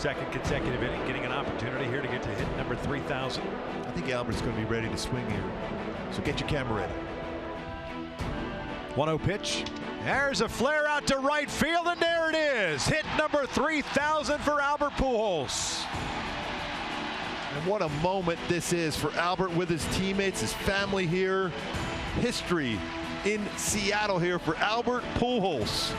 second consecutive inning, getting an opportunity here to get to hit number 3,000. I think Albert's going to be ready to swing here. So get your camera ready. 1-0 pitch. There's a flare out to right field, and there it is. Hit number 3,000 for Albert Pujols. And what a moment this is for Albert with his teammates, his family here. History in Seattle here for Albert Pujols.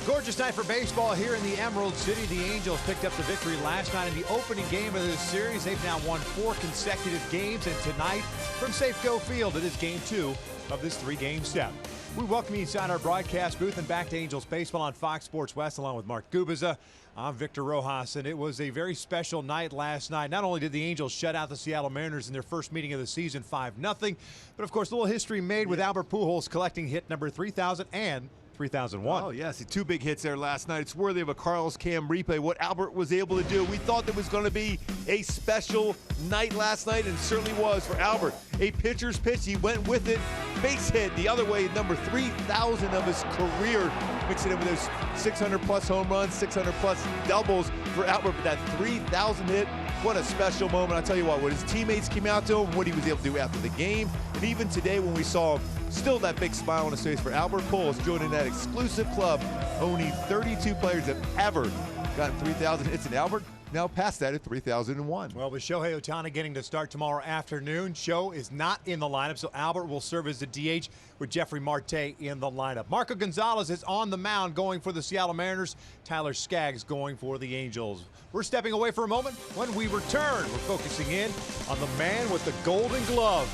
Gorgeous night for baseball here in the Emerald City. The Angels picked up the victory last night in the opening game of this series. They've now won 4 consecutive games, and tonight from Safeco Field, it is game 2 of this 3-game set. We welcome you inside our broadcast booth and back to Angels baseball on Fox Sports West along with Mark Gubiza. I'm Victor Rojas, and it was a very special night last night. Not only did the Angels shut out the Seattle Mariners in their first meeting of the season 5-0, but of course a little history made with Albert Pujols collecting hit number 3,000 and 3001. Oh, yes, 2 big hits there last night. It's worthy of a Carlos Cam replay, what Albert was able to do. We thought there was going to be a special night last night, and it certainly was for Albert. A pitcher's pitch, he went with it. Base hit the other way, number 3,000 of his career. Mixing it with those 600-plus home runs, 600-plus doubles for Albert. But that 3,000 hit, what a special moment. I'll tell you what, his teammates came out to him, what he was able to do after the game, and even today when we saw him, still that big smile on his face for Albert Pujols joining that exclusive club. Only 32 players have ever gotten 3,000 hits, and Albert now past that at 3,001. Well, with Shohei Ohtani getting to start tomorrow afternoon, Show is not in the lineup, so Albert will serve as the DH with Jeffrey Marte in the lineup. Marco Gonzalez is on the mound going for the Seattle Mariners. Tyler Skaggs going for the Angels. We're stepping away for a moment. When we return, we're focusing in on the man with the golden glove,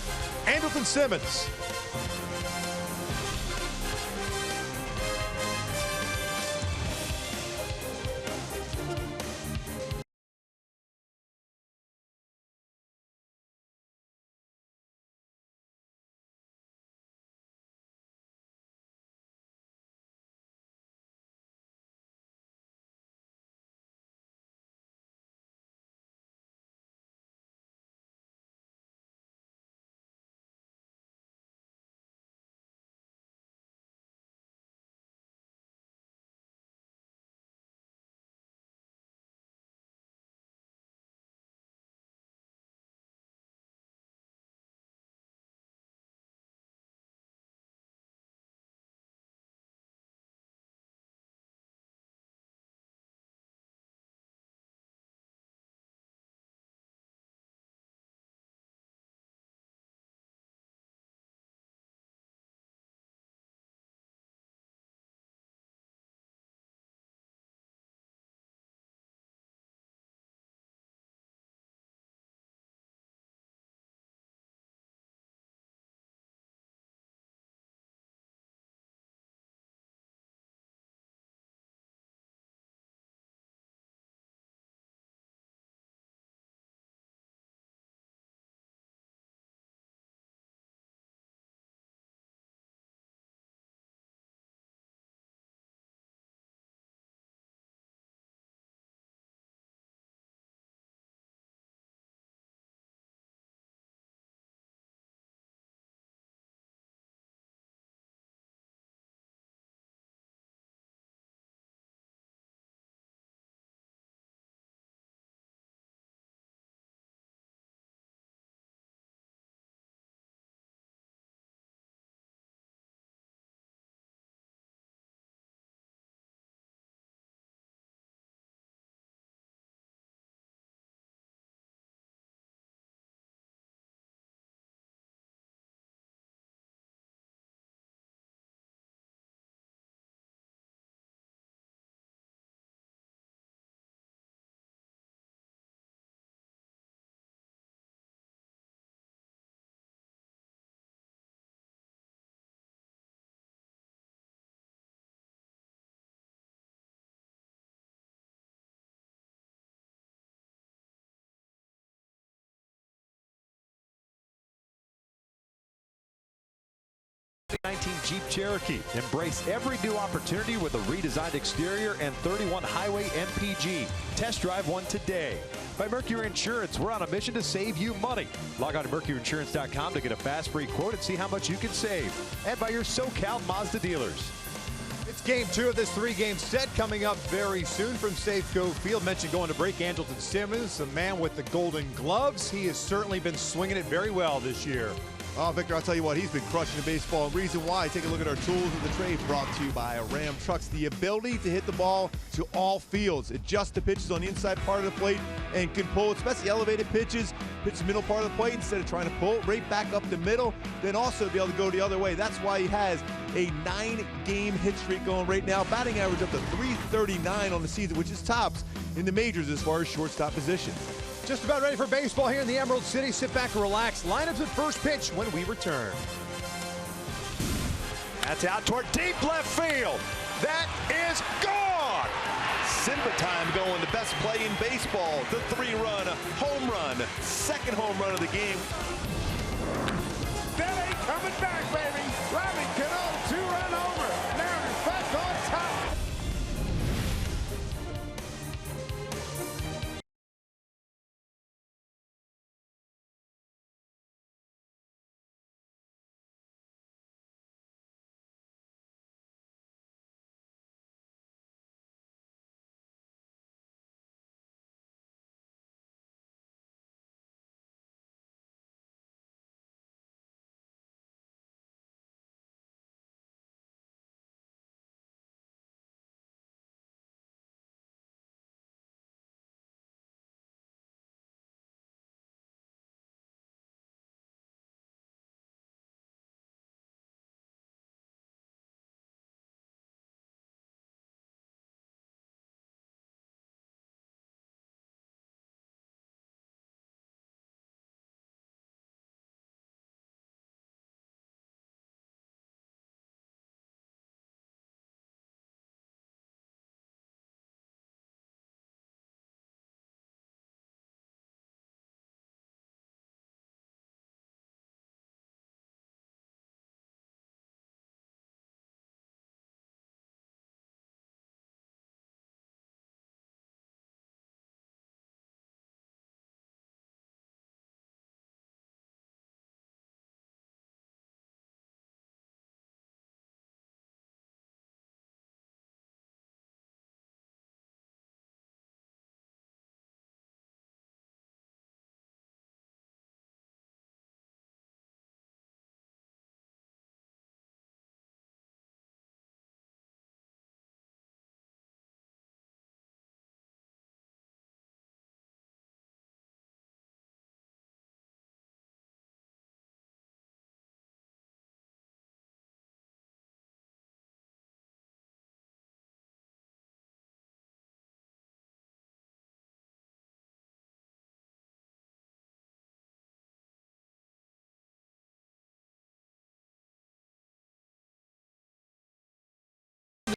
Andrelton Simmons. 2019 Jeep Cherokee. Embrace every new opportunity with a redesigned exterior and 31 highway MPG. Test drive one today. By Mercury Insurance, we're on a mission to save you money. Log on to mercuryinsurance.com to get a fast free quote and see how much you can save. And by your SoCal Mazda dealers. It's game 2 of this 3-game set coming up very soon from Safeco Field. Mentioned going to break, Andrelton Simmons, the man with the golden gloves. He has certainly been swinging it very well this year. Oh, Victor, I'll tell you what, he's been crushing the baseball. And reason why, take a look at our tools of the trade brought to you by Ram Trucks. The ability to hit the ball to all fields, adjust the pitches on the inside part of the plate, and can pull, especially elevated pitches, pitch the middle part of the plate instead of trying to pull it right back up the middle, then also be able to go the other way. That's why he has a 9-game hit streak going right now, batting average up to .339 on the season, which is tops in the majors as far as shortstop position. Just about ready for baseball here in the Emerald City. Sit back and relax. Lineups at first pitch when we return. That's out toward deep left field. That is gone. Simba time going, the best play in baseball. The 3-run home run, second home run of the game. That ain't coming back, baby. Robbie Cano, 2-run homer. Mariners back on top.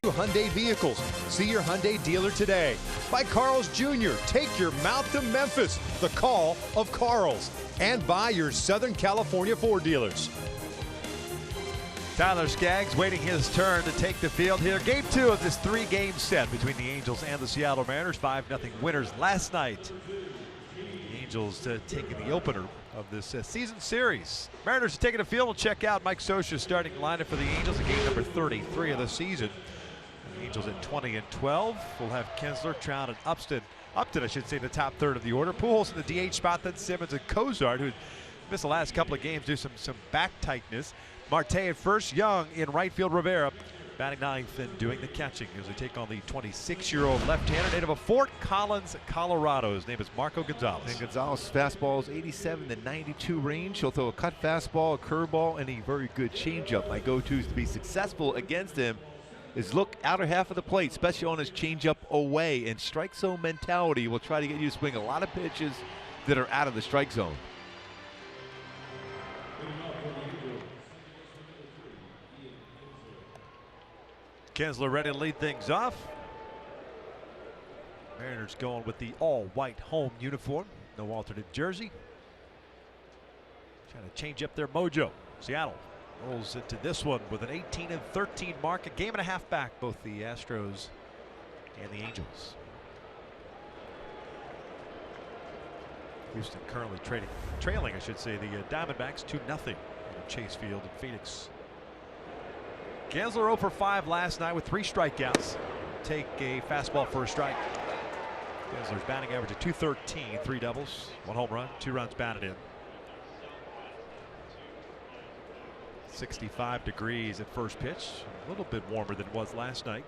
New Hyundai vehicles. See your Hyundai dealer today. By Carl's Jr. Take your mouth to Memphis. The call of Carl's. And by your Southern California Ford dealers. Tyler Skaggs waiting his turn to take the field here. Game 2 of this 3-game set between the Angels and the Seattle Mariners. 5-0 winners last night. The Angels taking the opener of this season series. Mariners are taking the field. We'll check out Mike Scioscia's starting lineup for the Angels in game number 33 of the season. The Angels at 20-12. We'll have Kinsler, Trout, and Upton, I should say, in the top third of the order. Pujols in the DH spot, then Simmons and Cozart, who missed the last couple of games due to some back tightness. Marte at first, Young in right field, Rivera batting ninth and doing the catching as they take on the 26-year-old left-hander, native of Fort Collins, Colorado. His name is Marco Gonzalez. And Gonzalez' fastball is 87 to 92 range. He'll throw a cut fastball, a curveball, and a very good changeup. My go-tos to be successful against him is look outer half of the plate, especially on his changeup away, and strike zone mentality will try to get you to swing a lot of pitches that are out of the strike zone. Kinsler ready to lead things off. Mariners going with the all-white home uniform. No alternate jersey. Trying to change up their mojo. Seattle rolls into this one with an 18-13 mark, a game and a half back, both the Astros and the Angels. Houston currently trailing, I should say, the Diamondbacks 2-0 in Chase Field in Phoenix. Kinsler 0 for 5 last night with 3 strikeouts. Take a fastball for a strike. Kinsler's batting average of .213, 3 doubles, 1 home run, 2 runs batted in. 65 degrees at first pitch, a little bit warmer than it was last night.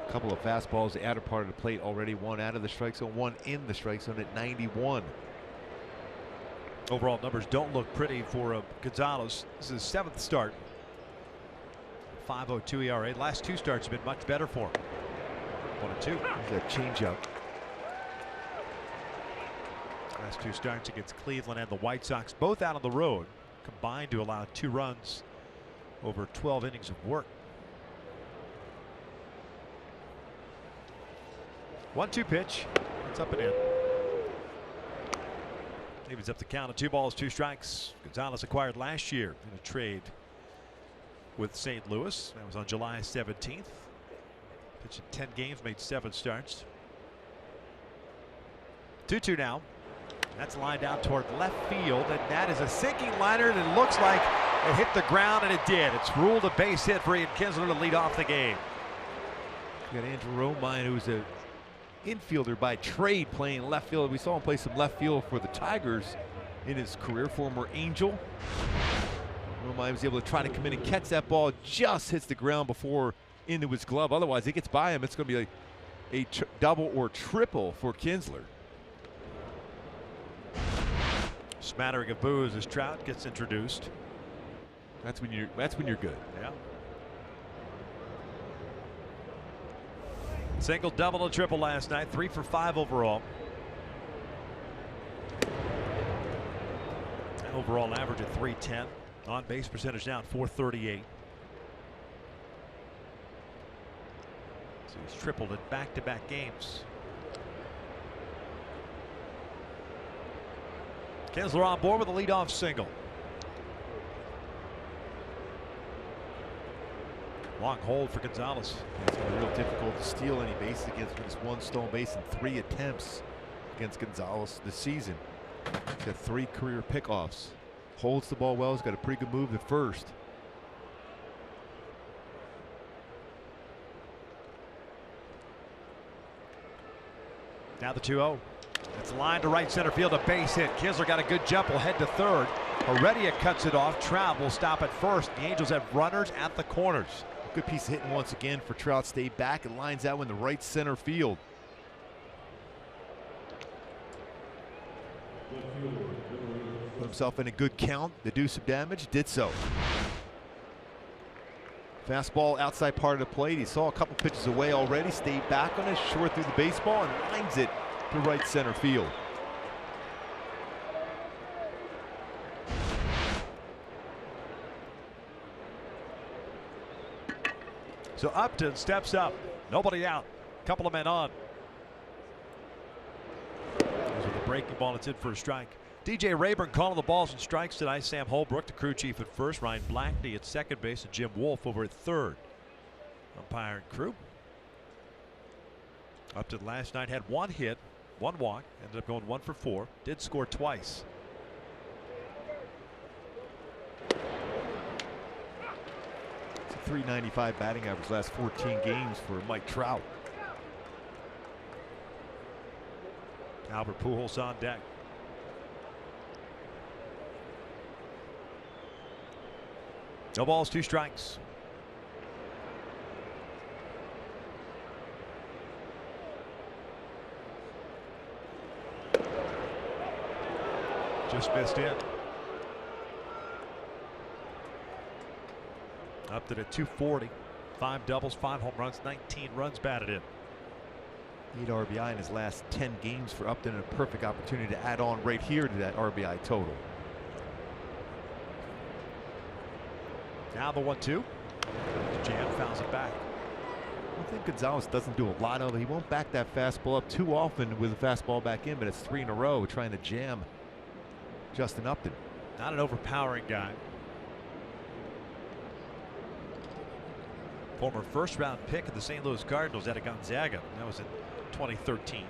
A couple of fastballs, the outer part of the plate already, 1 out of the strike zone, 1 in the strike zone at 91. Overall numbers don't look pretty for Gonzalez. This is his 7th start. 5.02 ERA. Last 2 starts have been much better for him. 1-2. There's a changeup. Last 2 starts against Cleveland and the White Sox, both out on the road, combined to allow 2 runs over 12 innings of work. 1-2 pitch. It's up and in. Evens up the count of 2 balls, 2 strikes. Gonzalez acquired last year in a trade with St. Louis. That was on July 17th. Pitched in 10 games, made 7 starts. 2-2 now. That's lined out toward left field, and that is a sinking liner, and it looks like it hit the ground, and it did. It's ruled a base hit for Ian Kinsler to lead off the game. You got Andrew Romine, who's a infielder by trade, playing left field. We saw him play some left field for the Tigers in his career, former Angel. Romine was able to try to come in and catch that ball, just hits the ground before into his glove. Otherwise, it gets by him. It's going to be a double or triple for Kinsler. Smattering of boos as Trout gets introduced. That's when you're good. Yeah. Single, double, and triple last night. 3 for 5 overall. Overall average at .310. On base percentage now at .438. So he's tripled in back-to-back games. Kinsler on board with a leadoff single. Long hold for Gonzalez. It's going to be real difficult to steal any bases against him. Just 1 stolen base in 3 attempts against Gonzalez this season. He's got 3 career pickoffs. Holds the ball well. He's got a pretty good move at first. Now the 2-0. It's lined to right center field, a base hit. Kinsler got a good jump, will head to third. Heredia cuts it off. Trout will stop at first. The Angels have runners at the corners. Good piece of hitting once again for Trout. Stayed back and lines out in the right center field. Put himself in a good count to do some damage. Did so. Fastball outside part of the plate. He saw a couple pitches away already. Stayed back on it, short through the baseball, and lines it to right center field. So Upton steps up. Nobody out. Couple of men on. With a breaking ball, it's in for a strike. DJ Rayburn calling the balls and strikes tonight. Sam Holbrook, the crew chief, at first. Ryan Blackney at second base, and Jim Wolf over at third. Umpire and crew. Upton last night had 1 hit, 1 walk, ended up going 1 for 4. Did score twice. .395 batting average last 14 games for Mike Trout. Albert Pujols on deck. No balls, 2 strikes. Just missed in. Upton at .240. 5 doubles, 5 home runs, 19 runs batted in. 8 RBI in his last 10 games for Upton, and a perfect opportunity to add on right here to that RBI total. Now the 1-2. Jam fouls it back. One thing Gonzalez doesn't do a lot of, he won't back that fastball up too often with the fastball back in, but it's 3 in a row trying to jam Justin Upton. Not an overpowering guy. Former first-round pick of the St. Louis Cardinals out of Gonzaga. That was in 2013.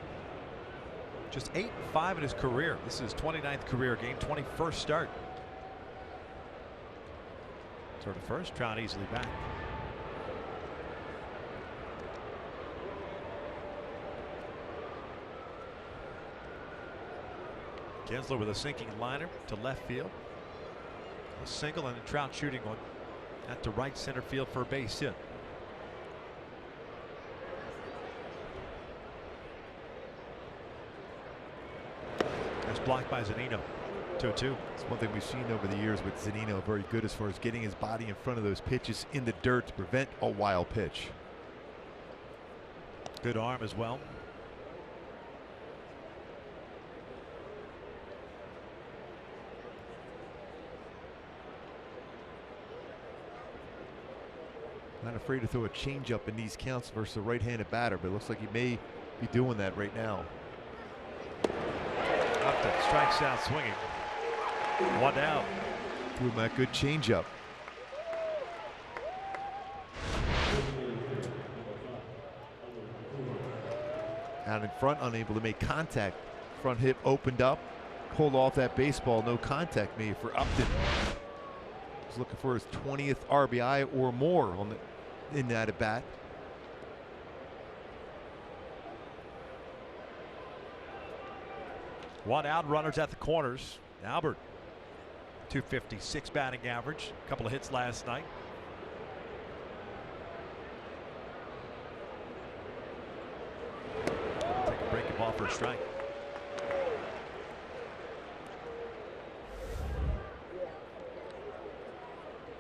Just 8-5 in his career. This is his 29th career game, 21st start. Sort of first, Trout easily back. Kinsler with a sinking liner to left field. A single and a Trout shooting one at the right center field for a base hit. That's blocked by Zunino. 2-2. It's one thing we've seen over the years with Zunino, very good as far as getting his body in front of those pitches in the dirt to prevent a wild pitch. Good arm as well. Not afraid to throw a changeup in these counts versus a right-handed batter, but it looks like he may be doing that right now. Upton strikes out swinging. One out. Threw him that good changeup. Out in front, unable to make contact. Front hip opened up, pulled off that baseball. No contact made for Upton. He's looking for his 20th RBI or more on in that at bat. One out, runners at the corners. Albert, 256 batting average. A couple of hits last night. Take a breaking ball for a strike.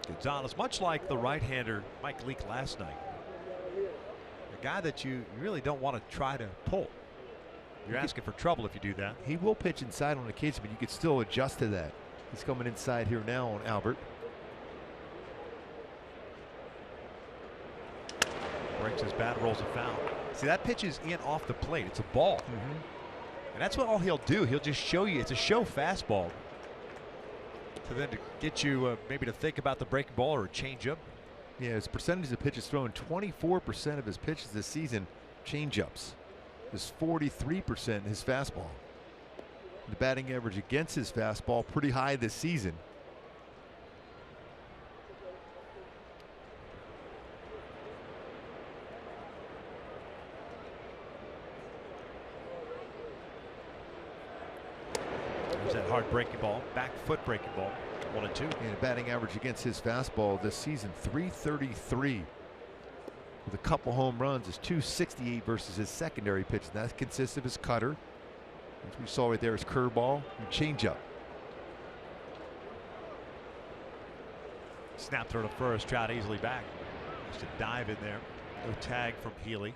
Gonzalez, much like the right-hander Mike Leake last night, a guy that you really don't want to try to pull. You're asking for trouble if you do that. He will pitch inside on occasion, but you could still adjust to that. He's coming inside here now on Albert. Breaks his bat, rolls a foul. See, that pitch is in off the plate. It's a ball. And that's what all he'll do. He'll just show you. It's a show fastball. So then to get you maybe to think about the breaking ball or a changeup. Yeah, his percentage of pitches thrown, 24% of his pitches this season, changeups. Is 43% his fastball. The batting average against his fastball pretty high this season. There's that hard breaking ball, back foot breaking ball. 1-2. And the batting average against his fastball this season, 333. With a couple home runs, is 268 versus his secondary pitch. And that consists of his cutter, which we saw right there, his curveball and changeup. Snap throw to first. Trout easily back. Just a dive in there. No tag from Healy.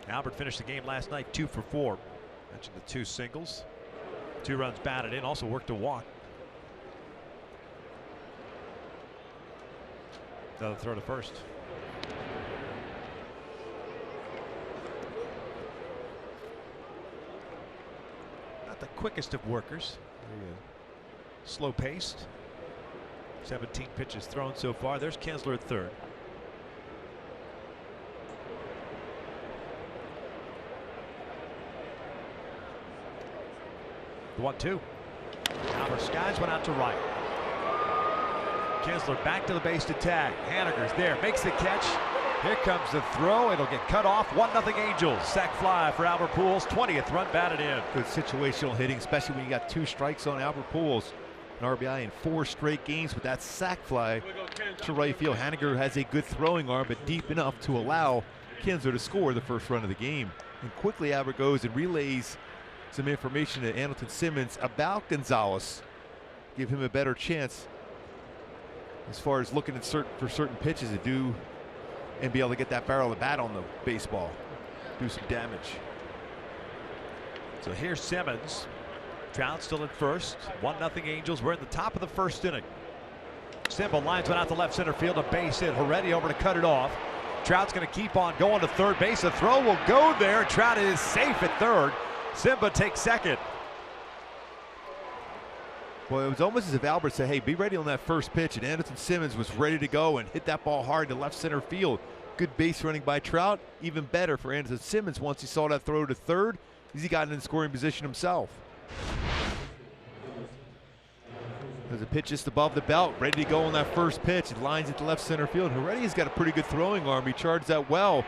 Albert finished the game last night 2 for 4. Mentioned the 2 singles. 2 runs batted in. Also worked a walk. Another throw to first. Not the quickest of workers. Slow paced. 17 pitches thrown so far. There's Kinsler at third. The 1-2. Now Skaggs went out to right. Kinsler back to the base to tag. Haniger's there, makes the catch. Here comes the throw. It'll get cut off. 1-0 Angels. Sac fly for Albert Pujols. 20th run batted in. Good situational hitting, especially when you got 2 strikes on Albert Pujols. An RBI in 4 straight games with that sac fly to right field. Haniger has a good throwing arm, but deep enough to allow Kinsler to score the first run of the game. And quickly Albert goes and relays some information to Andrelton Simmons about Gonzalez. Give him a better chance as far as looking at for certain pitches to do and be able to get that barrel of the bat on the baseball, do some damage. So here's Simmons. Trout still at first. 1-0 Angels. We're in the top of the first inning. Simple lines went out to left center field. A base hit. Heredia over to cut it off. Trout's going to keep on going to third base. The throw will go there. Trout is safe at third. Simba takes second. Well, it was almost as if Albert said, hey, be ready on that first pitch, and Anderson Simmons was ready to go and hit that ball hard to left center field. Good base running by Trout. Even better for Anderson Simmons once he saw that throw to third, as he got in scoring position himself. There's a pitch just above the belt, ready to go on that first pitch. It lines it to left center field. Heredia's got a pretty good throwing arm. He charged that well.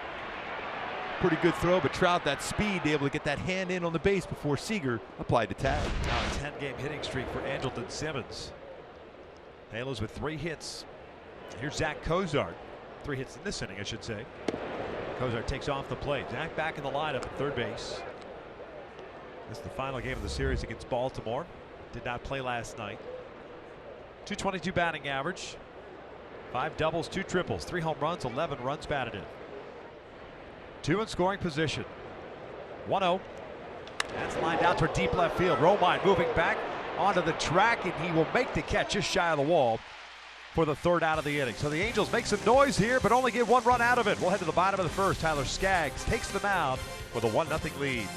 Pretty good throw, but Trout, that speed, able to get that hand in on the base before Seager applied the tag. Now a 10-game hitting streak for Anderson Simmons. Halos with 3 hits. Here's Zach Cozart. 3 hits in this inning, I should say. Cozart takes off the plate. Zach back in the lineup at third base. This is the final game of the series against Baltimore. Did not play last night. 222 batting average. 5 doubles, 2 triples, 3 home runs, 11 runs batted in. 2 in scoring position. 1-0. That's lined out toward deep left field. Romine moving back onto the track, and he will make the catch just shy of the wall for the 3rd out of the inning. So the Angels make some noise here, but only get 1 run out of it. We'll head to the bottom of the first. Tyler Skaggs takes the mound with a 1-0 lead.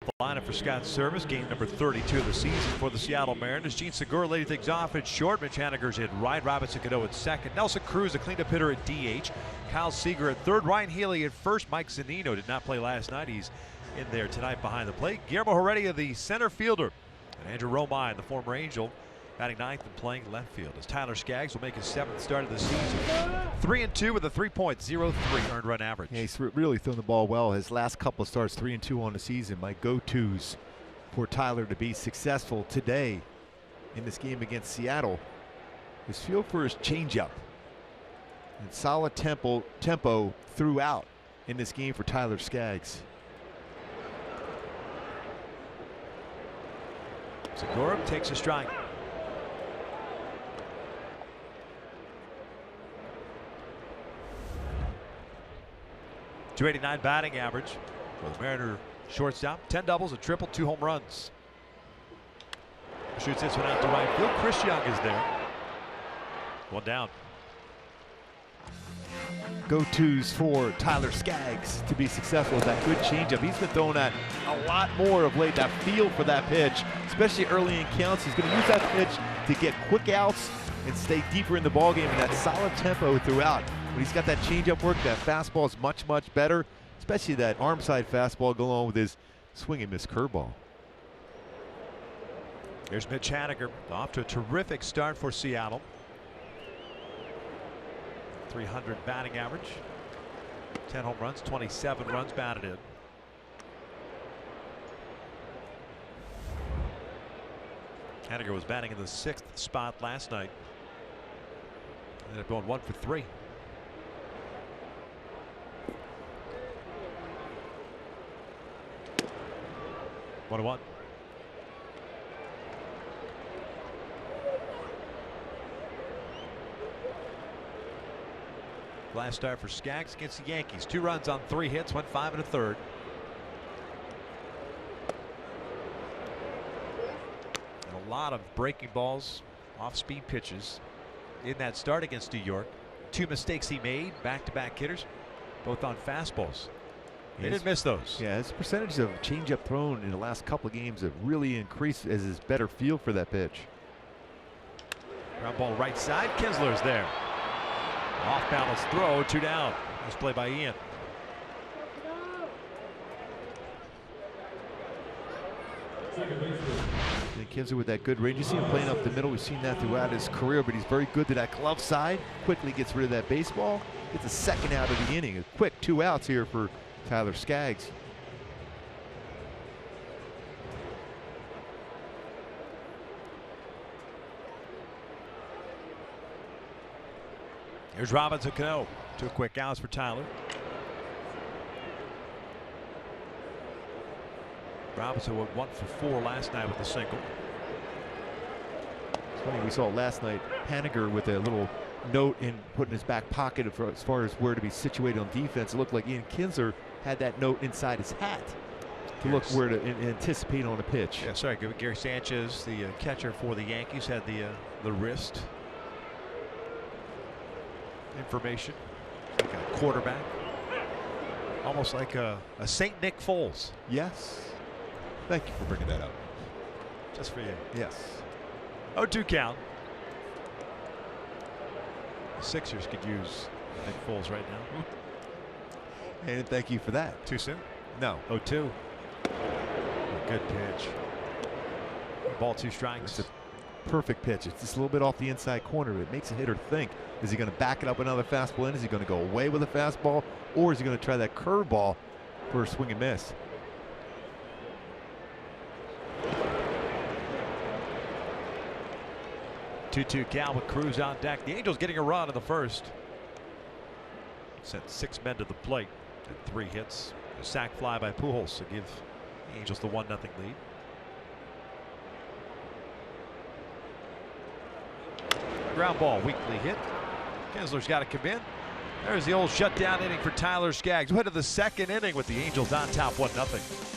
The lineup for Scott's service, game number 32 of the season for the Seattle Mariners. Gene Segura leading things off at short. Mitch Haniger's at right. Robinson Cano at second. Nelson Cruz, a cleanup hitter at DH. Kyle Seager at third. Ryan Healy at first. Mike Zunino did not play last night. He's in there tonight behind the plate. Guillermo Heredia, the center fielder. And Andrew Romine, the former Angel, batting 9th and playing left field, as Tyler Skaggs will make his 7th start of the season. 3-2 with a 3.03 earned run average. Yeah, he's really thrown the ball well. His last couple of starts, 3-2 on the season. My go-tos for Tyler to be successful today in this game against Seattle is feel for his changeup and solid tempo throughout in this game for Tyler Skaggs. Segura takes a strike. .289 batting average for the Mariner shortstop. 10 doubles, a triple, 2 home runs. Shoots this one out to right field. Chris Young is there. 1 down. Go-tos for Tyler Skaggs to be successful with that good changeup. He's been throwing that a lot more of late. That feel for that pitch, especially early in counts. He's going to use that pitch to get quick outs and stay deeper in the ballgame, and that solid tempo throughout. When he's got that changeup work, that fastball is much, much better, especially that arm side fastball going along with his swing and miss curveball. Here's Mitch Haniger, off to a terrific start for Seattle. 300 batting average, 10 home runs, 27 runs batted in. Haniger was batting in the 6th spot last night. Ended up going 1 for 3. One to one. Last start for Skaggs against the Yankees. 2 runs on 3 hits, went 5 1/3. And a lot of breaking balls, off-speed pitches in that start against New York. 2 mistakes he made, back-to-back hitters, both on fastballs. They didn't miss those. Yeah, his percentage of changeup thrown in the last couple of games have really increased as his better feel for that pitch. Ground ball right side. Kinsler's there. Off balance throw, 2 down. Nice play by Ian. And Kinsler with that good range. You see him playing up the middle. We've seen that throughout his career, but he's very good to that glove side. Quickly gets rid of that baseball. Gets a second out of the inning. A quick 2 outs here for Tyler Skaggs. Here's Robinson Cano. 2 quick outs for Tyler. Robinson went 1 for 4 last night with a single. It's funny, we saw last night Haniger with a little note in put in his back pocket as far as where to be situated on defense. It looked like Ian Kinsler had that note inside his hat to look where to anticipate on a pitch. Yeah, sorry, Gary Sanchez, the catcher for the Yankees, had the wrist information. Like a quarterback, almost like a Saint Nick Foles. Yes. Thank you for bringing that up. Just for you. Yes. 0-2 count. The Sixers could use Nick Foles right now. And thank you for that. Too soon? No. 0-2. Good pitch. Ball 2 strikes. It's a perfect pitch. It's just a little bit off the inside corner. It makes a hitter think. Is he going to back it up another fastball in? Is he going to go away with a fastball? Or is he going to try that curveball for a swing and miss? Two-two count with Cruz on deck. The Angels getting a run in the first. Sent 6 men to the plate and 3 hits. A sac fly by Pujols to give the Angels the 1-0 lead. Ground ball, weakly hit. Kinsler's got to come in. There's the old shutdown inning for Tyler Skaggs. Went to the 2nd inning with the Angels on top 1-0.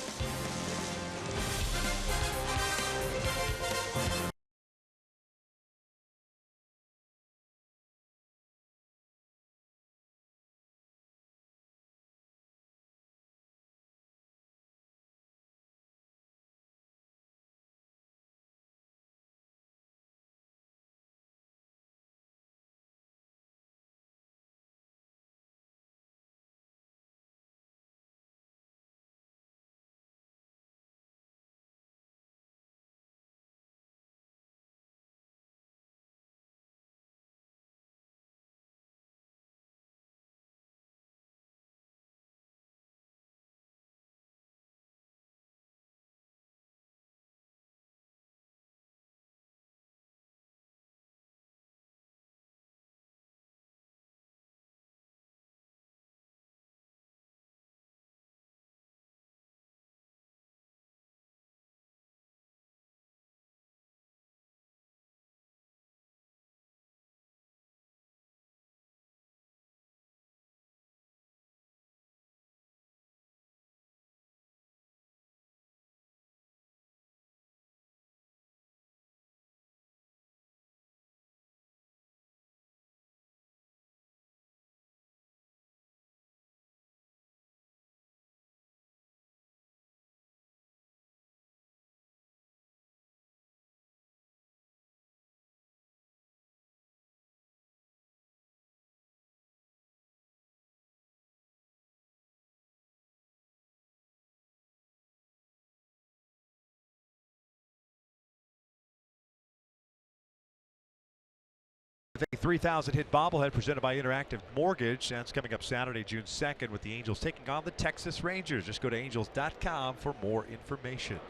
A 3,000 hit bobblehead presented by Interactive Mortgage. That's coming up Saturday, June 2nd, with the Angels taking on the Texas Rangers. Just go to angels.com for more information.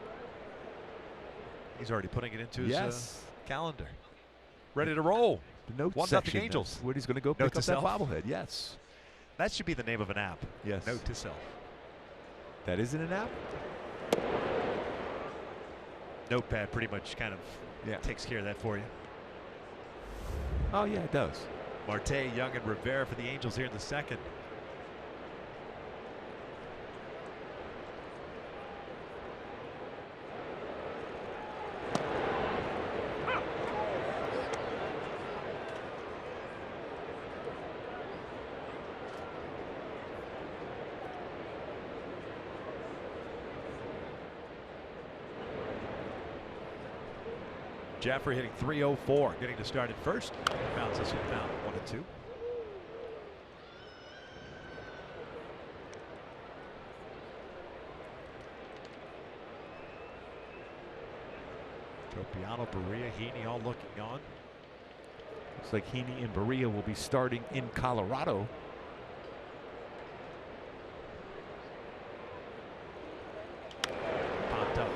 He's already putting it into his calendar. Ready to roll. The note 1-0 section. Angels. Where he's going to go Note pick to up that self. bobblehead. Yes. That should be the name of an app. Yes. Note to self. That isn't an app? Notepad pretty much kind of takes care of that for you. Oh, yeah, it does. Marte, Young, and Rivera for the Angels here in the second. Jeffrey hitting .304, getting to start at first. Bounce this one down 1-2. Tropiano, Berea, Heaney all looking on. Looks like Heaney and Berea will be starting in Colorado. Popped up.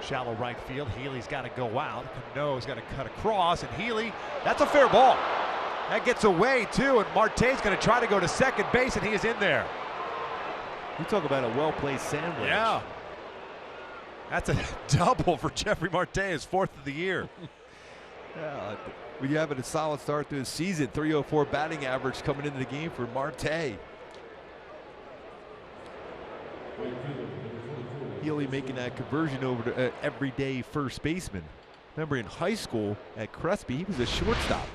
Shallow right field. Healy's got to go out. Cano's got to cut across, and Healy, that's a fair ball. That gets away too, and Marte's going to try to go to second base, and he is in there. You talk about a well-placed sandwich. Yeah. That's a double for Jeffrey Marte, his fourth of the year. Yeah, when you're having a solid start to the season, .304 batting average coming into the game for Marte. Healy making that conversion over to everyday first baseman. Remember in high school at Crespi, he was a shortstop.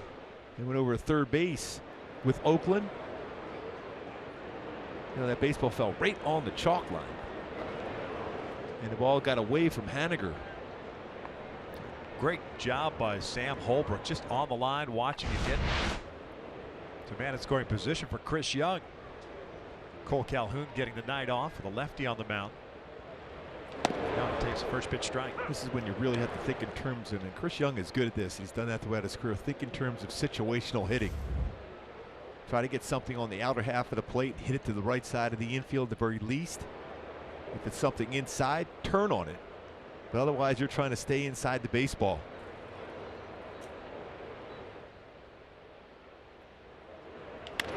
He went over to third base with Oakland. You know, that baseball fell right on the chalk line. And the ball got away from Haniger. Great job by Sam Holbrook, just on the line, watching it hit to man in scoring position for Chris Young. Cole Calhoun getting the night off with a lefty on the mound. Young takes the first pitch strike. This is when you really have to think in terms of, and Chris Young is good at this. He's done that throughout his career. Think in terms of situational hitting. Try to get something on the outer half of the plate, hit it to the right side of the infield at the very least. If it's something inside, turn on it. But otherwise, you're trying to stay inside the baseball.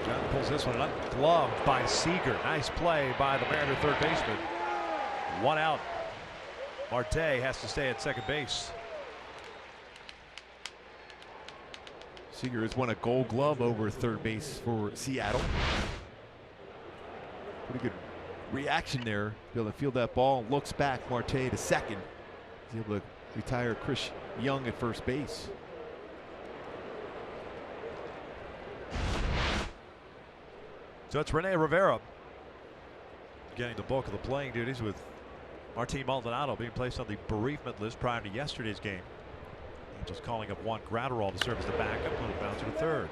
John pulls this one up, gloved by Seager. Nice play by the Mariner third baseman. One out. Marte has to stay at second base. Seager has won a Gold Glove over third base for Seattle. Pretty good reaction there. Be able to field that ball. Looks back. Marte to second. He's able to retire Chris Young at first base. So it's Rene Rivera getting the bulk of the playing duties, with Martin Maldonado being placed on the bereavement list prior to yesterday's game. Angels calling up Juan Gratterall to serve as the backup. Little bounce to the third.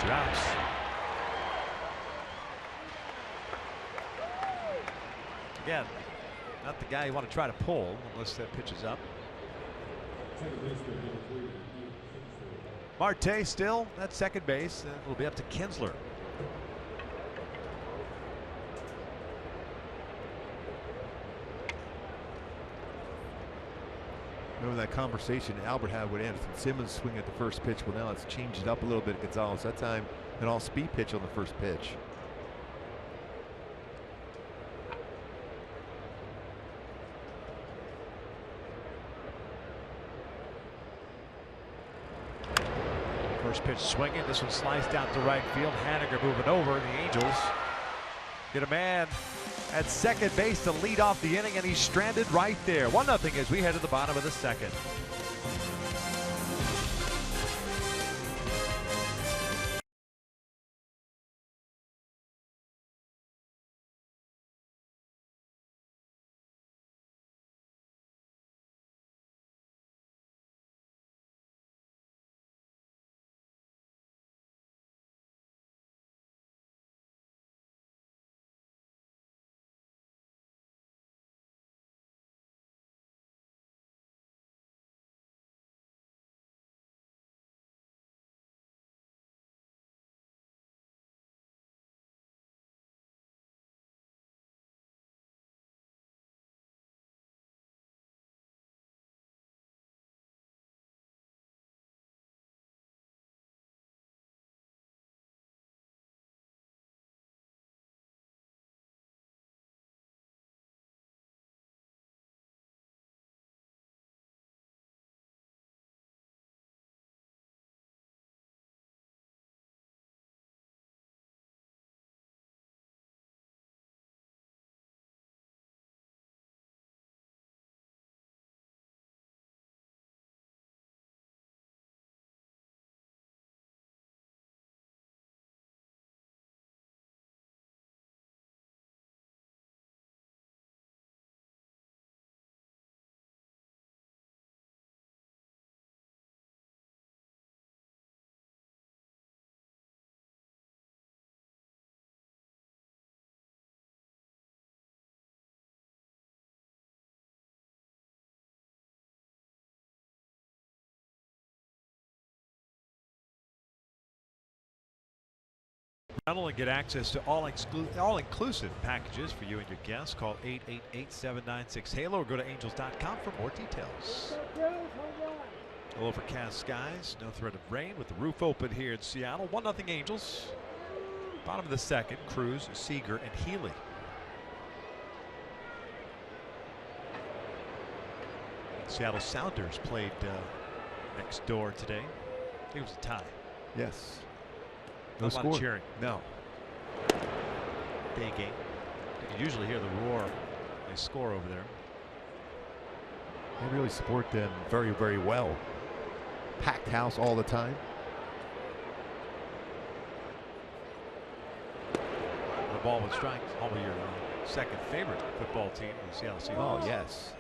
Trout. Again, not the guy you want to try to pull unless that pitch is up. Marte still at second base, and it'll be up to Kinsler. Remember that conversation Albert had with Anderson Simmons swinging at the first pitch? Well, now it's changed it up a little bit at Gonzalez. That time, an all-speed pitch on the first pitch. First pitch swinging. This one sliced out to right field. Haniger moving over. The Angels get a man at second base to lead off the inning, and he's stranded right there. 1-0 as we head to the bottom of the second. Channel and get access to all-inclusive packages for you and your guests. Call 888-796-HALO or go to angels.com for more details. A little overcast skies, no threat of rain with the roof open here in Seattle. 1-0 Angels. Bottom of the second, Cruz, Seager, and Healy. Seattle Sounders played next door today. I think it was a tie. Yes. No score. Cheering. No. Day game. You can usually hear the roar when they score over there. They really support them very, very well. Packed house all the time. The ball with strike. Probably your second favorite football team, the Seattle Seahawks. Oh, yes.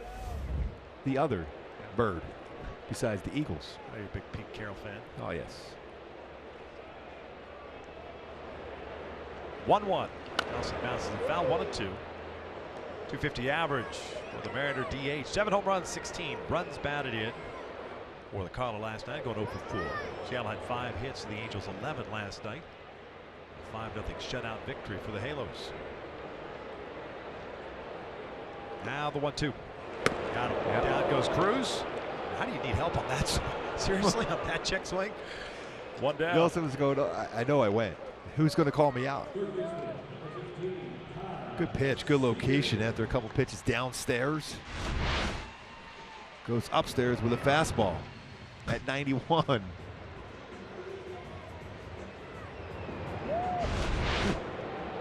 The other bird besides the Eagles. Are you a big Pete Carroll fan? Oh, yes. 1-1. Nelson bounces the foul. 1-2. 250 average for the Mariner DH. 7 home runs, 16 runs batted in for the Cardinals last night, going 0 for 4. Seattle had 5 hits to the Angels 11 last night. 5-0 shutout victory for the Halos. Now the 1-2. Got him. Yep. Down goes Cruz. How do you need help on that? Seriously, on that check swing? 1 down. Nelson was going, I know I went. Who's going to call me out? Good pitch, good location after a couple pitches downstairs. Goes upstairs with a fastball at 91.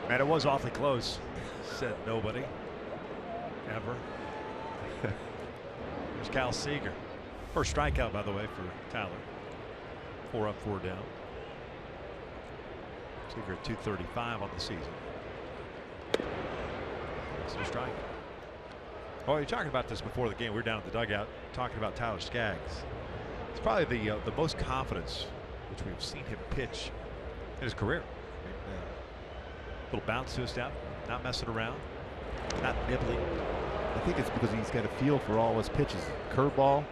Man, it was awfully close. Said nobody. Ever. There's Cal Seager. First strikeout, by the way, for Tyler. 4 up, 4 down. Seager at 235 on the season. That's a strike. Oh, you're talking about this before the game. We were down at the dugout talking about Tyler Skaggs. It's probably the most confidence which we've seen him pitch in his career. Little bounce to his step, not messing around, not nibbling. I think it's because he's got a feel for all his pitches. Curveball.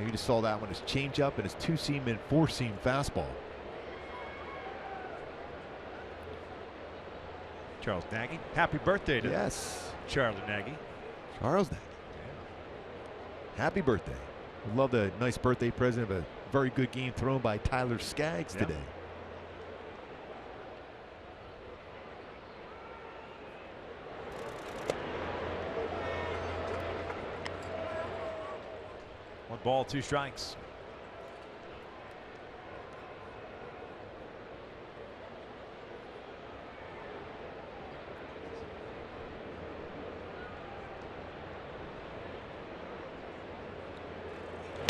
You just saw that one. His changeup and his 2-seam and 4-seam fastball. Charles Nagy. Happy birthday to Charlie Nagy. Charles Nagy. Happy birthday. We love the nice birthday present of a very good game thrown by Tyler Skaggs today. One ball, 2 strikes.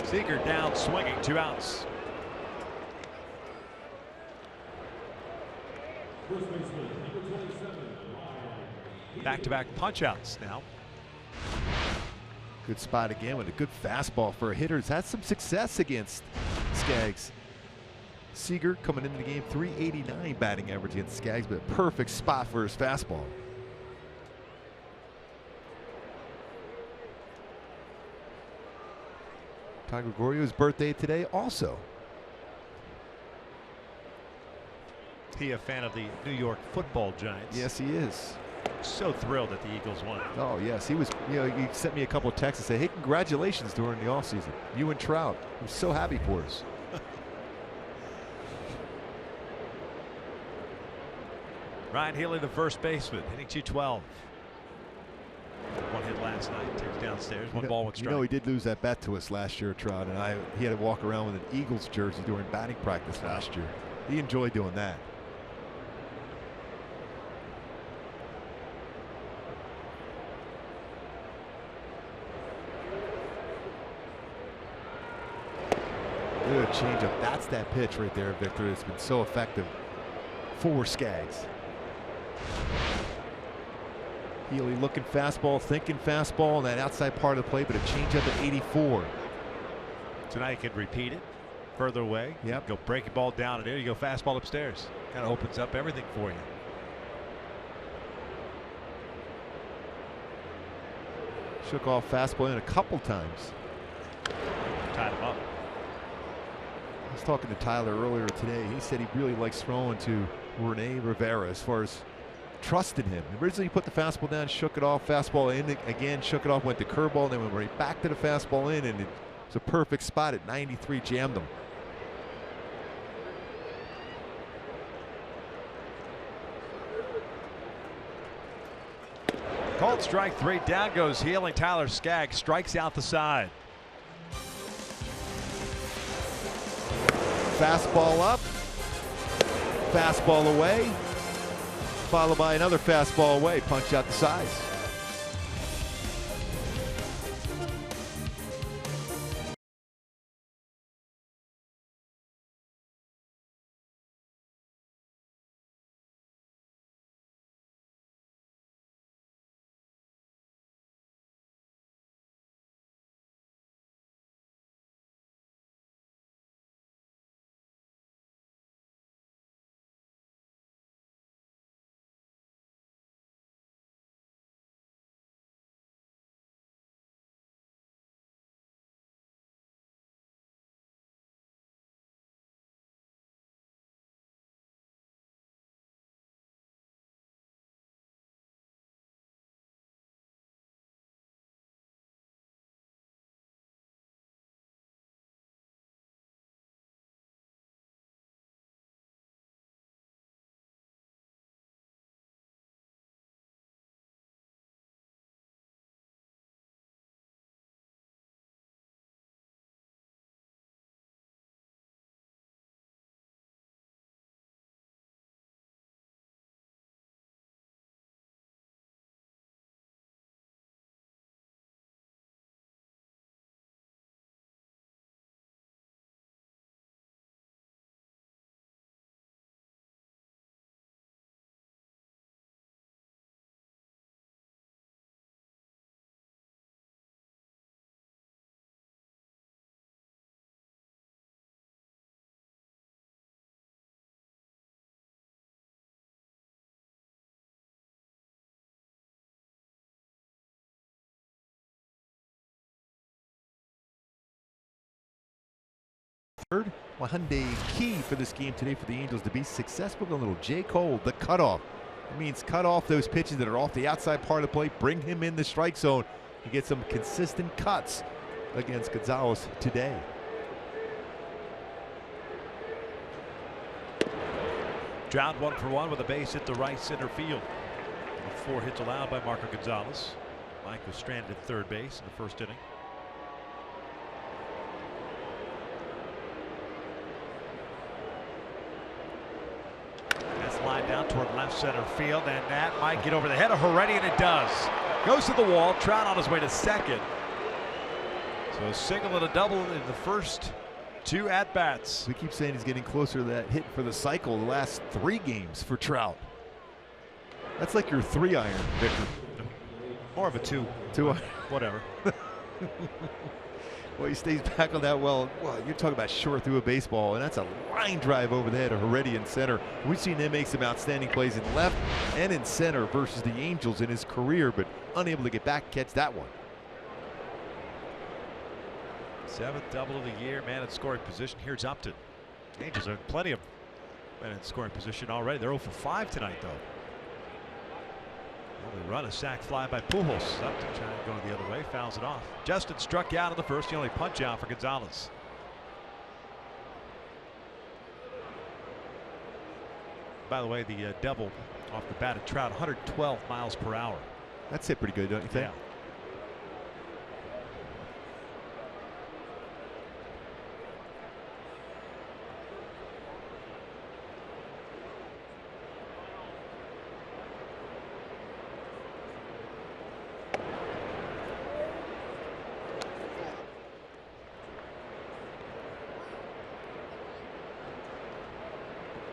Seager down swinging, 2 outs. Back-to-back punch outs now. Good spot again with a good fastball for a hitter. He's had some success against Skaggs. Seager coming into the game, 389 batting average against Skaggs, but a perfect spot for his fastball. Tiger Gorio's birthday today also. He a fan of the New York Football Giants? Yes, he is. So thrilled that the Eagles won. Oh, yes. He was, he sent me a couple of texts and said, hey, congratulations during the offseason. You and Trout. He was so happy for us. Ryan Healy, the first baseman, hitting 212. 1 hit last night, takes downstairs, 1 ball with strike. He did lose that bet to us last year, Trout, and he had to walk around with an Eagles jersey during batting practice last year. He enjoyed doing that. Good changeup. That's that pitch right there, Victor. It's been so effective for Skaggs. Healy looking fastball, thinking fastball on that outside part of the plate, but a changeup at 84. Tonight you can repeat it further away. Yep. Go break a ball down, and there you go, fastball upstairs. Kind of opens up everything for you. Shook off fastball in a couple times. Tied him up. was talking to Tyler earlier today. He said he really likes throwing to Rene Rivera as far as trusting him. Originally he put the fastball down, shook it off, fastball in again, shook it off, went to curveball, then went right back to the fastball in, and it was a perfect spot at 93, jammed him. Called strike three. Down goes healing Tyler Skaggs. Strikes out the side. Fastball up, fastball away, followed by another fastball away, punch out the sides. Third, Hyundai key for this game today for the Angels to be successful. A little J. Cole, the cutoff. It means cut off those pitches that are off the outside part of the plate, bring him in the strike zone, and get some consistent cuts against Gonzalez today. Trout 1 for 1 with a base hit to right center field. 4 hits allowed by Marco Gonzalez. Mike was stranded at third base in the first inning. Line down toward left center field, and that might get over the head of Heredia, and it does. Goes to the wall. Trout on his way to second. So a single and a double in the first 2 at-bats. We keep saying he's getting closer to that hit for the cycle the last 3 games for Trout. That's like your 3-iron, Victor. More of a 2. 2-iron. Whatever. Well, he stays back on that well. You're talking about short through a baseball, and that's a line drive over the head of Heredia in center. We've seen him make some outstanding plays in left and in center versus the Angels in his career, but unable to get back and catch that one. 7th double of the year. Man in scoring position. Here's Upton. Angels have plenty of men in scoring position already. They're 0 for 5 tonight, though. Only run, a sac fly by Pujols. Upton trying to go the other way, fouls it off. Justin struck out in the first. The only punch out for Gonzalez. By the way, the double off the bat of Trout, 112 miles per hour. That's hit pretty good, don't you think? Yeah.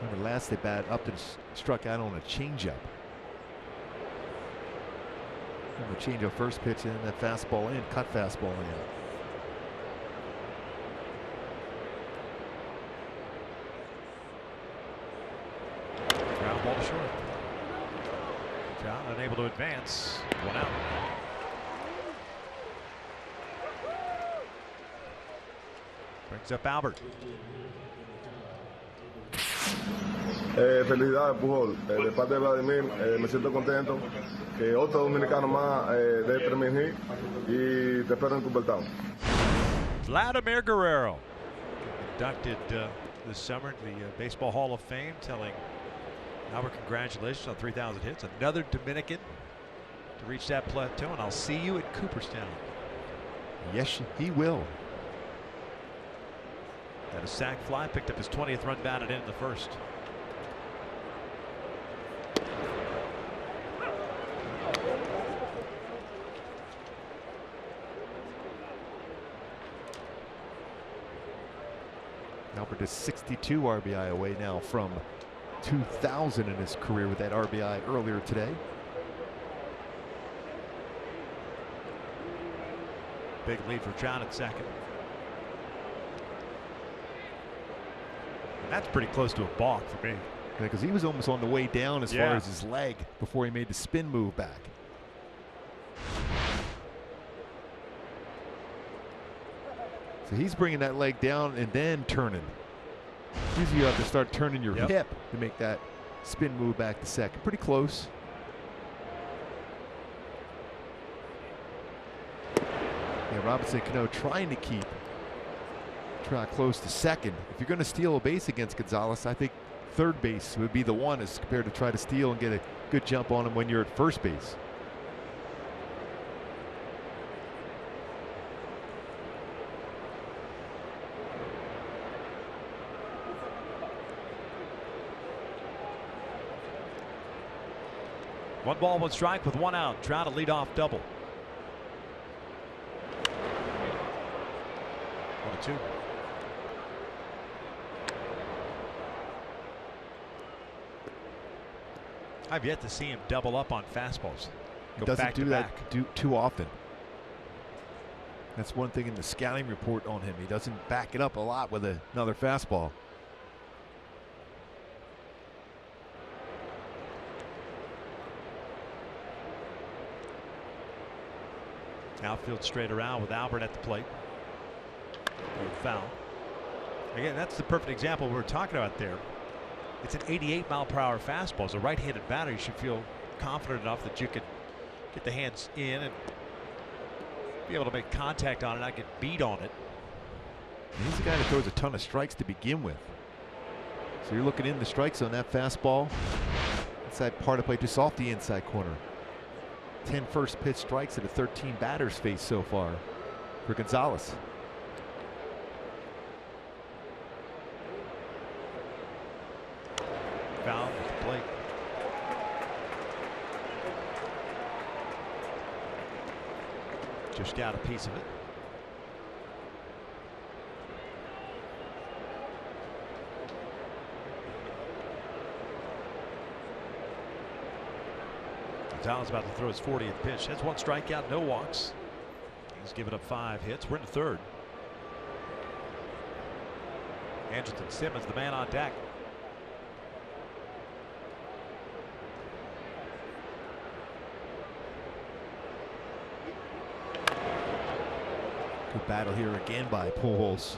Remember last at bat, Upton struck out on a changeup. Remember changeup first pitch and that fastball in, cut fastball in. Ground ball to short. Trout unable to advance. 1 out. Brings up Albert. Felicidades, Pujols. De parte de Vladimir, me siento contento que otro dominicano más de intermission y te espero en Cooperstown. Vladimir Guerrero, inducted this summer to the Baseball Hall of Fame, telling Albert congratulations on 3,000 hits. Another Dominican to reach that plateau, and I'll see you at Cooperstown. Yes, he will. Got a sac fly, picked up his 20th run batted in the first. Albert is 62 RBI away now from 2,000 in his career with that RBI earlier today. Big lead for Trout at second. And that's pretty close to a balk for me. Because he was almost on the way down as far as his leg before he made the spin move back. So he's bringing that leg down and then turning. Usually you have to start turning your hip to make that spin move back to second. Pretty close. Yeah, Robinson Cano trying to keep Trout close to second. If you're going to steal a base against Gonzalez, I think third base would be the one as compared to try to steal and get a good jump on him when you're at first base. One ball, one strike with one out. Trout a leadoff double. 1-2. I've yet to see him double up on fastballs. He doesn't do that too often. That's one thing in the scouting report on him. He doesn't back it up a lot with another fastball. Outfield straight around with Albert at the plate. Foul. Again, that's the perfect example we were talking about there. It's an 88-mile-per-hour fastball. As a right-handed batter, you should feel confident enough that you could get the hands in and be able to make contact on it, not get beat on it. And he's a guy that throws a ton of strikes to begin with. So you're looking in the strike zone, that fastball inside part of play, just off the inside corner. 10 first pitch strikes at a 13 batters face so far for Gonzalez. Foul at the plate. Just got a piece of it. Gonzalez about to throw his 40th pitch. That's one strikeout, no walks. He's given up 5 hits. We're in the third. Andrelton Simmons, the man on deck. Good battle here again by Pujols.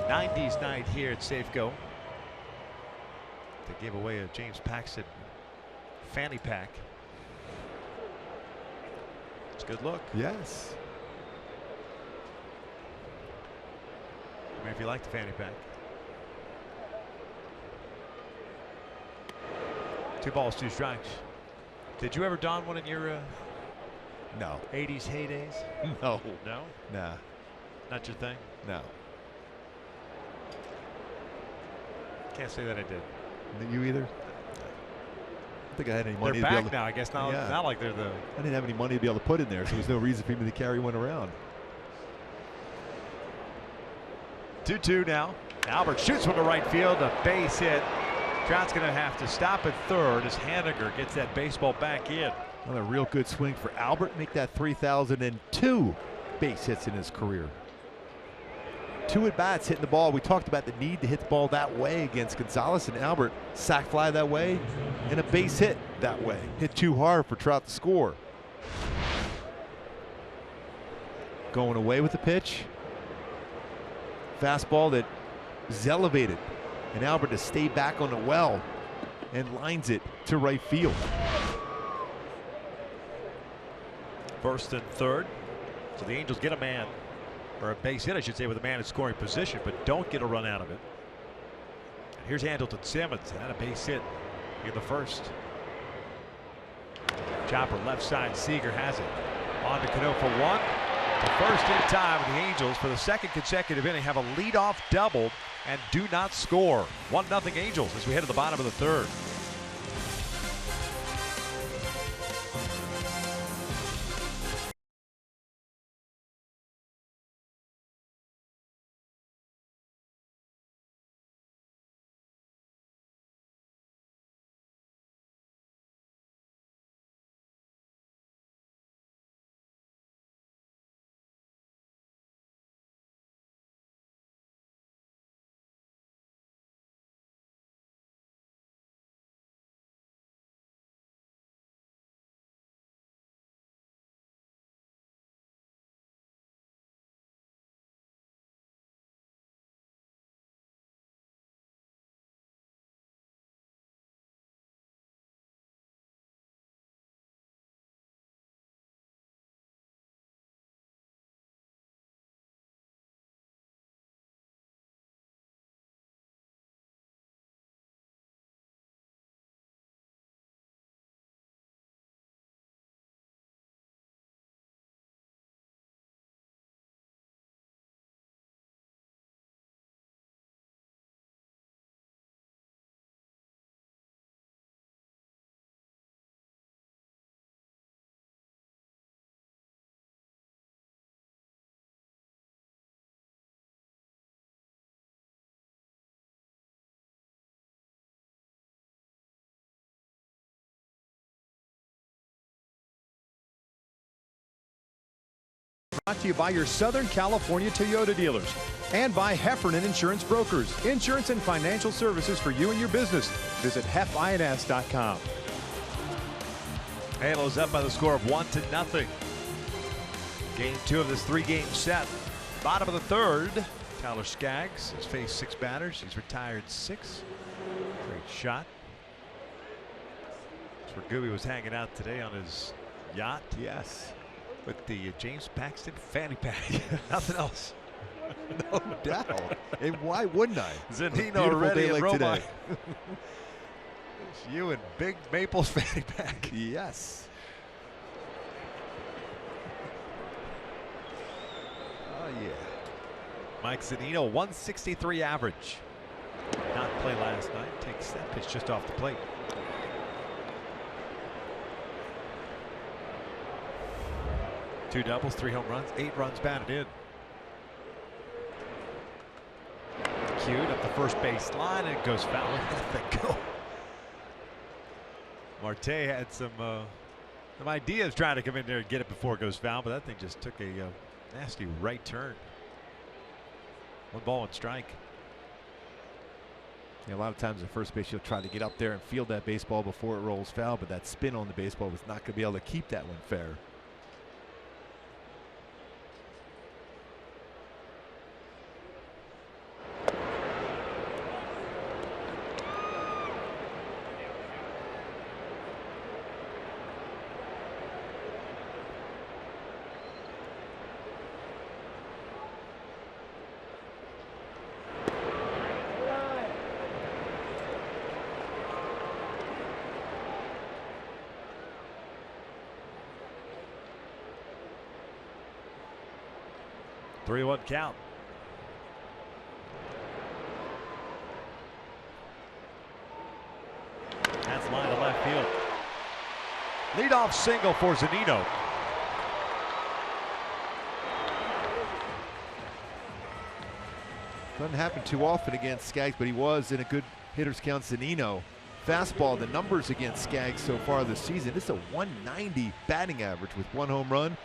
'90s night here at Safeco. They gave away a James Paxton fanny pack. It's a good look. Yes. I mean, if you like the fanny pack. 2 balls, 2 strikes. Did you ever don one in your No. 80s heydays? No. No? Nah. Not your thing? No. Can't say that I did. You either? I don't think I had any money They're to be back able to, now, I guess. Not like they're the. I didn't have any money to be able to put in there, so there's no reason for me to carry one around. 2-2 now. Albert shoots from the right field, a base hit. Trout's going to have to stop at third as Haniger gets that baseball back in. Another real good swing for Albert. Make that 3,002 base hits in his career. 2 at-bats hitting the ball. We talked about the need to hit the ball that way against Gonzalez and Albert. Sac fly that way and a base hit that way. Hit too hard for Trout to score. Going away with the pitch. Fastball that is elevated, and Albert to stay back on the well and lines it to right field. First and third. So the Angels get a man, or a base hit, I should say, with a man in scoring position, but don't get a run out of it. Here's Andrelton Simmons, and a base hit in the first. Chopper left side, Seager has it. On to Cano for 1. The first in time of the Angels for the second consecutive inning have a leadoff double and do not score. 1-0 Angels as we head to the bottom of the third. Brought to you by your Southern California Toyota dealers and by Heffernan Insurance Brokers. Insurance and financial services for you and your business. Visit hefins.com. Halos up by the score of 1-0. Game 2 of this 3-game set. Bottom of the third. Tyler Skaggs has faced 6 batters. He's retired 6. Great shot. That's where Gooby was hanging out today on his yacht. Yes. With the James Paxton fanny pack. Nothing else. No doubt. And why wouldn't I? Zanino ready like today. It's you and Big Maple's fanny pack. Yes. Oh yeah. Mike Zanino, 163 average. Not play last night. Takes that pitch just off the plate. Two doubles, 3 home runs, 8 runs batted in. Cued up the first base line, and it goes foul. Let that go. Marte had some ideas trying to come in there and get it before it goes foul, but that thing just took a nasty right turn. 1 ball and strike. Yeah, a lot of times at first base you'll try to get up there and field that baseball before it rolls foul, but that spin on the baseball was not going to be able to keep that one fair. Three-one count. That's line to left field. Leadoff single for Zanino. Doesn't happen too often against Skaggs, but he was in a good hitter's count. Zanino. Fastball, the numbers against Skaggs so far this season. It's a 190 batting average with 1 home run.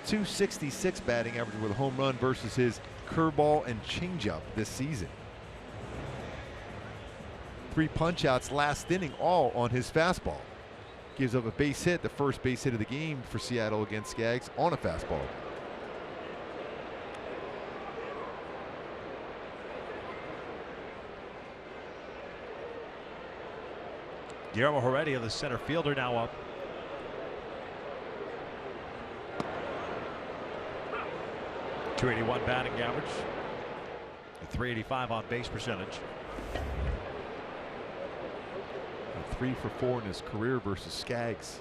266 batting average with a home run versus his curveball, and changeup this season. 3 punch-outs last inning, all on his fastball. Gives up a base hit, the first base hit of the game for Seattle against Skaggs on a fastball. Guillermo Heredia, the center fielder, now up. .281 batting average, a .385 on base percentage. 3 for 4 in his career versus Skaggs.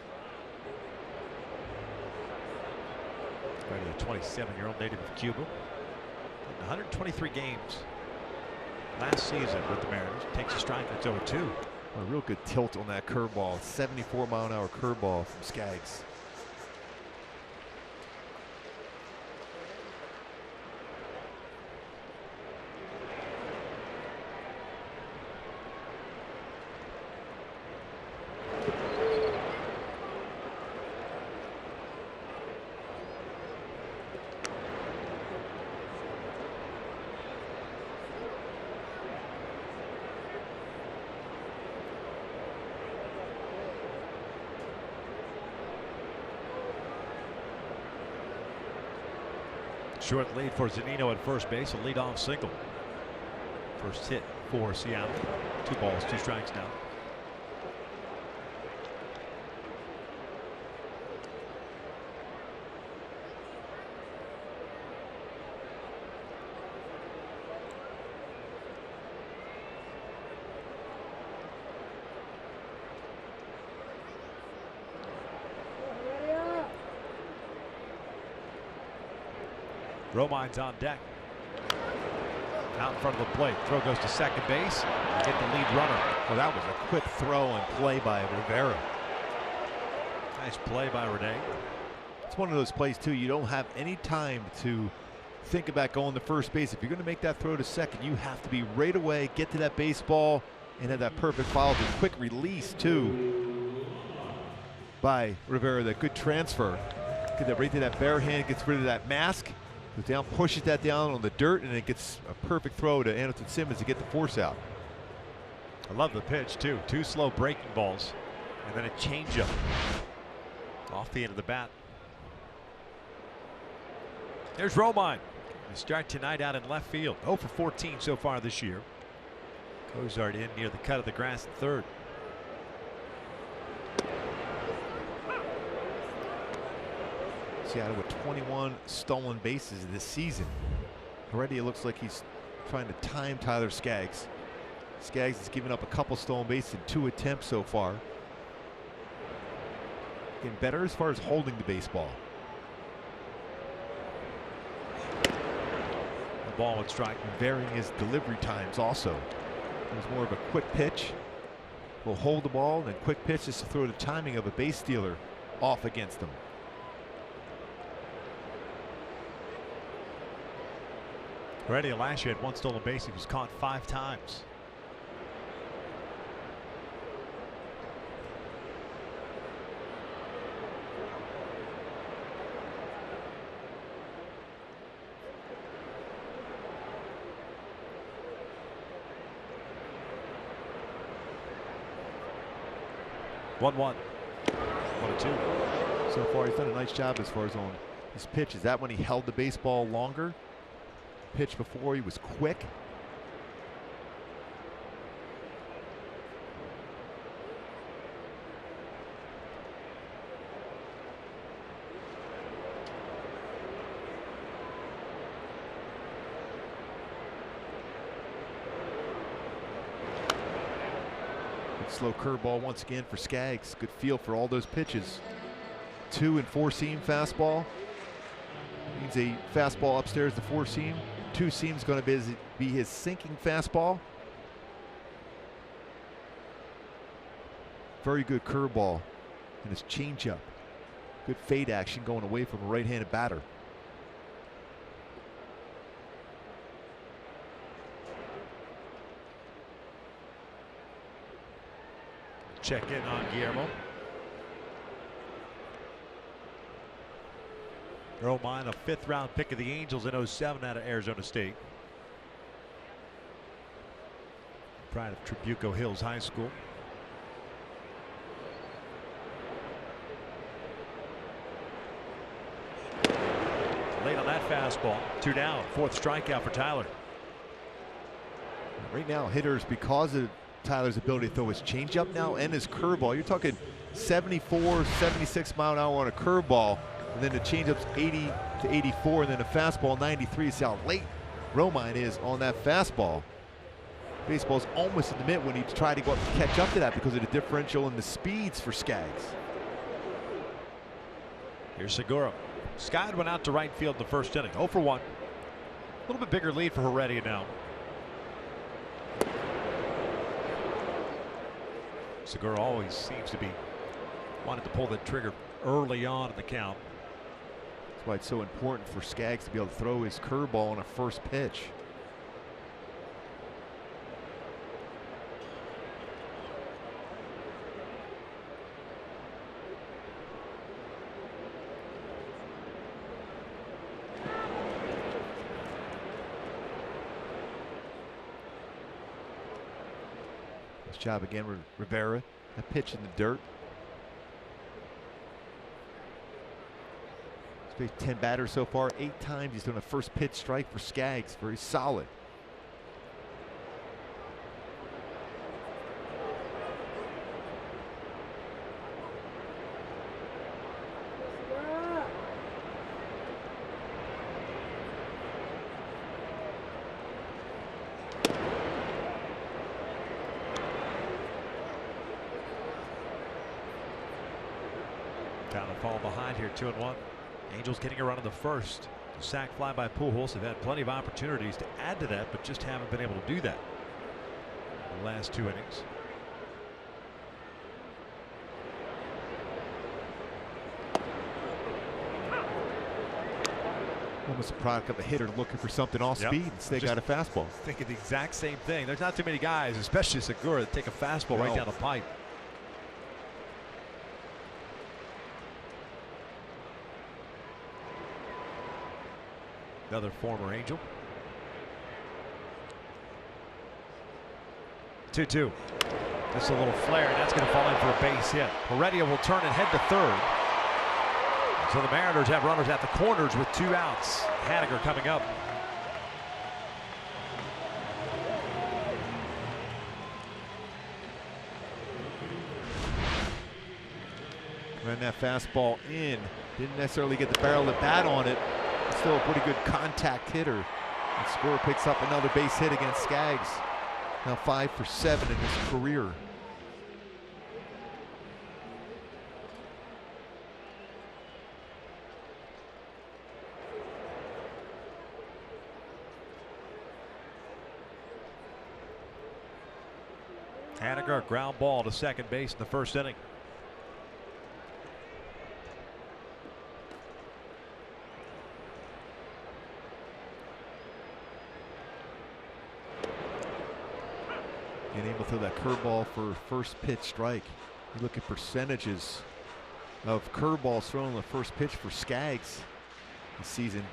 Heredia, a 27-year-old native of Cuba. In 123 games last season with the Mariners. Takes a strike, it's 0-2. A real good tilt on that curveball. 74-mile-an-hour curveball from Skaggs. Short lead for Zunino at first base, a leadoff single. First hit for Seattle. 2 balls, 2 strikes now. Romine's on deck. Out in front of the plate. Throw goes to second base. Get the lead runner. Well, that was a quick throw and play by Rivera. Nice play by Rene. It's one of those plays, too. You don't have any time to think about going to first base. If you're going to make that throw to second, you have to be right away, get to that baseball, and have that perfect follow-through. Quick release, too, by Rivera. That good transfer. Get that right to that bare hand, gets rid of that mask. Goes down, pushes that down on the dirt, and it gets a perfect throw to Anderson Simmons to get the force out. I love the pitch, too. 2 slow breaking balls, and then a changeup off the end of the bat. There's Romine. They start tonight out in left field. 0 for 14 so far this year. Cozart in near the cut of the grass at third. Seattle with 21 stolen bases this season. Already it looks like he's trying to time Tyler Skaggs. Skaggs has given up a couple stolen bases in 2 attempts so far. Getting better as far as holding the baseball. The ball and strike. Varying his delivery times also. It was more of a quick pitch. Will hold the ball, and then quick pitches to throw the timing of a base stealer off against him. Heredia last year had 1 stolen base. He was caught 5 times. One, 1-2. So far, he's done a nice job as far as on his pitch. Is that when he held the baseball longer? Pitch before, he was quick. Good slow curveball once again for Skaggs. Good feel for all those pitches. 2 and 4 seam fastball. Means a fastball upstairs, the 4 seam. 2 seams going to be his sinking fastball. Very good curveball and his changeup. Good fade action going away from a right-handed batter. Check in on Guillermo. Romine, a 5th-round pick of the Angels in '07 out of Arizona State. Pride of Tribuco Hills High School. Late on that fastball. 2 down. 4th strikeout for Tyler. Right now, hitters, because of Tyler's ability to throw his changeup now and his curveball, you're talking 74, 76 mile an hour on a curveball, and then the changeup's 80 to 84, and then a fastball 93. See how late Romine is on that fastball. Baseball's almost at the minute when he tried to go up to catch up to that because of the differential and the speeds for Skaggs. Here's Segura. Skaggs went out to right field in the 1st inning. 0 for 1. A little bit bigger lead for Heredia now. Segura always seems to be wanting to pull the trigger early on in the count. That's why it's so important for Skaggs to be able to throw his curveball on a first pitch. Nice job again with Rivera. That pitch in the dirt. He's faced 10 batters so far. 8 times he's done a first pitch strike for Skaggs. Very solid. Down and fall behind here, 2-1. Angels getting a run in the 1st. The sac fly by Pujols. Have had plenty of opportunities to add to that, but just haven't been able to do that in the last 2 innings. Almost a product of a hitter looking for something off speed. Instead got a fastball. Thinking the exact same thing. There's not too many guys, especially Segura, that take a fastball right down the pipe. Another former Angel. 2-2. Just a little flare, and that's going to fall in for a base hit. Heredia will turn and head to 3rd. So the Mariners have runners at the corners with 2 outs. Haniger coming up. Ran that fastball in. Didn't necessarily get the barrel of the bat on it. Still a pretty good contact hitter. And Segura picks up another base hit against Skaggs. Now 5 for 7 in his career. Haniger, ground ball to 2nd base in the 1st inning. Being able to throw that curveball for first pitch strike. You look at percentages of curveballs thrown on the first pitch for Skaggs this season.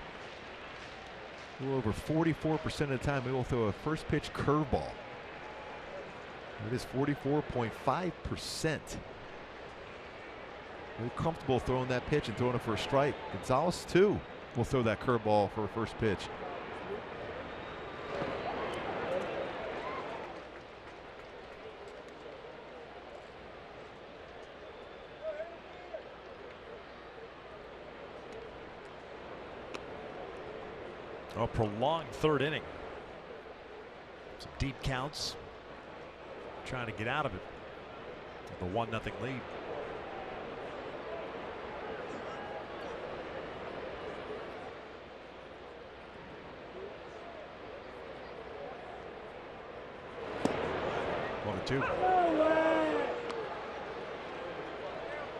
A little over 44% of the time he will throw a first pitch curveball. It is 44.5%. Very comfortable throwing that pitch and throwing it for a strike. Gonzalez too will throw that curveball for a first pitch. A prolonged 3rd inning. Some deep counts. Trying to get out of it. The 1-0 lead. One and 2.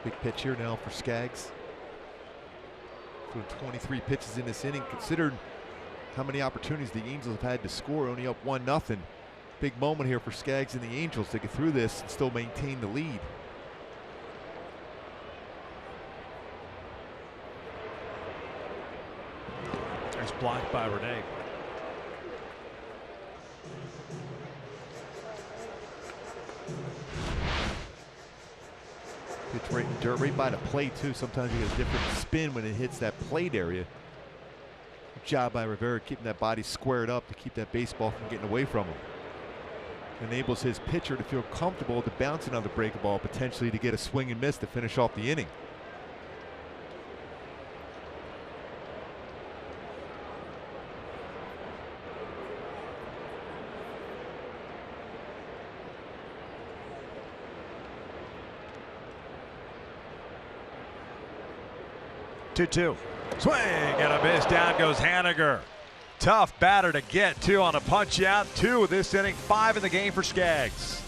Big pitch here now for Skaggs. Throwing 23 pitches in this inning. Considered how many opportunities the Angels have had to score, only up 1-0. Big moment here for Skaggs and the Angels to get through this and still maintain the lead. Nice block by Renee. It's right in dirt, right by the plate too. Sometimes you get a different spin when it hits that plate area. Good job by Rivera keeping that body squared up to keep that baseball from getting away from him. Enables his pitcher to feel comfortable to bouncing on the breaking ball, potentially to get a swing and miss to finish off the inning. Two. Swing and a miss. Down goes Haniger. Tough batter to get to on a punch out. 2 this inning, 5 in the game for Skaggs.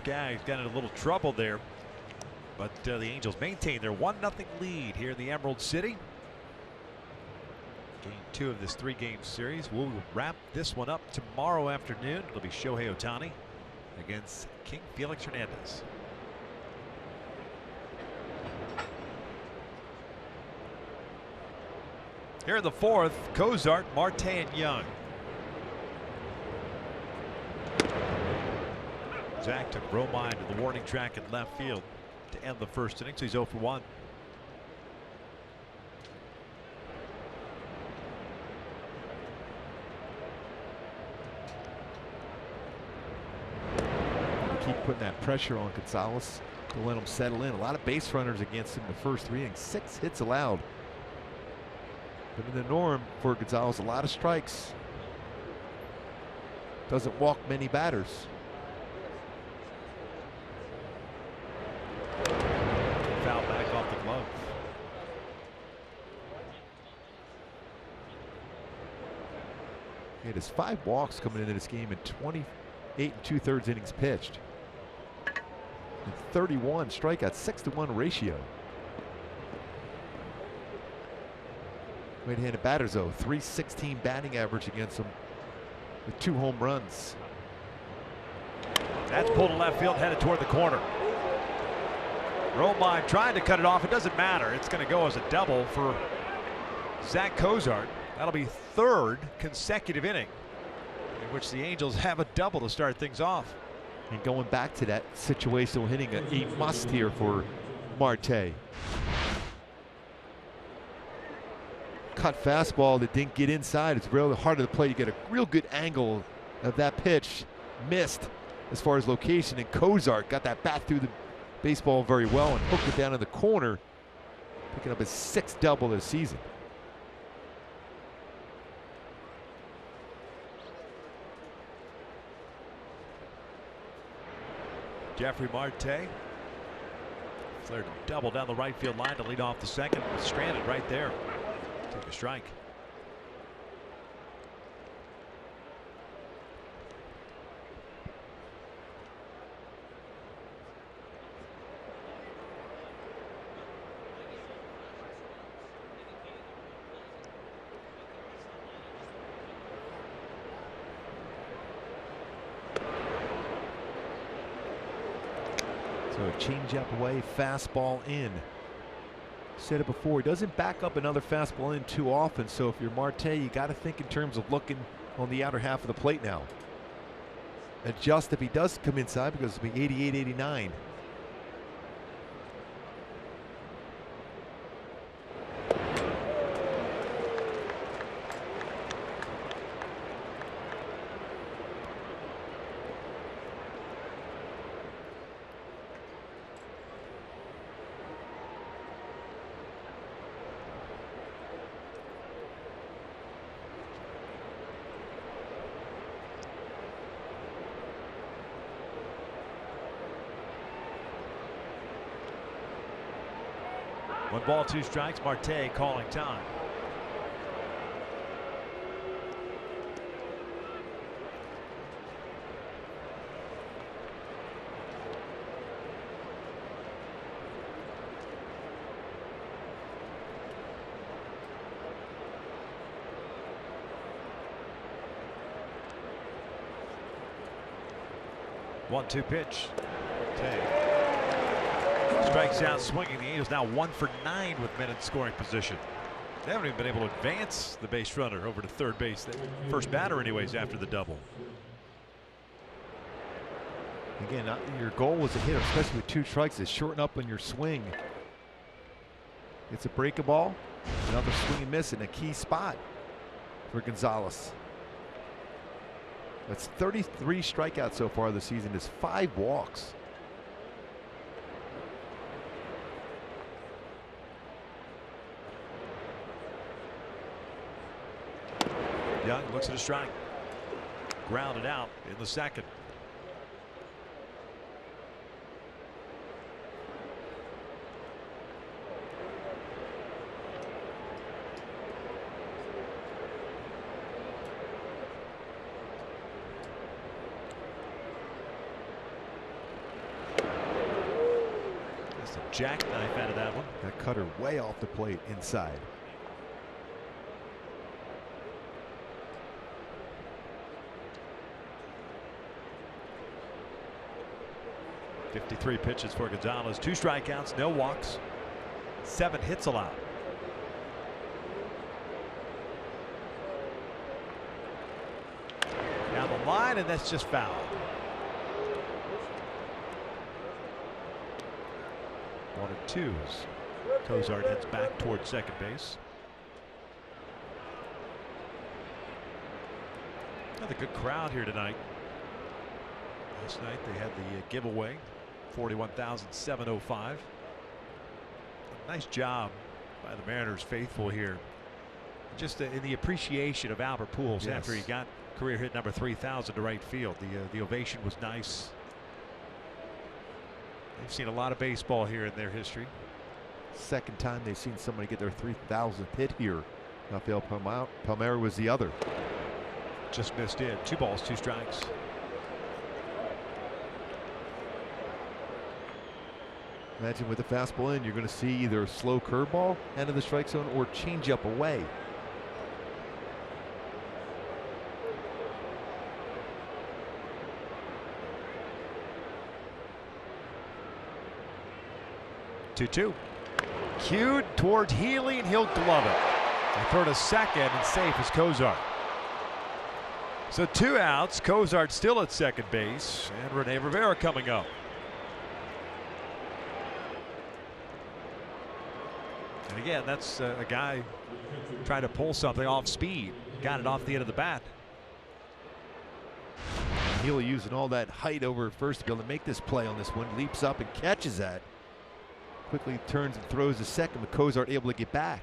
Skaggs got in a little trouble there, but the Angels maintain their 1-0 lead here in the Emerald City. Game 2 of this 3-game series. We'll wrap this one up tomorrow afternoon. It'll be Shohei Ohtani against King Felix Hernandez. Here in the 4th, Cozart, Marte, and Young. Zach took Romine to the warning track in left field to end the first inning, so he's 0 for 1. Keep putting that pressure on Gonzalez to let him settle in. A lot of base runners against him in the first 3 innings. 6 hits allowed. But in the norm for Gonzalez, a lot of strikes. Doesn't walk many batters. Foul back off the glove. He had his 5 walks coming into this game in 28 2/3 innings pitched. And 31 strikeouts, 6-to-1 ratio. Right-handed batters though, .316 batting average against him with 2 home runs. That's pulled to left field, headed toward the corner. Romine trying to cut it off. It doesn't matter. It's going to go as a double for Zach Cozart. That'll be 3rd consecutive inning in which the Angels have a double to start things off. And going back to that situational hitting, a must here for Marte. Cut fastball that didn't get inside. It's really hard to the plate. You get a real good angle of that pitch. Missed as far as location, and Cozart got that bat through the baseball very well and hooked it down in the corner, picking up his 6th double this season. Jeffrey Marte. Flared a double down the right field line to lead off the second. Stranded right there. Take a strike. So a change-up away, fastball in. Said it before, he doesn't back up another fastball in too often, so if you're Marte, you got to think in terms of looking on the outer half of the plate now. Adjust if he does come inside, because it'll be 88, 89. One ball, two strikes. Marte calling time. One-two pitch. Marte strikes out swinging. The Angels now 1 for 9 with men in scoring position. They haven't even been able to advance the base runner over to third base. First batter anyways after the double. Again, your goal was a hit, especially with 2 strikes, is shorten up on your swing. It's a break a ball, another swing and miss in a key spot for Gonzalez. That's 33 strikeouts so far this season. It's 5 walks. Young looks at a strike. Grounded out in the second. That's a jackknife out of that one. That cutter way off the plate inside. .53 pitches for Gonzalez. 2 strikeouts, no walks, 7 hits allowed. Down the line, and that's just foul. 1 and 2s. Cozart heads back towards second base. Another good crowd here tonight. Last night they had the giveaway. 41,705. Nice job by the Mariners faithful here. Just in the appreciation of Albert Pujols after he got career hit number 3,000 to right field. The ovation was nice. They've seen a lot of baseball here in their history. Second time they've seen somebody get their 3,000th hit here. Rafael Palmeiro was the other. Just missed in. 2 balls, 2 strikes. Imagine with the fastball in, you're going to see either a slow curveball end of the strike zone or changeup away. Two. Cued towards Healy, and he'll glove it. And throw to second, and safe is Cozart. So 2 outs. Cozart still at second base, and Rene Rivera coming up. And again, that's a guy trying to pull something off speed. Got it off the end of the bat. Healy using all that height over first to be able to make this play on this one. Leaps up and catches that. Quickly turns and throws to second, but Cozart able to get back.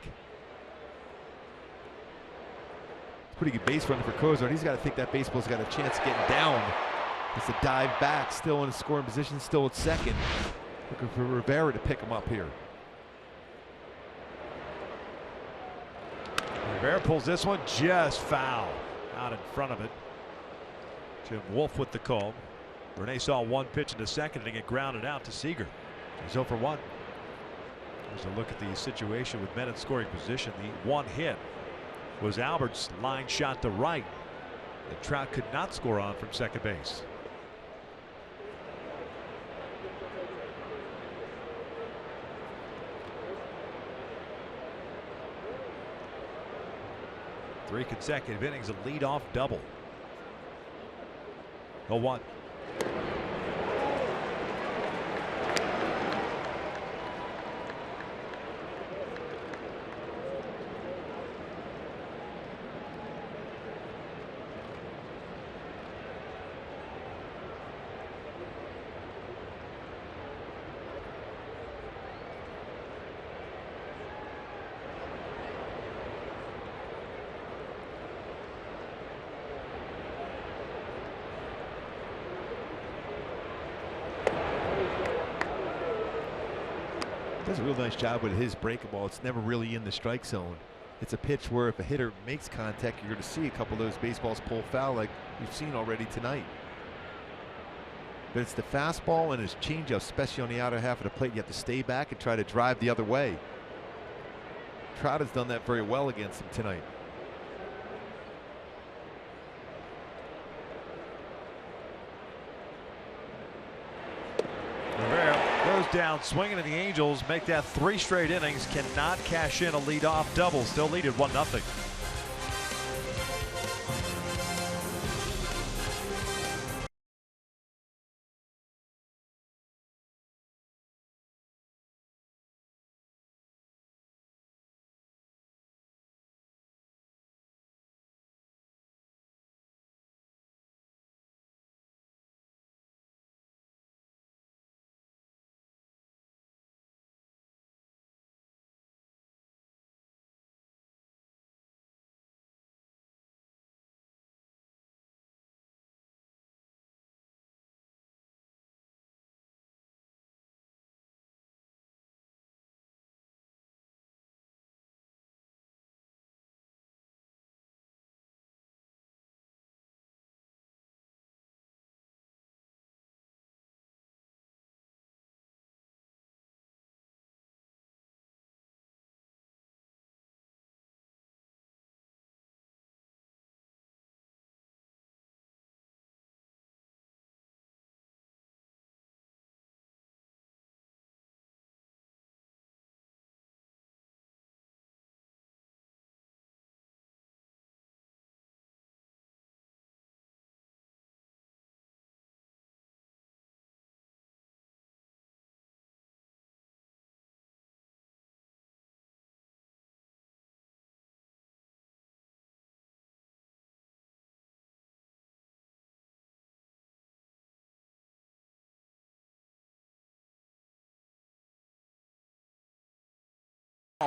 Pretty good base running for Cozart. He's got to think that baseball's got a chance of getting down It's a dive back, still in a scoring position, still at second. Looking for Rivera to pick him up here. Rivera pulls this one just foul out in front of it. Jim Wolf with the call. Rene saw one pitch in the second and get grounded out to Seager. He's 0 for 1. There's a look at the situation with men in scoring position. The one hit was Albert's line shot to right that Trout could not score on from second base. Three consecutive innings, a leadoff double. 0-1. Does a real nice job with his breaking ball. It's never really in the strike zone. It's a pitch where if a hitter makes contact, you're going to see a couple of those baseballs pull foul like we've seen already tonight. But it's the fastball and his changeup, especially on the outer half of the plate. You have to stay back and try to drive the other way. Trout has done that very well against him tonight. Goes down swinging, and the Angels make that 3 straight innings. Cannot cash in a leadoff double. Still lead at 1-0.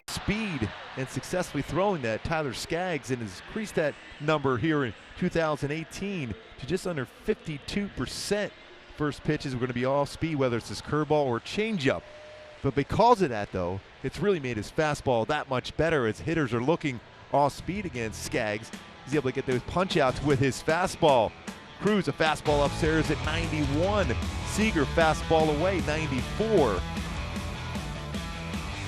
Speed and successfully throwing that. Tyler Skaggs and has increased that number here in 2018 to just under 52%. First pitches are going to be all speed, whether it's his curveball or changeup. But because of that, though, it's really made his fastball that much better as hitters are looking all speed against Skaggs. He's able to get those punch outs with his fastball. Cruz, a fastball upstairs at 91. Seager, fastball away, 94.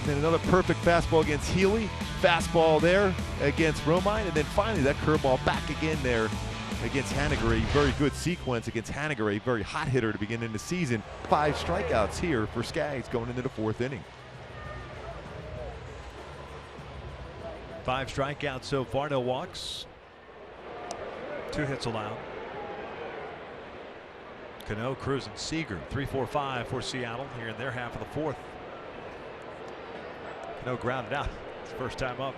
And another perfect fastball against Healy. Fastball there against Romine. And then finally that curveball back again there against Haniger. A very good sequence against Haniger, a very hot hitter to begin in the season. 5 strikeouts here for Skaggs going into the 4th inning. 5 strikeouts so far, no walks. 2 hits allowed. Cano, Cruz, and Seager. 3-4-5 for Seattle here in their half of the 4th. Cano grounded out. It's first time up.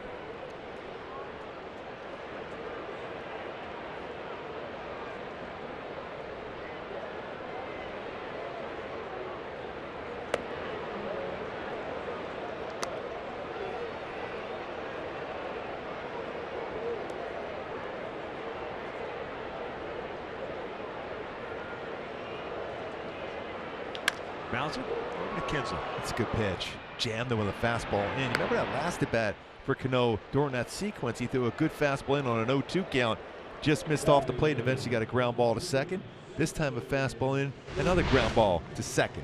Bouncer over to Kinsler. That's a good pitch. Jammed him with a fastball in. You remember that last at bat for Cano during that sequence? He threw a good fastball in on an 0-2 count. Just missed off the plate and eventually got a ground ball to second. This time a fastball in, another ground ball to second.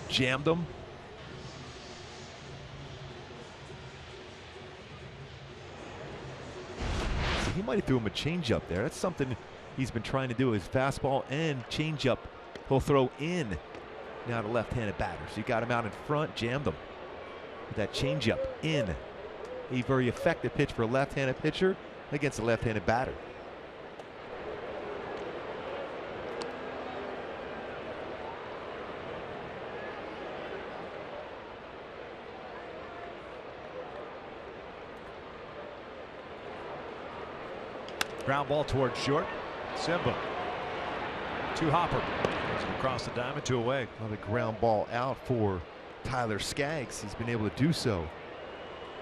Jammed him. So he might have threw him a changeup there. That's something he's been trying to do, is fastball and changeup. He'll throw in now to left-handed batter. So you got him out in front, jammed him with that changeup in. A very effective pitch for a left-handed pitcher against a left-handed batter. Ground ball towards short. Simba. Two hopper. Across the diamond, 2 away. Another ground ball out for Tyler Skaggs. He's been able to do so.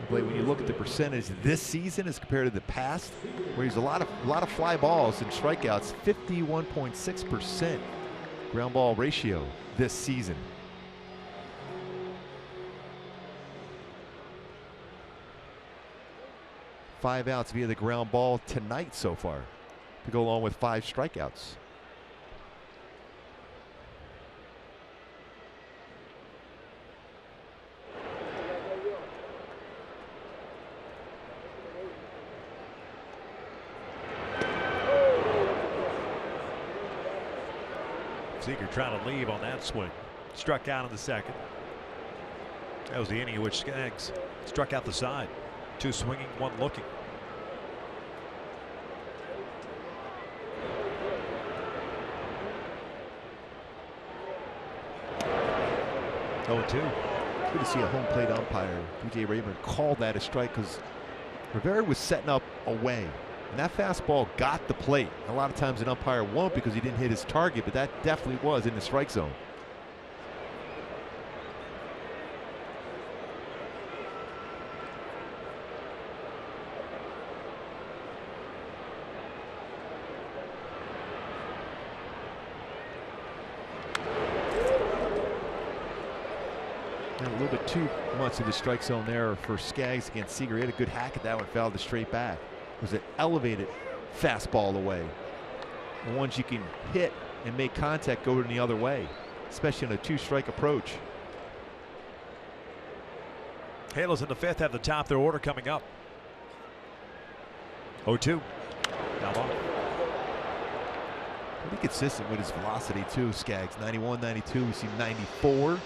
When you look at the percentage this season as compared to the past, where he's a lot of fly balls and strikeouts, 51.6% ground ball ratio this season. Five outs via the ground ball tonight so far, to go along with 5 strikeouts. Seager trying to leave on that swing. Struck out in the second. That was the inning in which Skaggs struck out the side. 2 swinging, 1 looking. Oh, 2. Good to see a home plate umpire, B.J. Rayburn, call that a strike, because Rivera was setting up away. And that fastball got the plate. A lot of times an umpire won't because he didn't hit his target, but that definitely was in the strike zone. And a little bit too much of the strike zone there for Skaggs against Seager. He had a good hack at that one, fouled the straight back. It was an elevated fastball away. The ones you can hit and make contact go in the other way, especially on a 2-strike approach. Halos in the 5th have the top of their order coming up. 0-2. Now long. Pretty consistent with his velocity too, Skaggs. 91, 92, we see 94.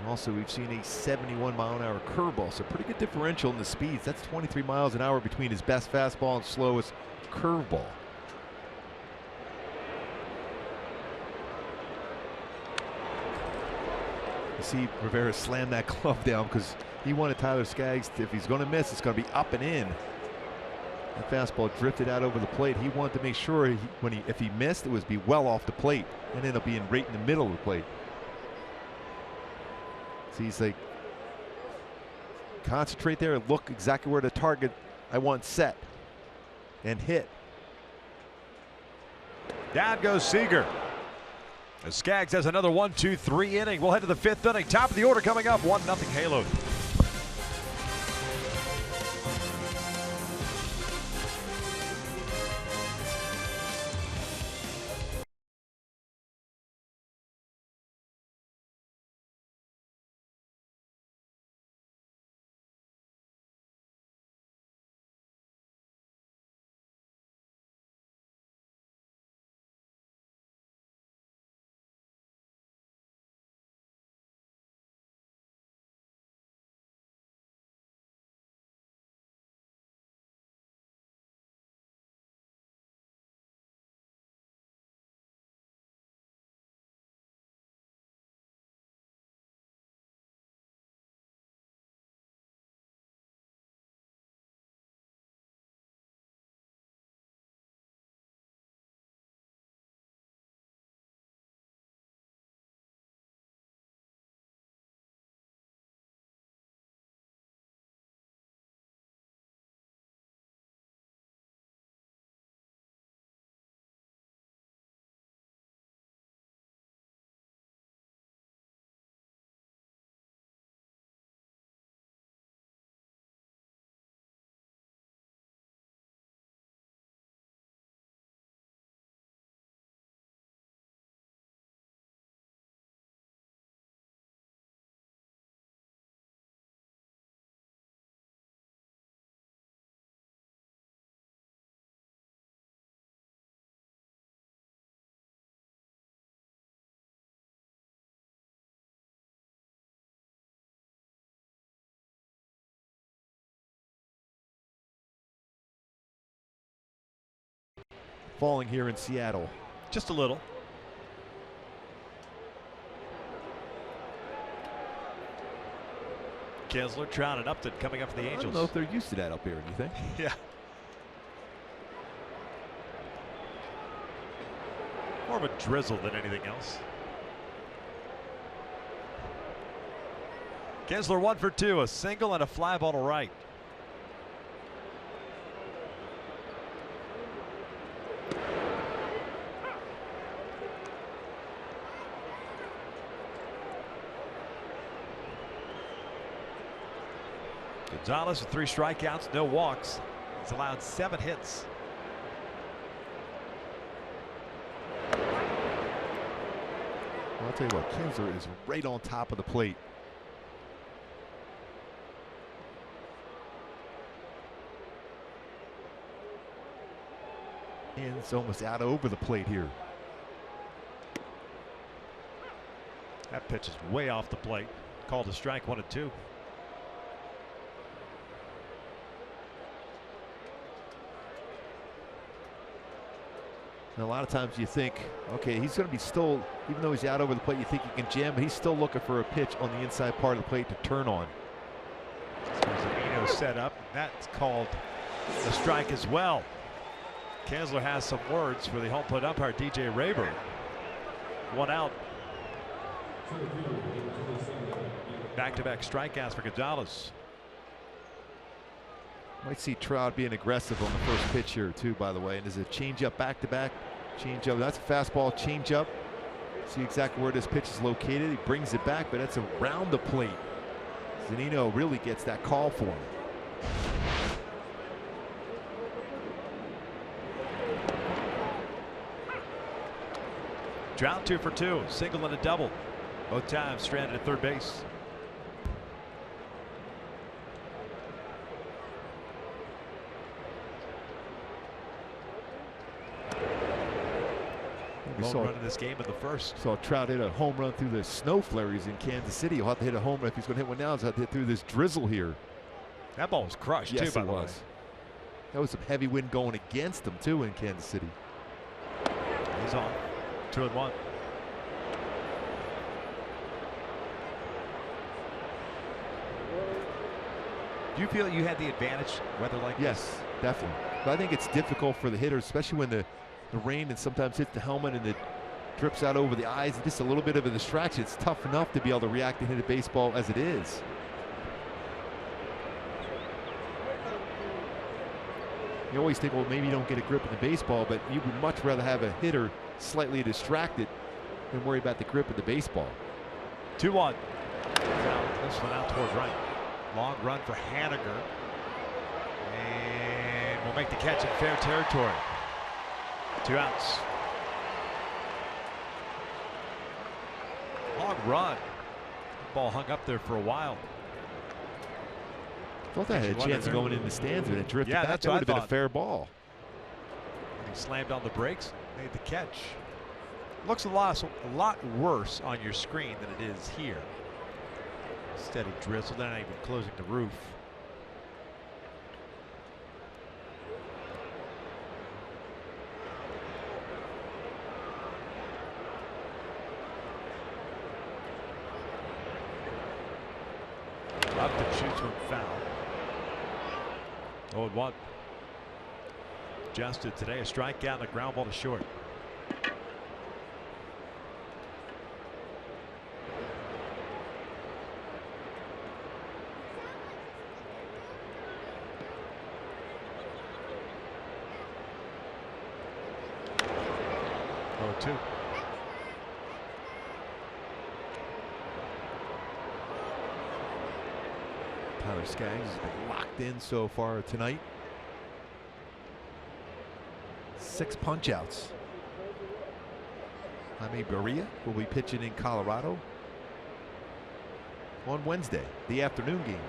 Also, we've seen a 71-mile-an-hour curveball, so pretty good differential in the speeds. That's 23 miles an hour between his best fastball and slowest curveball. You see Rivera slam that glove down because he wanted Tyler Skaggs to, if he's going to miss, it's going to be up and in. That fastball drifted out over the plate. He wanted to make sure if he missed, it was be well off the plate and end up being right in the middle of the plate. He's like, concentrate there and look exactly where the target I want set and hit. Down goes Seager. As Skaggs has another 1-2-3 inning. We'll head to the 5th inning. Top of the order coming up. 1-0 Halos. falling here in Seattle. Just a little. Kinsler, Trout, and Upton coming up for the Angels. I don't know if they're used to that up here, do you think? Yeah. More of a drizzle than anything else. Kinsler 1 for 2, a single and a fly ball to right. Gonzalez with 3 strikeouts, no walks. He's allowed 7 hits. Well, I'll tell you what, Kinsler is right on top of the plate. Hands almost out over the plate here. That pitch is way off the plate. Called a strike, 1-2. And a lot of times you think, okay, he's going to be still, even though he's out over the plate, you think he can jam, but he's still looking for a pitch on the inside part of the plate to turn on. Zunino set up. That's called a strike as well. Kinsler has some words for the home plate umpire, DJ Rayburn. 1 out. Back-to-back strikeouts for Gonzalez. Might see Trout being aggressive on the first pitch here too, by the way. And there's a changeup back-to-back. Changeup, that's a fastball changeup. See exactly where this pitch is located. He brings it back, but that's around the plate. Zunino really gets that call for him. Trout 2 for 2, single and a double. Both times stranded at third base. Home run in this game in the first. Saw Trout hit a home run through the snow flurries in Kansas City. He'll have to hit a home run if he's going to hit one now. He'll have to hit through this drizzle here. That ball was crushed too, by the way. That was some heavy wind going against him too in Kansas City. He's on 2-1. Do you feel you had the advantage weather like this? Yes, definitely. But I think it's difficult for the hitters, especially when the rain and sometimes hits the helmet and it drips out over the eyes. It's just a little bit of a distraction. It's tough enough to be able to react and hit a baseball as it is. You always think, well, maybe you don't get a grip of the baseball, but you would much rather have a hitter slightly distracted than worry about the grip of the baseball. 2-1. This one out toward right. Long run for Haniger. And will make the catch in fair territory. 2 outs. Long run. Ball hung up there for a while. I thought that had a chance of going in the stands and it drifted back. That's that what would have been a fair ball. And he slammed on the brakes, made the catch. Looks a lot worse on your screen than it is here. Steady drizzle, they're not even closing the roof. Upton shoots one foul. 0-1. Adjusted today, a strikeout and a ground ball to short. Skaggs has been locked in so far tonight. 6 punch outs. Jaime Barria will be pitching in Colorado on Wednesday, the afternoon game.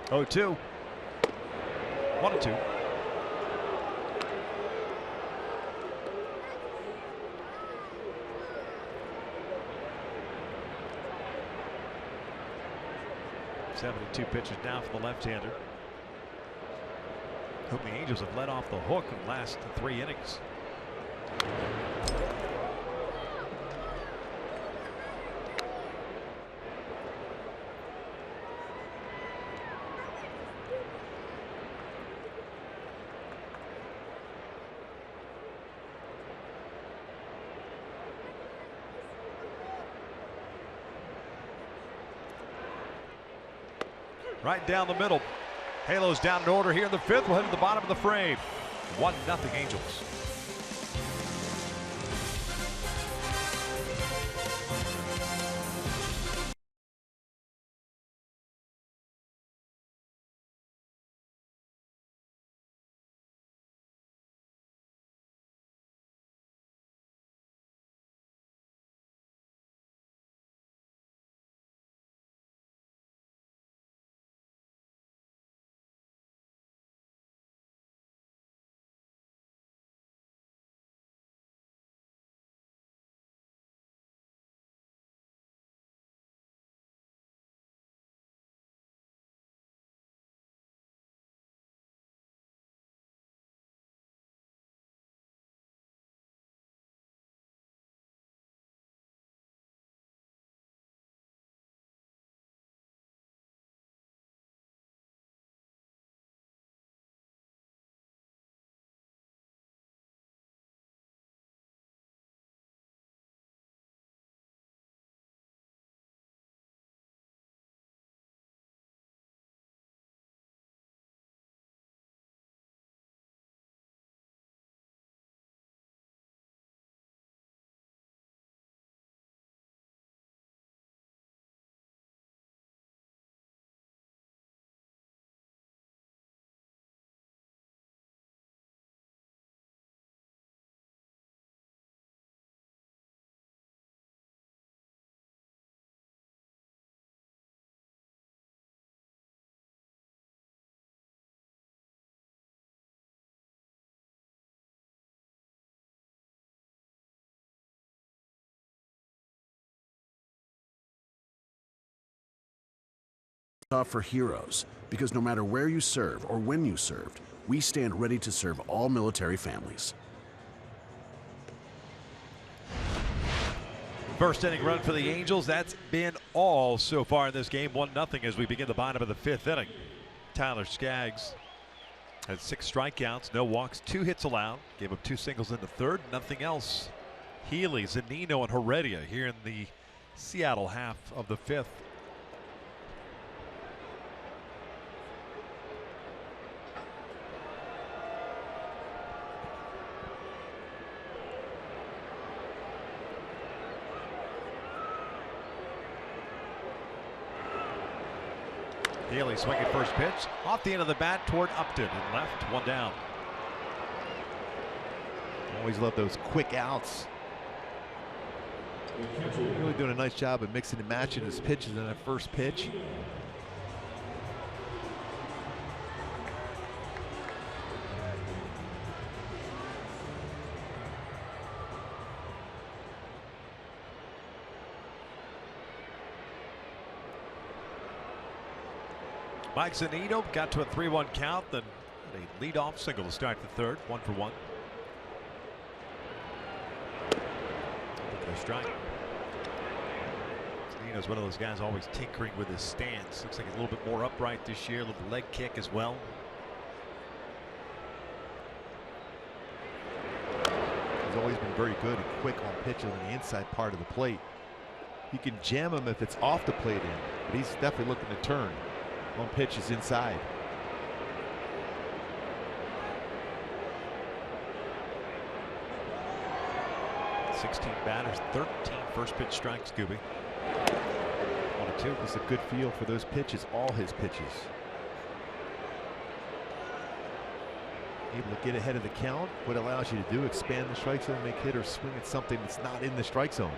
0-2. 1-2. .72 pitches now for the left-hander. Whom the Angels have let off the hook in the last 3 innings. Right down the middle. Halo's down in order here in the 5th. We'll head to the bottom of the frame. 1-0 Angels. For heroes, because no matter where you serve or when you served, we stand ready to serve all military families. First inning run for the Angels. That's been all so far in this game. 1-0 as we begin the bottom of the 5th inning. Tyler Skaggs had 6 strikeouts, no walks, 2 hits allowed. Gave up 2 singles in the 3rd, nothing else. Healy, Zunino, and Heredia here in the Seattle half of the 5th. Healy swinging first pitch off the end of the bat toward Upton and left, 1 down. Always love those quick outs. Really doing a nice job of mixing and matching his pitches in that first pitch. Mike Zunino got to a 3-1 count, then a leadoff single to start the 3rd, 1 for 1. No strike. Zunino's one of those guys always tinkering with his stance. Looks like a little bit more upright this year, a little leg kick as well. He's always been very good and quick on pitches on the inside part of the plate. You can jam him if it's off the plate end, but he's definitely looking to turn on pitches inside. Batters, 13 first pitch strikes, Scooby. 1-2. It's a good feel for those pitches, all his pitches. Able to get ahead of the count. What allows you to do, expand the strike zone, make hitters swing at something that's not in the strike zone.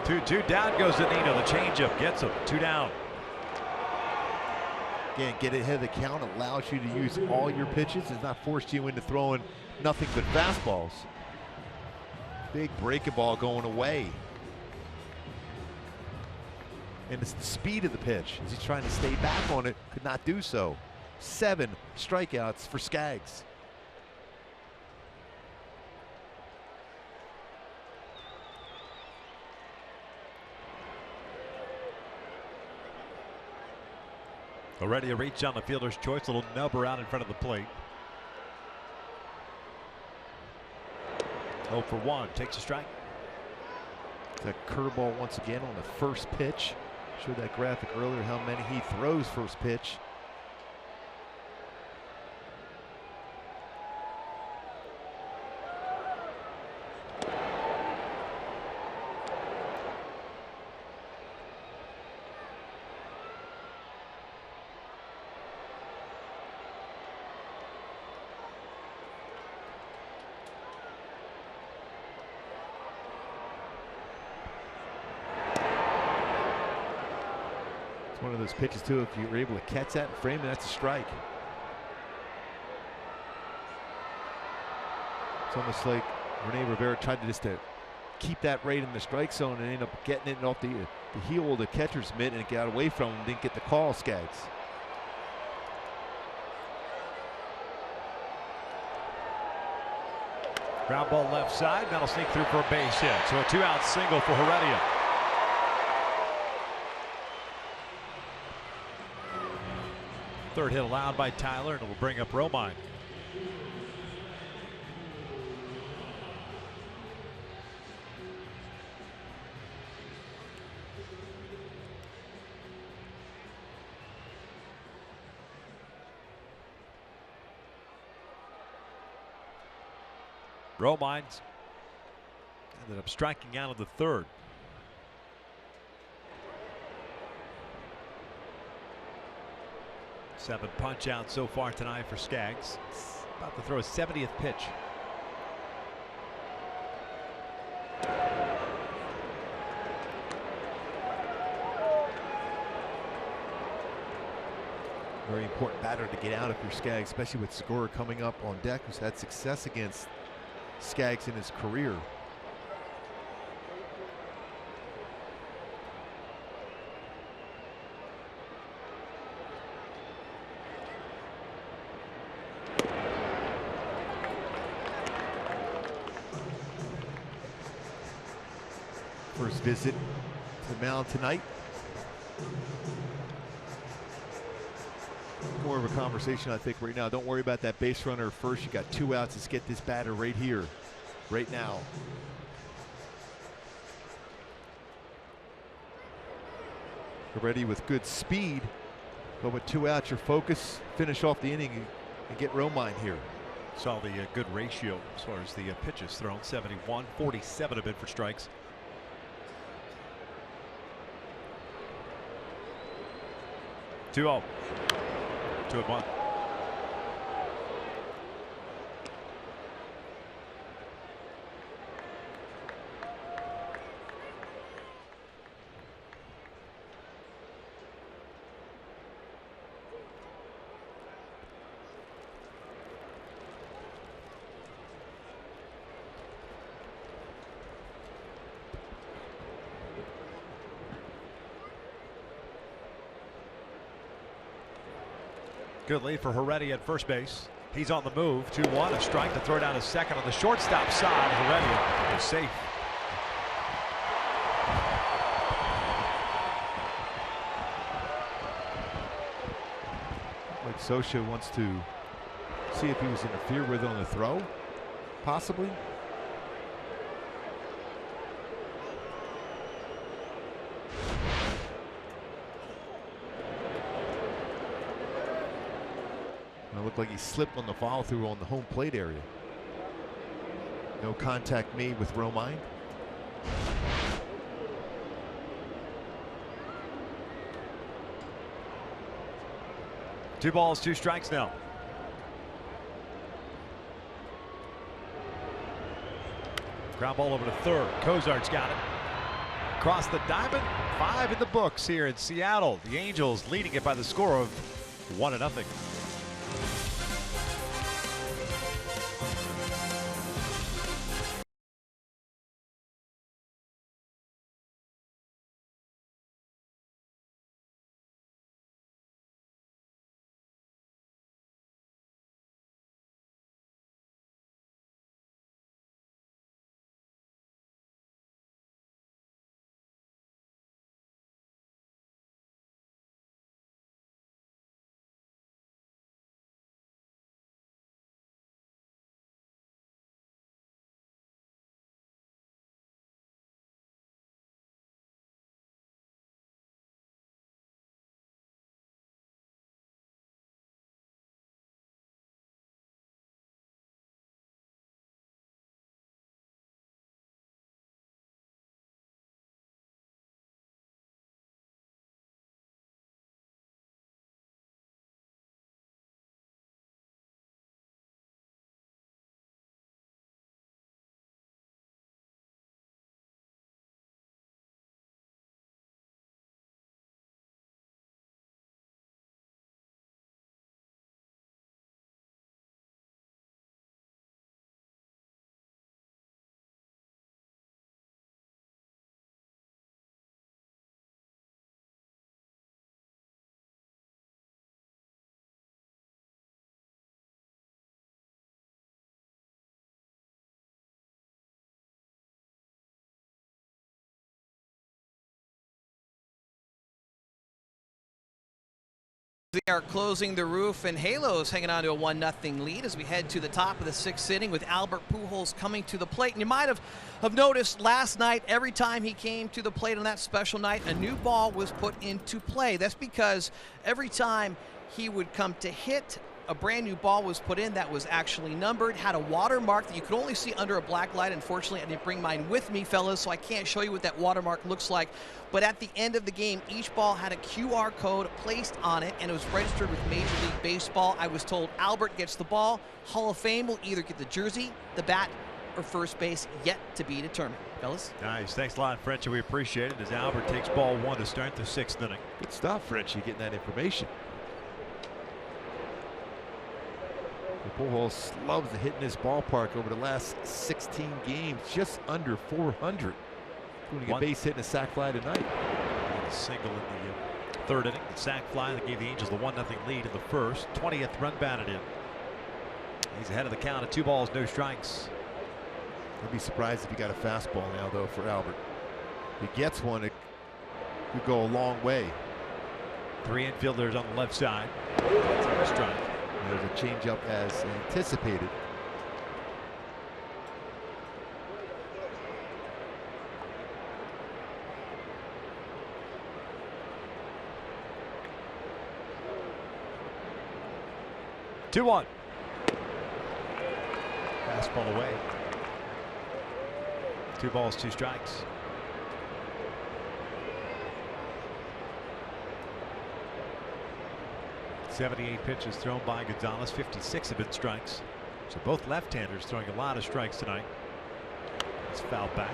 2-2 down goes Nino. The changeup gets him. 2 down. Again, get ahead of the count allows you to use all your pitches. It's not forced you into throwing nothing but fastballs. Big breaking ball going away. And it's the speed of the pitch. As he's trying to stay back on it, could not do so. 7 strikeouts for Skaggs. Already a reach on the fielder's choice. A little nubber out in front of the plate. 0 for 1. Takes a strike. That curveball once again on the first pitch. Showed that graphic earlier how many he throws first pitch. One of those pitches too, if you're able to catch that and frame it, that's a strike. It's almost like Rene Rivera tried to keep that right in the strike zone and ended up getting it off the heel of the catcher's mitt and it got away from him, didn't get the call, Skaggs. Ground ball left side. That'll sneak through for a base hit. So a 2-out single for Heredia. Third hit allowed by Tyler, and it will bring up Romine. Romine ended up striking out of the third. Seven punch out so far tonight for Skaggs. About to throw a 70th pitch. Very important batter to get out if you're Skaggs, especially with Segura coming up on deck, who's had success against Skaggs in his career. First visit to the mound tonight. More of a conversation, I think, right now. Don't worry about that base runner first. You got 2 outs. Let's get this batter right here, right now. You're ready with good speed, but with 2 outs, your focus, finish off the inning and get Romine here. Saw the good ratio as far as the pitches thrown. 71, 47 have been for strikes. Two 0. 2-1. Good lead for Heredia at first base. He's on the move. 2-1. A strike to throw down a second on the shortstop side. Heredia is safe. Like Sosha wants to see if he was interfered with on the throw, possibly. It looked like he slipped on the follow through on the home plate area. No contact made with Romine. Two balls, 2 strikes now. Ground ball over to third. Cozart's got it. across the diamond. 5 in the books here in Seattle. The Angels leading it by the score of 1-0. They are closing the roof, and Halos hanging on to a 1-0 lead as we head to the top of the 6th inning with Albert Pujols coming to the plate. And you might have noticed last night, every time he came to the plate on that special night, a new ball was put into play. That's because every time he would come to hit, a brand new ball was put in that was actually numbered, had a watermark that you could only see under a black light. Unfortunately, I didn't bring mine with me, fellas, so I can't show you what that watermark looks like. But at the end of the game, each ball had a QR code placed on it, and it was registered with Major League Baseball. I was told Albert gets the ball. Hall of Fame will either get the jersey, the bat, or first base, yet to be determined. Fellas? Nice. Thanks a lot, Frenchie. We appreciate it as Albert takes ball 1 to start the 6th inning. Good stuff, Frenchie, getting that information. Pujols loves to hit in this ballpark over the last 16 games, just under 400. Including a base hit and a sac fly tonight. A single in the 3rd inning. The sac fly that gave the Angels the 1-0 lead in the 1st. 20th run batted in. He's ahead of the count at 2 balls, no strikes. I'd be surprised if he got a fastball now, though, for Albert. If he gets one, it could go a long way. 3 infielders on the left side. That's a strike. There's a changeup as anticipated. Two 1. Fastball away. 2 balls, 2 strikes. .78 pitches thrown by Gonzalez. 56 have been strikes. So both left-handers throwing a lot of strikes tonight. It's fouled back.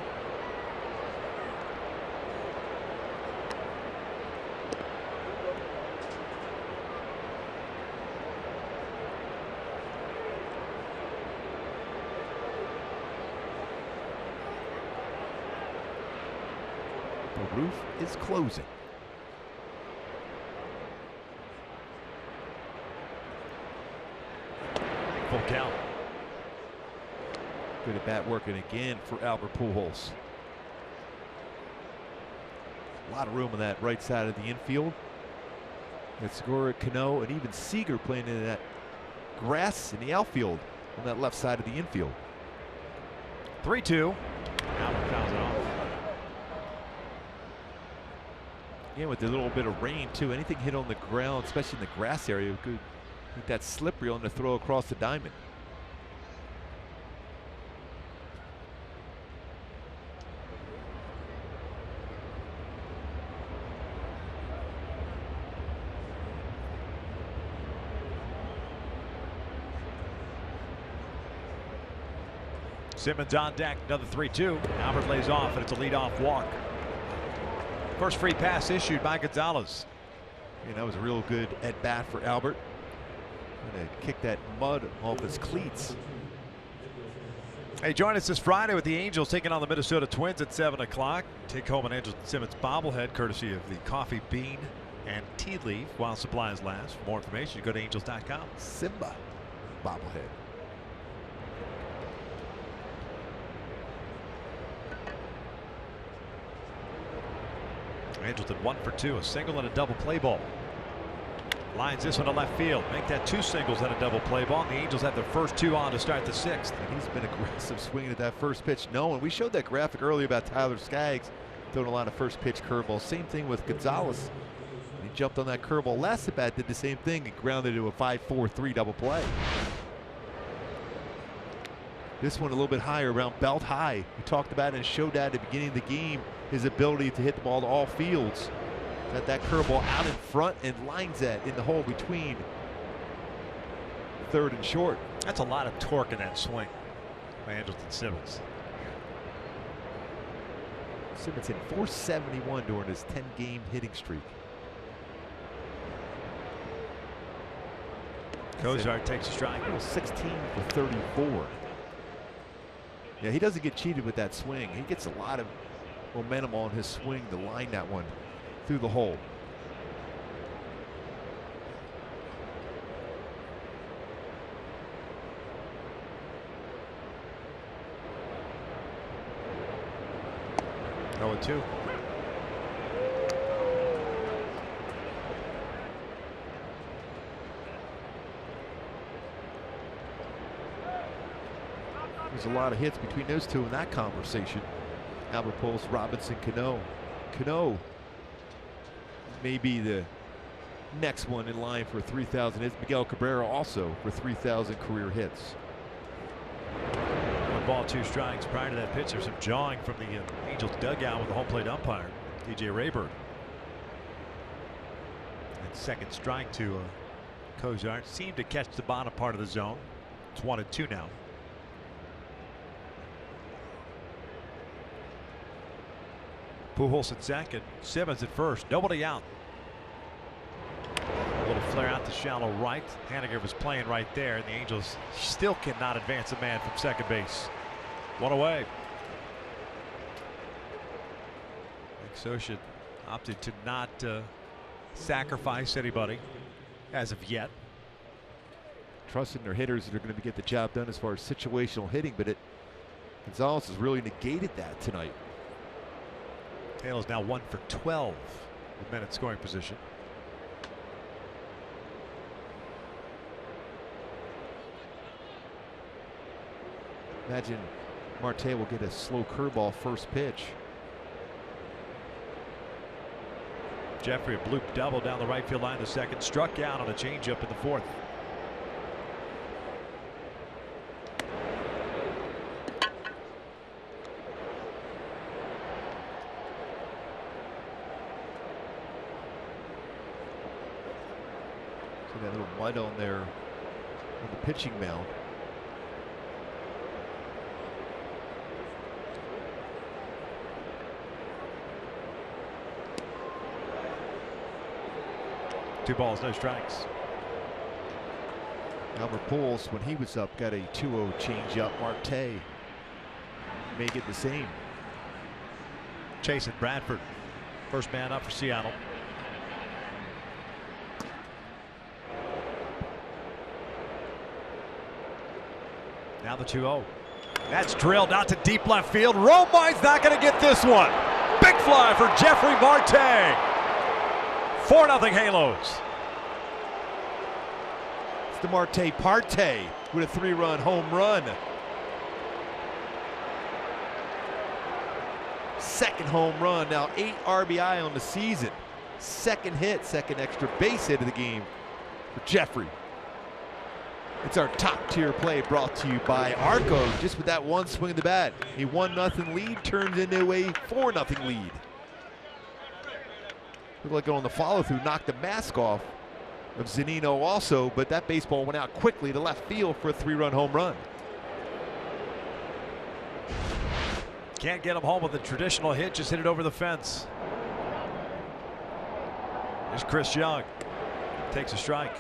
The roof is closing. Full count. Good at bat working again for Albert Pujols. A lot of room on that right side of the infield. Got Segura, Cano, and even Seager playing in that grass in the outfield on that left side of the infield. 3-2. Albert fouls it off. Yeah, with a little bit of rain too. Anything hit on the ground, especially in the grass area, could make that slippery on the throw across the diamond. Simmons on deck, another 3-2. Albert lays off, and it's a leadoff walk. First free pass issued by Gonzalez. And that was a real good at bat for Albert. Gonna kick that mud off his cleats. Hey, join us this Friday with the Angels taking on the Minnesota Twins at 7 o'clock. Take home an Angels Simmons bobblehead courtesy of the coffee bean and tea leaf while supplies last. For more information, you go to angels.com. Simba bobblehead. Angels at 1 for 2, a single and a double play ball. Lines this one to left field. Make that 2 singles and a double play ball. And the Angels have their first 2 on to start the 6th. And he's been aggressive swinging at that first pitch. No, and we showed that graphic earlier about Tyler Skaggs throwing a lot of first pitch curveballs. Same thing with Gonzalez. He jumped on that curveball. Last at bat did the same thing and grounded to a 5-4-3 double play. This one a little bit higher, around belt high. We talked about it and showed that at the beginning of the game, his ability to hit the ball to all fields. Got that curveball out in front and lines that in the hole between third and short. That's a lot of torque in that swing by Andrelton Simmons. Simmons hit .471 during his 10-game hitting streak. Kozar takes a strike. 16 for 34. Yeah, he doesn't get cheated with that swing. He gets a lot of momentum on his swing to line that one through the hole. Oh, 2. There's a lot of hits between those two in that conversation. Albert Pujols, Robinson, Cano. Cano may be the next one in line for 3,000 hits. Miguel Cabrera also for 3,000 career hits. 1 ball, 2 strikes. Prior to that pitch, there's some jawing from the Angels dugout with the home plate umpire, DJ Rayburn. And second strike to Kozar. Seemed to catch the bottom part of the zone. It's 1-2 now. Pujols at second, Simmons at first, nobody out. A little flare out to shallow right. Haniger was playing right there, and the Angels still cannot advance a man from second base. 1 away. Exosha opted to not sacrifice anybody as of yet. Trusting their hitters that are going to get the job done as far as situational hitting, but Gonzalez has really negated that tonight. Taylor is now 1 for 12 with men in scoring position. Imagine Marte will get a slow curveball first pitch. Jeffrey, a bloop double down the right field line the second, struck out on a changeup in the 4th. That little mud on there on the pitching mound. Two balls, no strikes. Albert Pujols, when he was up, got a 2-0 changeup. Marte may get the same. Chase and Bradford, first man up for Seattle. Now the 2-0. That's drilled out to deep left field. Romine's not going to get this one. Big fly for Jeffrey Marte. 4-0 Halos. It's the Marte Parte with a 3-run home run. Second home run, now 8 RBI on the season. Second hit, second extra base hit of the game for Jeffrey. It's our top tier play brought to you by Arco. Just with that one swing of the bat, a 1-0 lead turns into a 4-0 lead. Looked like on the follow through, knocked the mask off of Zunino also, but that baseball went out quickly to left field for a 3-run home run. Can't get him home with a traditional hit, just hit it over the fence. Here's Chris Young. Takes a strike.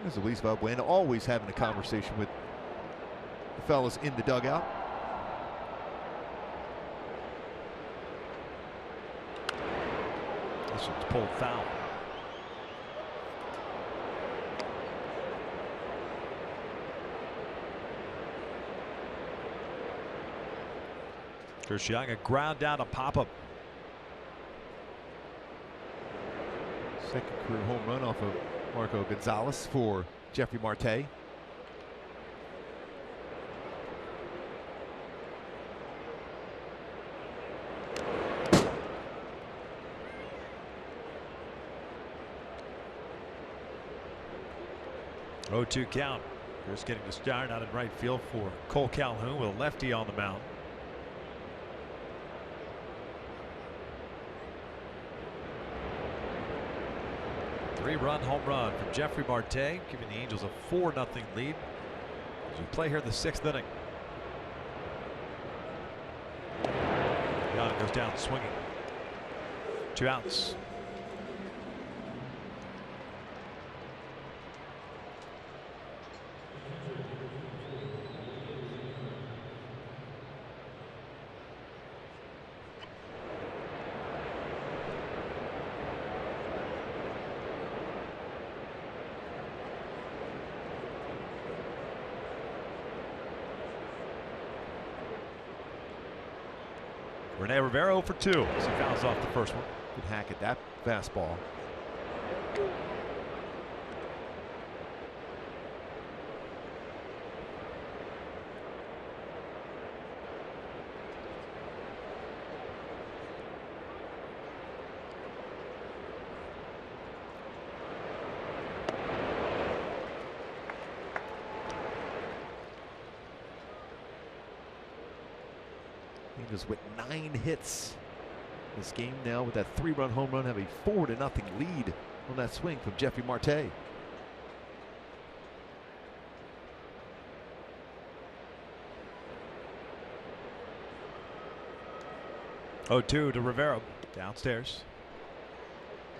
There's Luis Valbuena always having a conversation with the fellas in the dugout. This one's pulled foul. Chris Young, a ground down to Pop-up. Second career home run off of Marco Gonzalez for Jeffrey Marte. Oh, 2 count. Just getting to start out in right field for Cole Calhoun with a lefty on the mound. Three-run home run from Jeffrey Marte, giving the Angels a 4-0 lead as we play here in the 6th inning. Young goes down swinging. 2 outs. Rene Rivera for 2 as he fouls off the first one. Good hack at that fastball. Angels with 9 hits this game now with that 3-run home run, have a 4-0 lead on that swing from Jeffrey Marte. Oh, 2 to Rivera downstairs.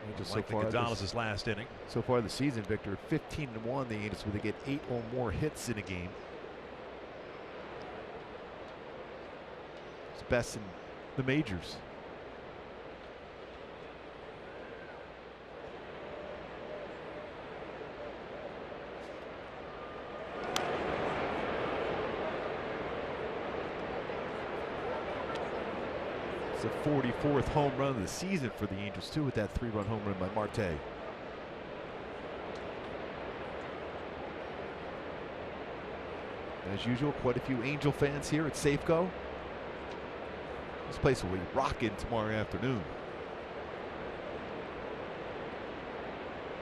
Angels Like Gonzalez's last inning. So far this season, Victor, 15-1. The Angels where they get 8 or more hits in a game. It's best in the majors. It's the 44th home run of the season for the Angels, too, with that 3-run home run by Marte. As usual, quite a few Angel fans here at Safeco. This place will be rocking tomorrow afternoon.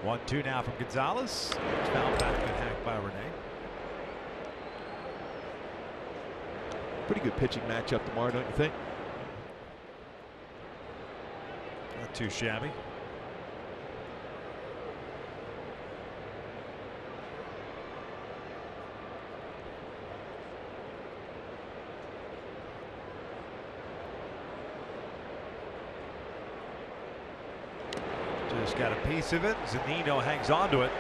1-2 now from Gonzalez. Foul back and hacked by Rene. Pretty good pitching matchup tomorrow, don't you think? Not too shabby. Just got a piece of it. Zunino hangs on to it.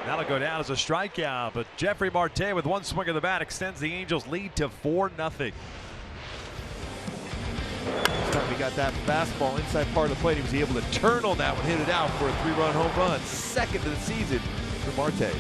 That'll go down as a strikeout, but Jeffrey Marte with one swing of the bat extends the Angels' lead to 4-0. This time he got that fastball inside part of the plate. He was able to turn on that one, hit it out for a 3-run home run. Second of the season for Marte.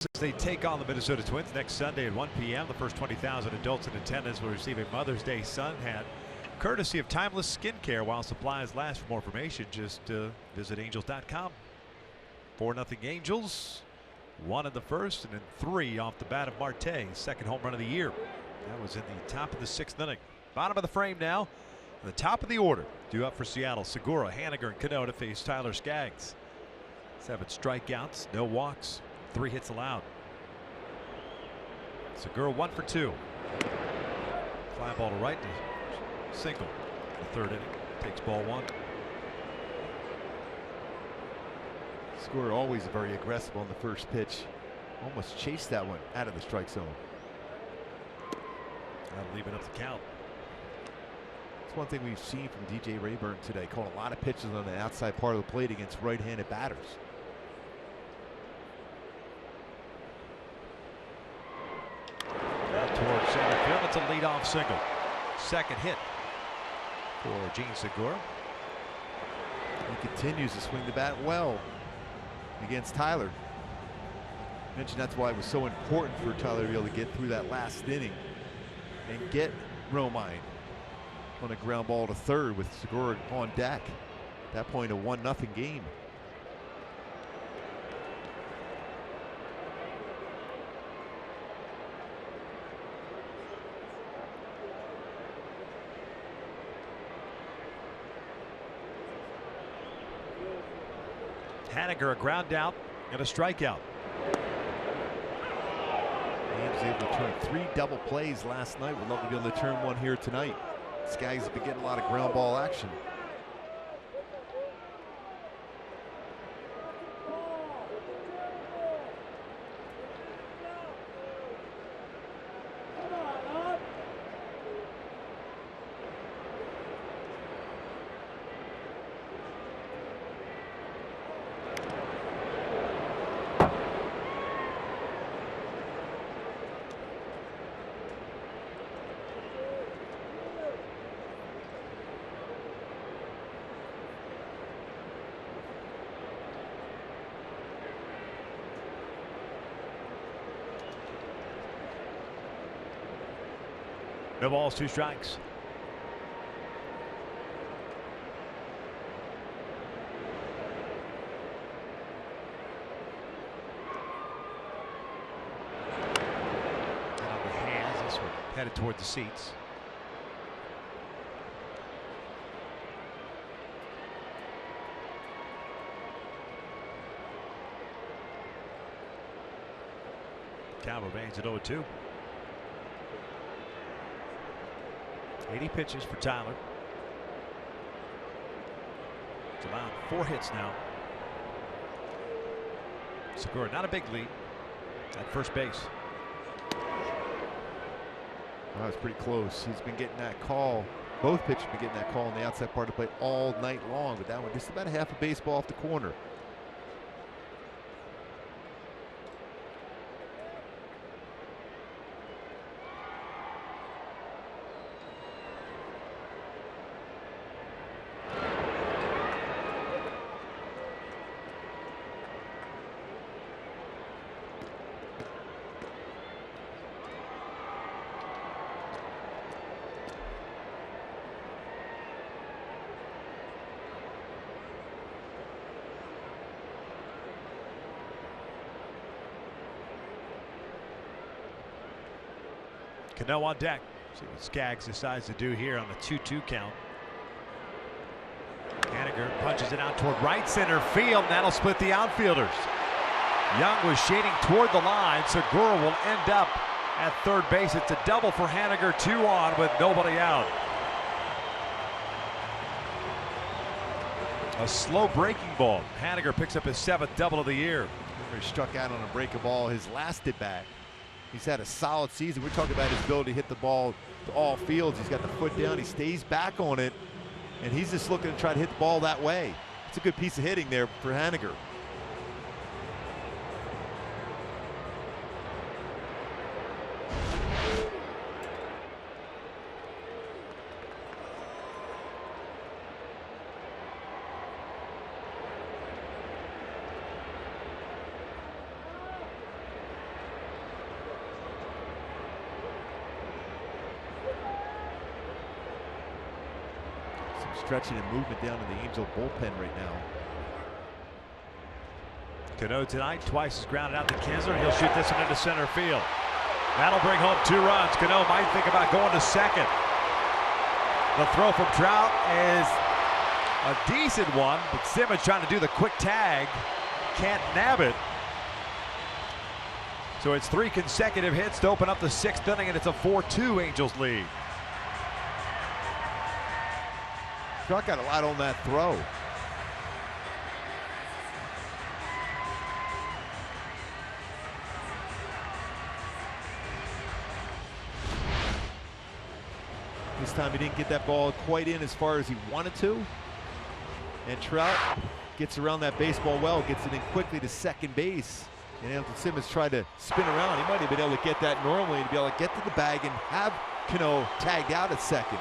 As they take on the Minnesota Twins next Sunday at 1 p.m. The first 20,000 adults in attendance will receive a Mother's Day sun hat, courtesy of Timeless Skincare, while supplies last. For more information, just visit angels.com. 4-0 Angels. 1 in the first, and then 3 off the bat of Marte, second home run of the year. That was in the top of the 6th inning. Bottom of the frame now. The top of the order due up for Seattle. Segura, Haniger, and Cano to face Tyler Skaggs. 7 strikeouts, no walks, 3 hits allowed. Segura 1 for 2. Fly ball to right, to single. The 3rd inning, takes ball 1. Segura always very aggressive on the first pitch. Almost chased that one out of the strike zone. That'll leave it up the count. It's one thing we've seen from DJ Rayburn today. Called a lot of pitches on the outside part of the plate against right-handed batters. Out towards center field. It's a leadoff single. Second hit for Gene Segura. He continues to swing the bat well against Tyler. Mentioned that's why it was so important for Tyler to be able to get through that last inning and get Romine on a ground ball to third with Segura on deck. At that point, a 1-0 game. Haniger, a ground out and a strikeout. He was able to turn 3 double plays last night. We'd love to be able to turn 1 here tonight. Skaggs has been getting a lot of ground ball action. No balls, 2 strikes. And on the hands, this one headed toward the seats. Count remains at 0-2. 80 pitches for Tyler. It's allowed 4 hits now. Segura, not a big lead at first base. That was pretty close. He's been getting that call. Both pitchers have been getting that call on the outside part of the plate all night long, but that one just about a half a baseball off the corner. Cano on deck. See what Skaggs decides to do here on the 2-2 count. Haniger punches it out toward right center field, and that'll split the outfielders. Young was shading toward the line. Segura will end up at third base. It's a double for Haniger, 2 on with nobody out. A slow breaking ball. Haniger picks up his 7th double of the year. He struck out on a breaking ball his last at bat. He's had a solid season. We're talking about his ability to hit the ball to all fields. He's got the foot down. He stays back on it, and he's just looking to try to hit the ball that way. It's a good piece of hitting there for Haniger. stretching and movement down in the Angel bullpen right now. Cano tonight, twice is grounded out to Kinsler. He'll shoot this one into center field. That'll bring home 2 runs. Cano might think about going to second. The throw from Trout is a decent one, but Simmons trying to do the quick tag. Can't nab it. So it's 3 consecutive hits to open up the 6th inning, and it's a 4-2 Angels lead. Trout got a lot on that throw. This time he didn't get that ball quite in as far as he wanted to. And Trout gets around that baseball well, gets it in quickly to second base. And Anthony Simmons tried to spin around. He might have been able to get that normally to be able to get to the bag and have Cano tagged out at second.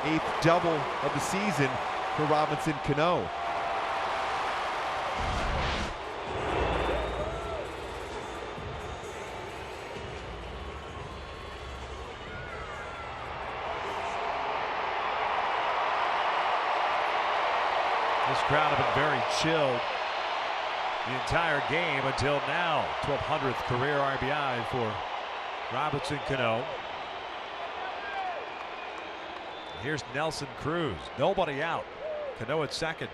8th double of the season for Robinson Cano. This crowd have been very chilled the entire game until now. 1200th career RBI for Robinson Cano. Here's Nelson Cruz. Nobody out. Cano at second.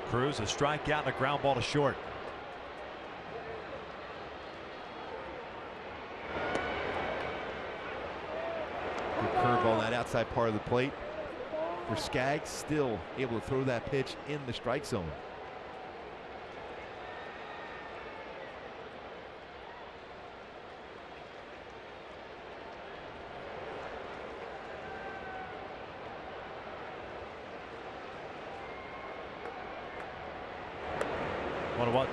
Cruz a strikeout and a ground ball to short. Good curveball on that outside part of the plate for Skaggs, still able to throw that pitch in the strike zone. What?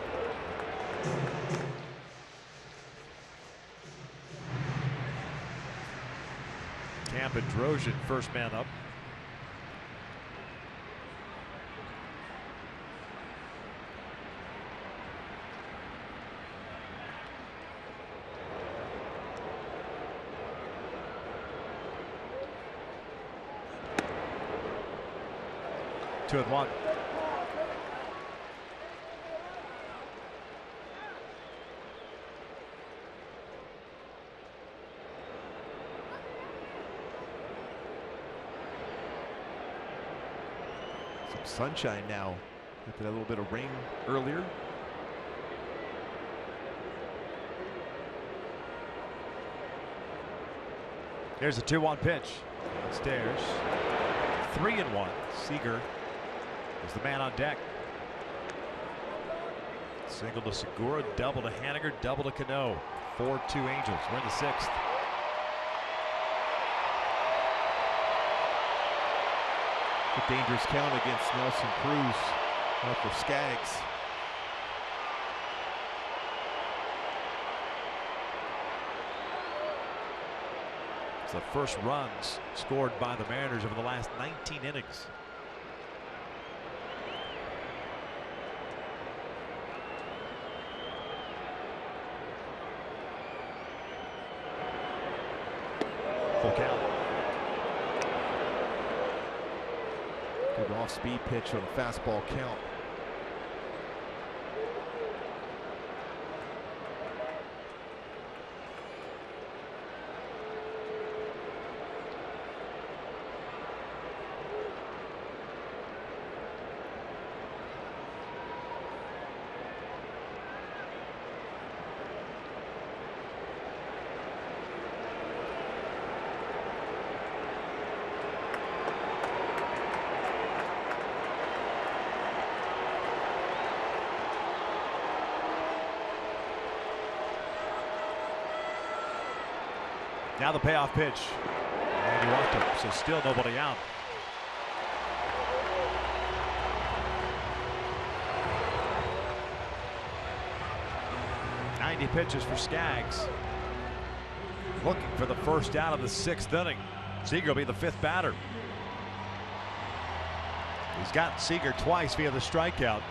Camp and Drozian first man up. Two and one. Sunshine now after that little bit of rain earlier. Here's a 2-1 pitch. Downstairs. 3-1. Seager is the man on deck. Single to Segura, double to Haniger, double to Cano. 4-2 Angels. We're in the 6th. A dangerous count against Nelson Cruz for Skaggs. It's the first runs scored by the Mariners over the last 19 innings. Full count. Good off-speed pitch on a fastball count. Now the payoff pitch. And he walked him, so still nobody out. Ninety pitches for Skaggs. Looking for the first out of the 6th inning. Seager will be the 5th batter. He's gotten Seager twice via the strikeout.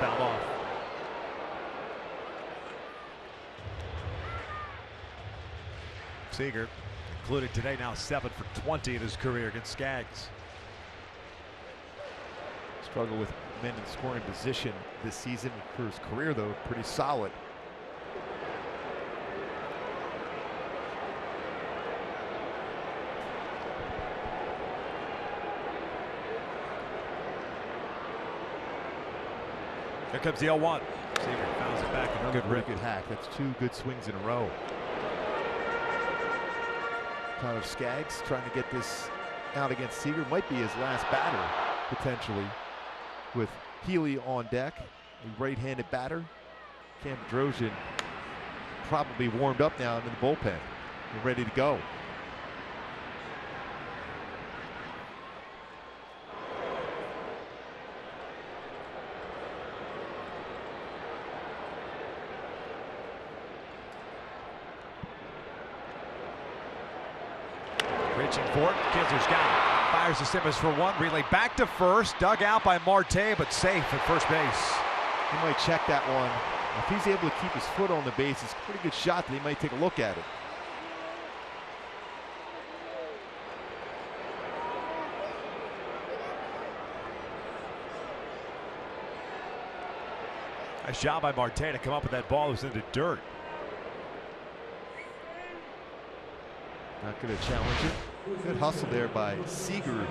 fouled off. Seager, included today, now 7 for 20 in his career against Skaggs. Struggle with men in scoring position this season. For his career, though, pretty solid. Here comes the 0-1. Seager fouls it back. Another Good rip. good hack. That's 2 good swings in a row. Kind of Skaggs trying to get this out against Seager. Might be his last batter, potentially, with Healy on deck, a right-handed batter. Cam Drojan probably warmed up now in the bullpen and ready to go. Reaching for it. Kinsler's got it. Fires to Simmons for 1. Relay back to first. Dug out by Marte, but safe at first base. He might check that one. If he's able to keep his foot on the base, it's a pretty good shot that he might take a look at it. Nice job by Marte to come up with that ball. It was into dirt. Not going to challenge it. Good hustle there by Seager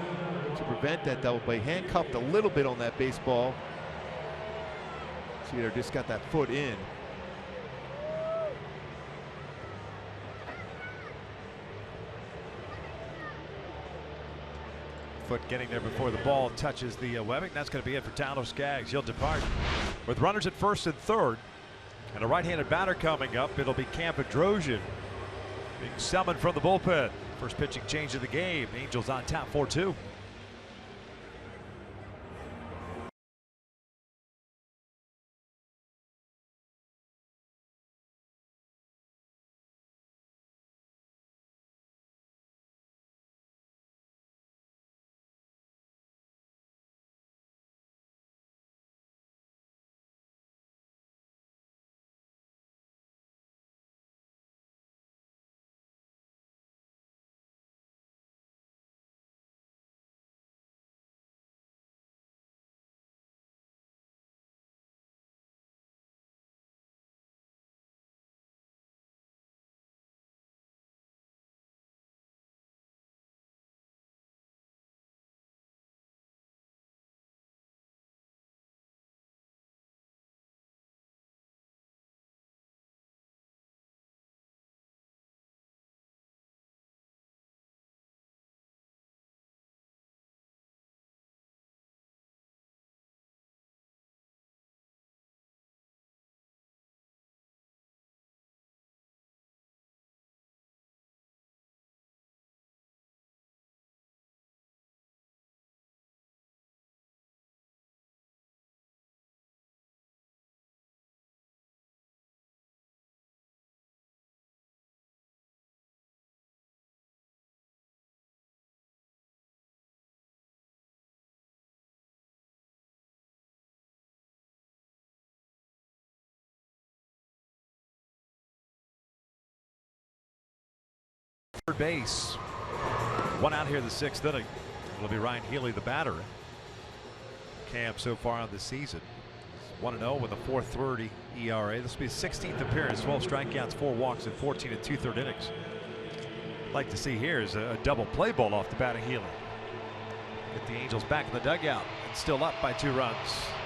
to prevent that double play. Handcuffed a little bit on that baseball. Seager just got that foot in. Foot getting there before the ball touches the webbing. That's going to be it for Tyler Skaggs. He'll depart with runners at first and third. And a right-handed batter coming up. It'll be Drojan being summoned from the bullpen. First pitching change of the game. Angels on top 4-2. Third base. 1 out here in the 6th inning. It'll be Ryan Healy, the batter. Cam so far on this season. 1-0 with a 4.30 ERA. This will be his 16th appearance. 12 strikeouts, 4 walks, and 14 2/3 innings. Like to see here is a double play ball off the bat of Healy. Get the Angels back in the dugout. It's still up by 2 runs.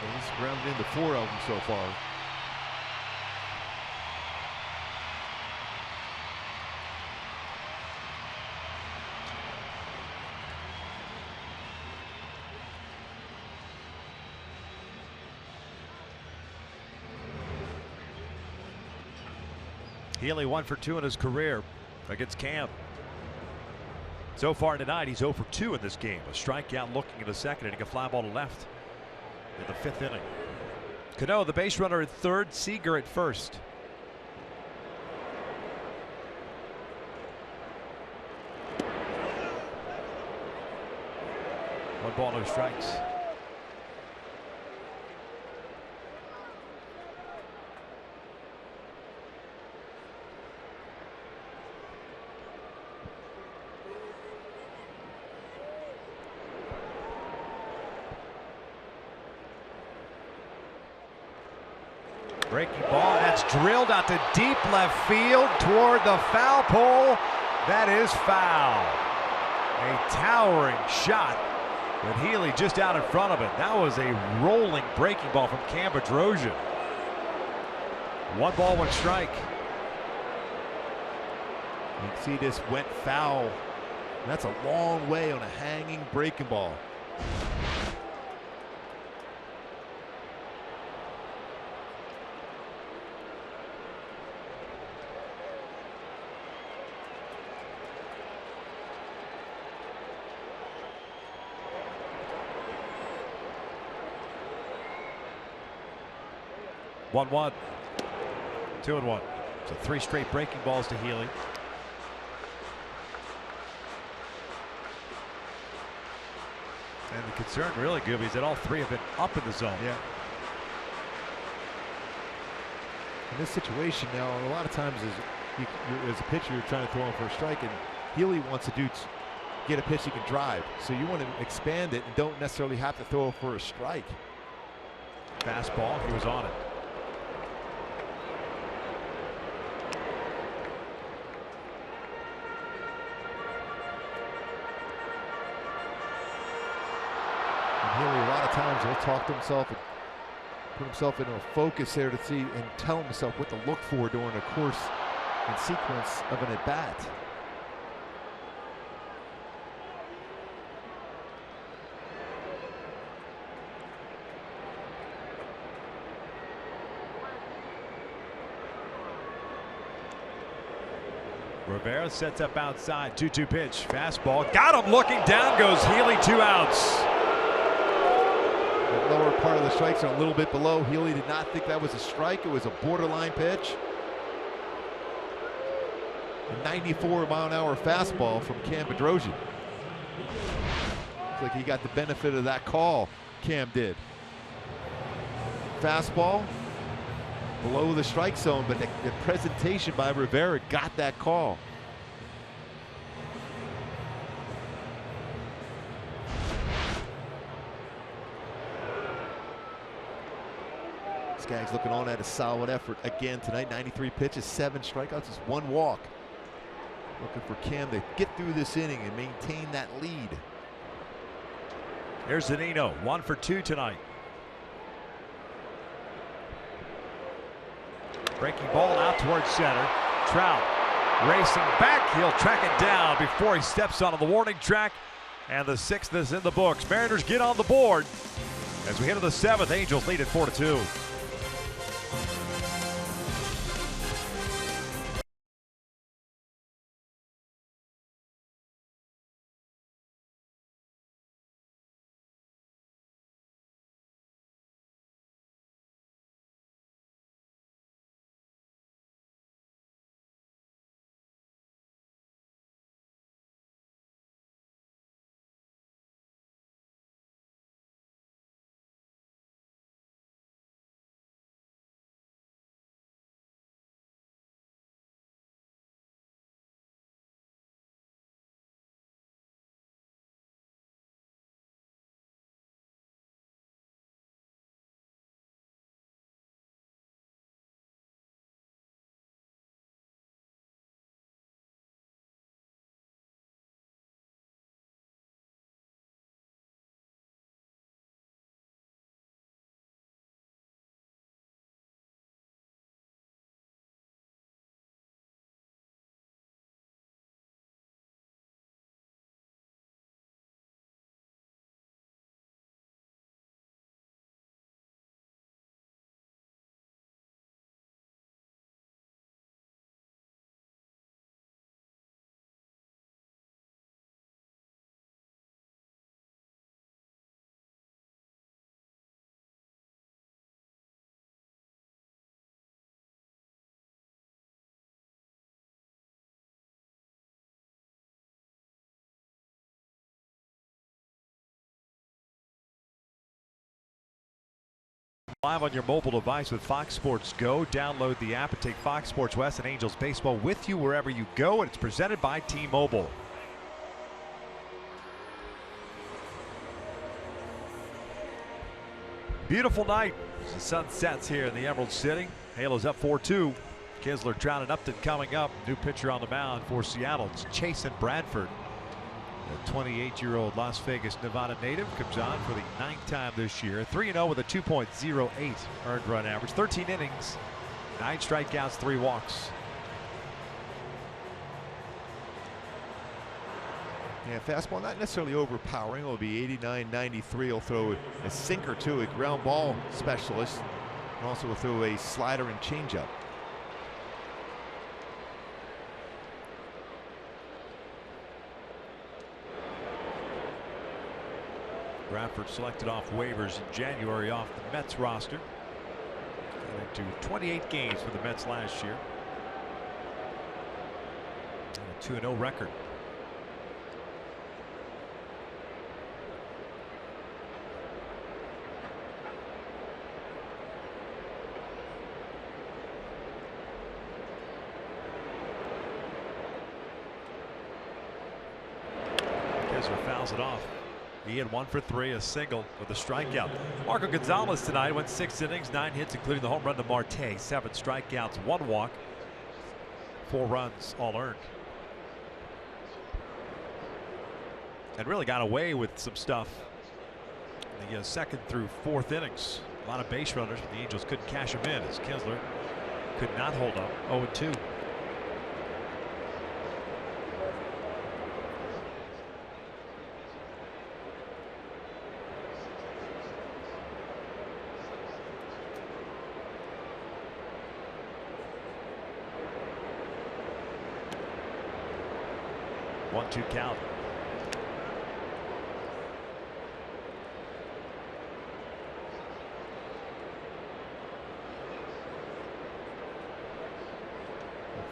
And he's grounded into 4 of them so far. Healy 1 for 2 in his career against Cam. So far tonight, he's 0 for 2 in this game. A strikeout looking in the second inning, a fly ball to left in the 5th inning. Cano, the base runner at third, Seager at first. One ball, no strikes. Breaking ball, that's drilled out to deep left field toward the foul pole. That is foul. A towering shot with Healy just out in front of it. That was a rolling breaking ball from Cam Bedrosian. 1 ball, 1 strike. You can see this went foul. That's a long way on a hanging breaking ball. One, 2-1. So 3 straight breaking balls to Healy. And the concern really, Gooby, is that all 3 have been up in the zone. Yeah. In this situation now, a lot of times as a pitcher, you're trying to throw him for a strike, and Healy wants to get a pitch he can drive. So you want to expand it and don't necessarily have to throw for a strike. Fastball, he was on it. Healy, a lot of times he'll talk to himself and put himself into a focus there to see and tell himself what to look for during the course and sequence of an at-bat. Rivera sets up outside, 2-2 pitch, fastball, got him looking down, goes Healy, 2 outs. The lower part of the strikes are a little bit below. Healy did not think that was a strike. It was a borderline pitch. A 94-mile-an-hour fastball from Cam Bedrosian. Looks like he got the benefit of that call, Cam did. Fastball below the strike zone, but the presentation by Rivera got that call. Skaggs looking on at a solid effort again tonight. 93 pitches, 7 strikeouts, just 1 walk. Looking for Cam to get through this inning and maintain that lead. Here's Zunino, 1 for 2 tonight. Breaking ball out towards center. Trout racing back. He'll track it down before he steps onto the warning track. And the 6th is in the books. Mariners get on the board. As we head to the 7th, Angels lead at 4-2. Live on your mobile device with Fox Sports Go. Download the app and take Fox Sports West and Angels baseball with you wherever you go. And it's presented by T-Mobile. Beautiful night as the sun sets here in the Emerald City. Halos up 4-2. Kinsler, Trout, and Upton coming up. New pitcher on the mound for Seattle. It's Chasen Bradford. The 28-year-old Las Vegas, Nevada native comes on for the 9th time this year. 3-0 with a 2.08 earned run average. 13 innings, 9 strikeouts, 3 walks. Yeah, fastball not necessarily overpowering. It'll be 89, 93. He'll throw a sinker too, a ground ball specialist, and also will throw a slider and changeup. Bradford selected off waivers in January off the Mets roster. Got into 28 games for the Mets last year. And a 2-0 record. Kinsler fouls it off. He had 1 for 3, a single with a strikeout. Marco Gonzalez tonight went 6 innings, 9 hits, including the home run to Marte. 7 strikeouts, 1 walk, 4 runs, all earned. And really got away with some stuff in the 2nd through 4th innings. A lot of base runners, but the Angels couldn't cash them in as Kinsler could not hold up. 0-2. One-two count.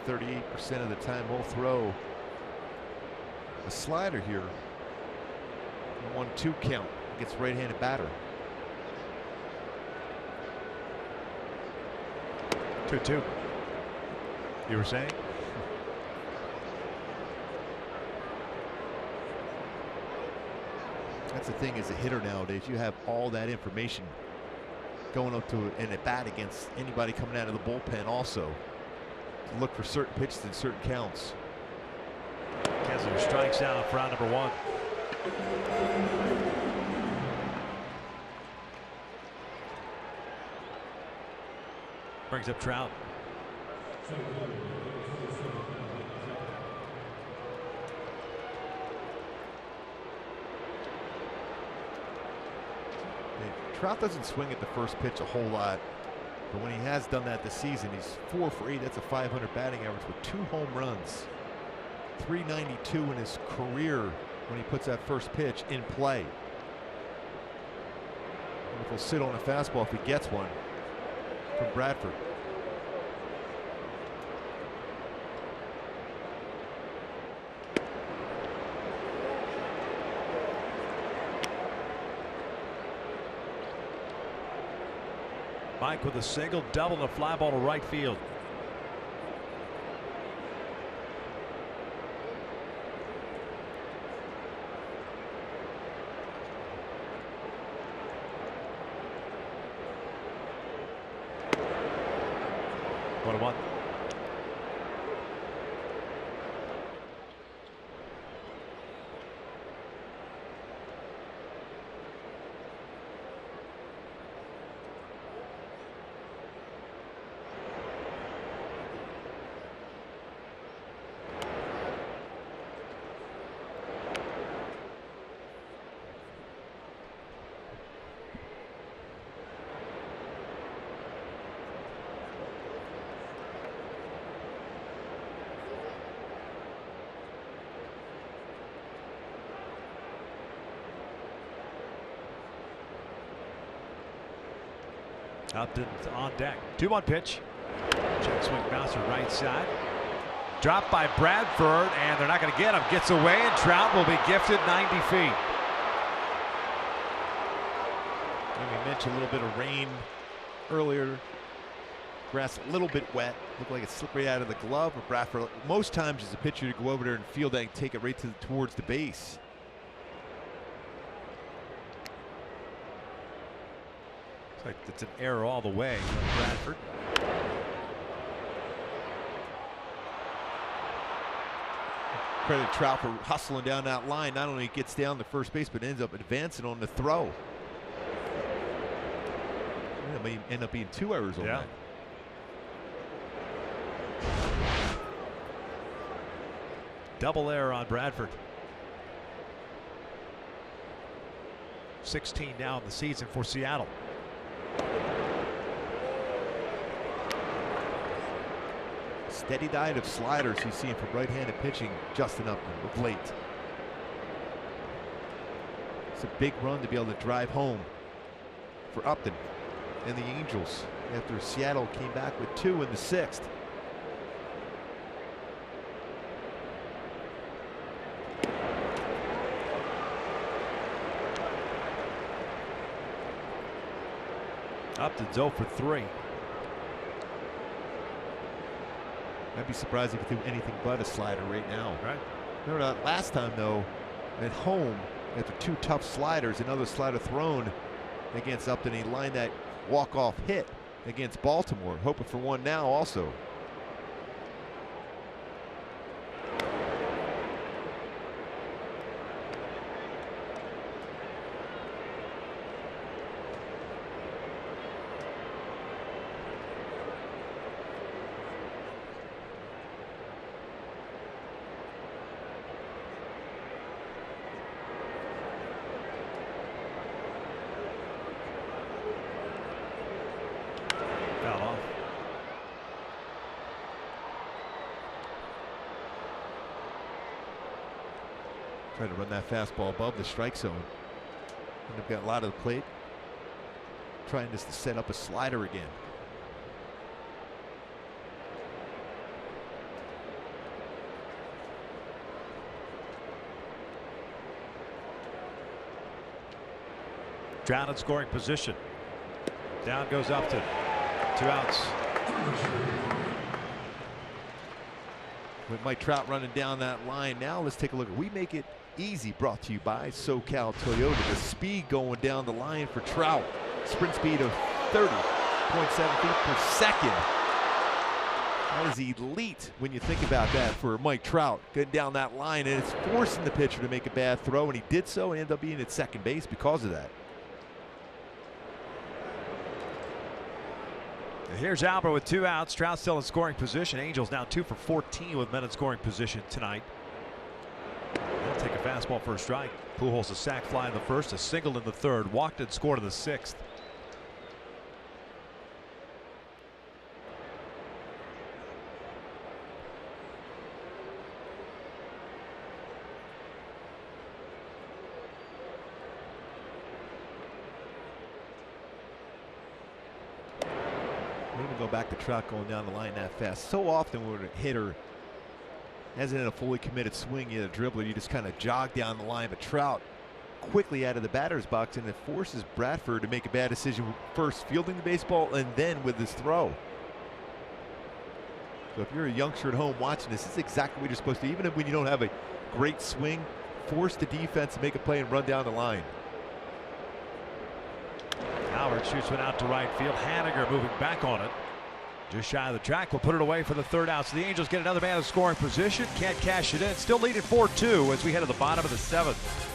And 38% of the time we'll throw a slider here. 1-2 count against right-handed batter. 2-2. You were saying? That's the thing as a hitter nowadays. You have all that information going up to an at bat against anybody coming out of the bullpen also. To look for certain pitches and certain counts. Kinsler strikes out for round number 1. Brings up Trout. Trout doesn't swing at the first pitch a whole lot, but when he has done that this season, he's 4 for 8. That's a 500 batting average with 2 home runs. 392 in his career when he puts that first pitch in play. And if he'll sit on a fastball if he gets one from Bradford. Mike with a single, double, and a fly ball to right field. One. Upton on deck. 2-1 pitch. Check swing bouncer right side. Dropped by Bradford, and they're not going to get him. Gets away, and Trout will be gifted 90 feet. And we mentioned a little bit of rain earlier. Grass a little bit wet. Looked like it slipped right out of the glove of Bradford. Most times, as a pitcher, to go over there and field that and take it right towards the base. Like it's an error all the way. Bradford. Credit Trout for hustling down that line. Not only gets down to first base, but ends up advancing on the throw. That may end up being 2 errors on that. Double error on Bradford. 16 now in the season for Seattle. Steady diet of sliders he's seen from right-handed pitching Justin Upton of late. It's a big run to be able to drive home for Upton and the Angels after Seattle came back with 2 in the 6th. Upton's 0 for 3. I'd be surprised if he threw anything but a slider right now. Right. Remember that last time though, at home, after 2 tough sliders, another slider thrown against Upton, he lined that walk-off hit against Baltimore. Hoping for one now also. Trying to run that fastball above the strike zone. And they've got a lot of the plate. Trying just to set up a slider again. Trout in scoring position. Down goes Upton. 2 outs. With Mike Trout running down that line. Now let's take a look. We Make It Easy, brought to you by SoCal Toyota. The speed going down the line for Trout. Sprint speed of 30.7 feet per second. That is elite when you think about that for Mike Trout. Getting down that line, and it's forcing the pitcher to make a bad throw, and he did so and ended up being at second base because of that. Here's Albert with 2 outs. Trout still in scoring position. Angels now 2 for 14 with men in scoring position tonight. They'll take a fastball for a strike. Pujols a sac fly in the first, a single in the third, walked and scored in the 6th. Even go back to Trout going down the line that fast. So often when a hitter hasn't in a fully committed swing, yet a dribbler, you just kind of jog down the line. But Trout quickly out of the batter's box, and it forces Bradford to make a bad decision, first fielding the baseball and then with his throw. So if you're a youngster at home watching this is exactly what you're supposed to. Even when you don't have a great swing, force the defense to make a play and run down the line. Howard shoots one out to right field. Haniger moving back on it. Just shy of the track. Will put it away for the 3rd out. So the Angels get another man in scoring position. Can't cash it in. Still leading 4-2 as we head to the bottom of the 7th.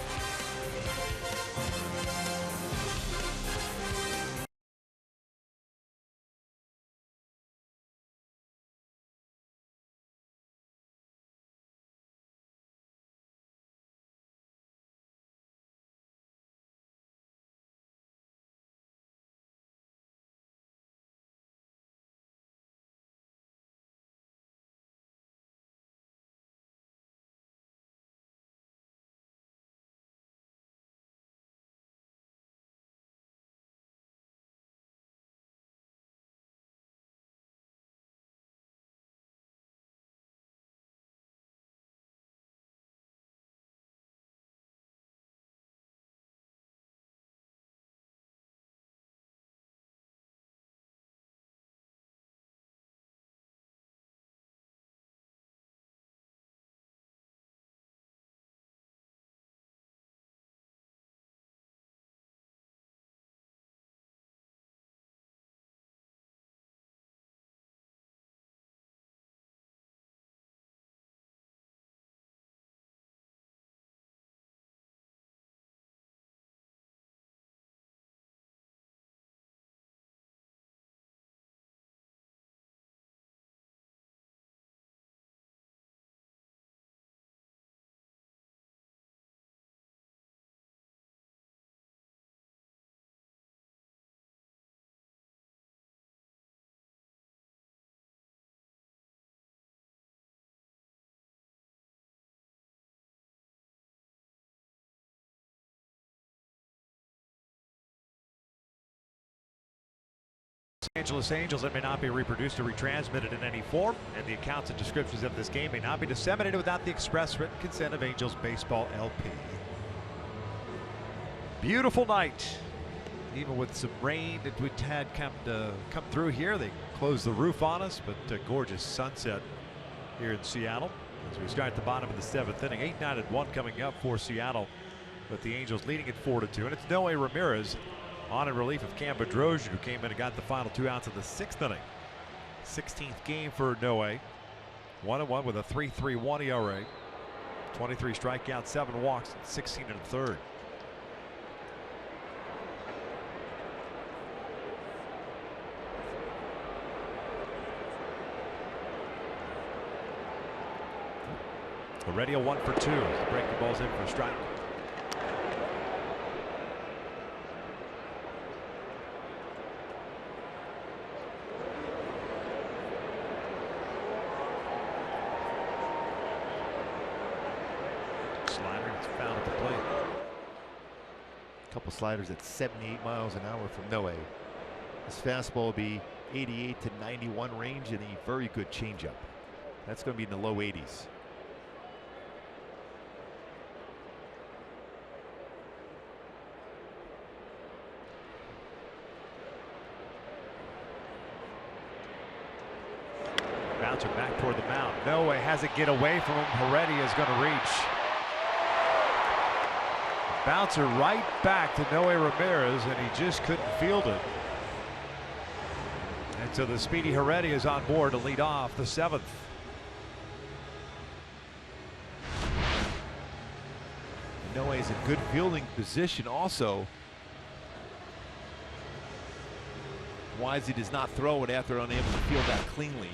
Angeles Angels that may not be reproduced or retransmitted in any form, and the accounts and descriptions of this game may not be disseminated without the express written consent of Angels Baseball LP. Beautiful night. Even with some rain that we had come through here, they closed the roof on us, but a gorgeous sunset here in Seattle as we start the bottom of the 7th inning. 8-9-1 coming up for Seattle, with the Angels leading it 4-2, and it's Noe Ramirez on in relief of Cam Bedrosian, who came in and got the final 2 outs of the 6th inning. 16th game for Noe. 1-1 with a 3.31 ERA. 23 strikeouts, 7 walks, and 16 1/3. Already a 1 for 2. The breaking ball's in for a strike. Slider is found at the plate. A couple sliders at 78 miles an hour from Noe. His fastball will be 88 to 91 range, and a very good changeup. That's going to be in the low 80s. Bouncer back toward the mound. Noe has it get away from him. Heredia is going to reach. Bouncer right back to Noe Ramirez, and he just couldn't field it. And so the speedy Heredia is on board to lead off the 7th. Noe is in good fielding position also. Wisely does not throw it after unable to field that cleanly.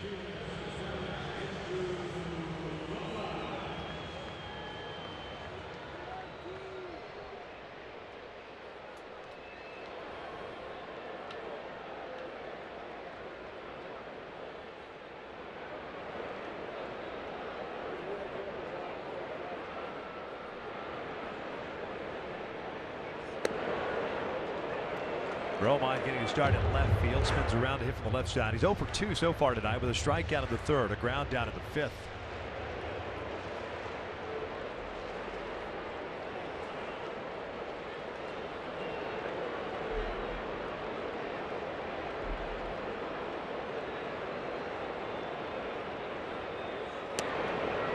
Romine getting a start in left field, spins around to hit from the left side. He's 0 for 2 so far tonight with a strikeout in the 3rd, a ground down in the 5th.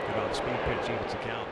Good on speed pitch, evens the count.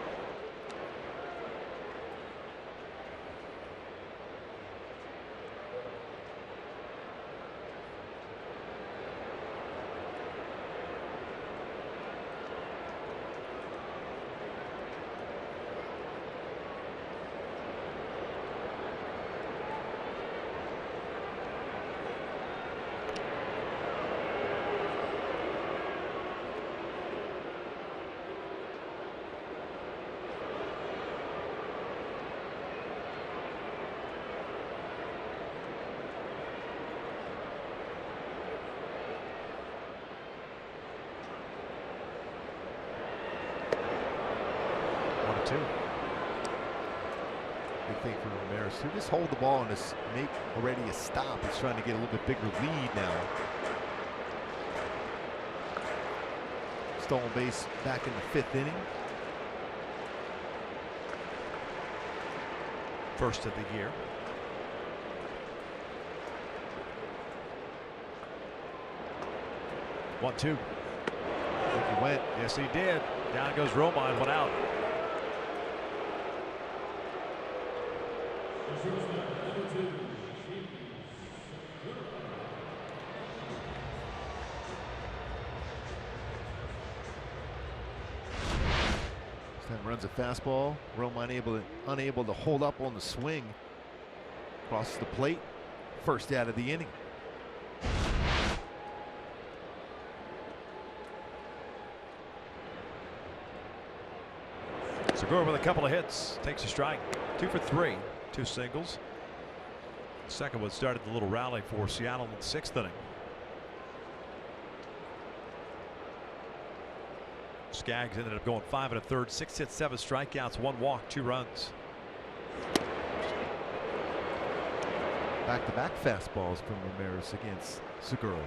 Big thing for Ramirez to just hold the ball and just make already a stop. He's trying to get a little bit bigger lead now. Stolen base back in the 5th inning. First of the year. One, two. I think he went. Yes, he did. Down goes Romine, 1 out. Then runs a fastball. Romine unable to hold up on the swing. Crosses the plate. First out of the inning. Segura with a couple of hits, takes a strike. 2 for 3, 2 singles. Second one started the little rally for Seattle in the 6th inning. Skaggs ended up going 5 1/3, 6 hits, 7 strikeouts, 1 walk, 2 runs. Back-to-back fastballs from Ramirez against Segura.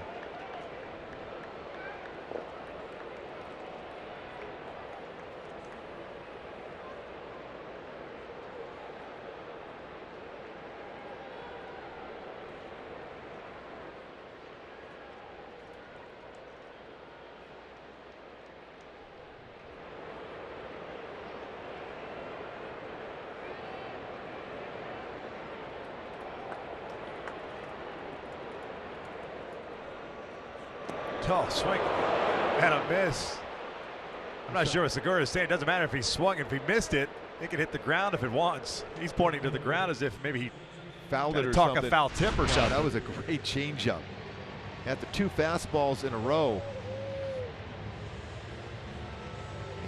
Oh, swing and a miss. I'm not sure what Segura is saying. It doesn't matter if he swung. If he missed it, it could hit the ground if it wants. He's pointing to the ground as if maybe he fouled it or talk something. A foul tip or something. That was a great changeup. After 2 fastballs in a row,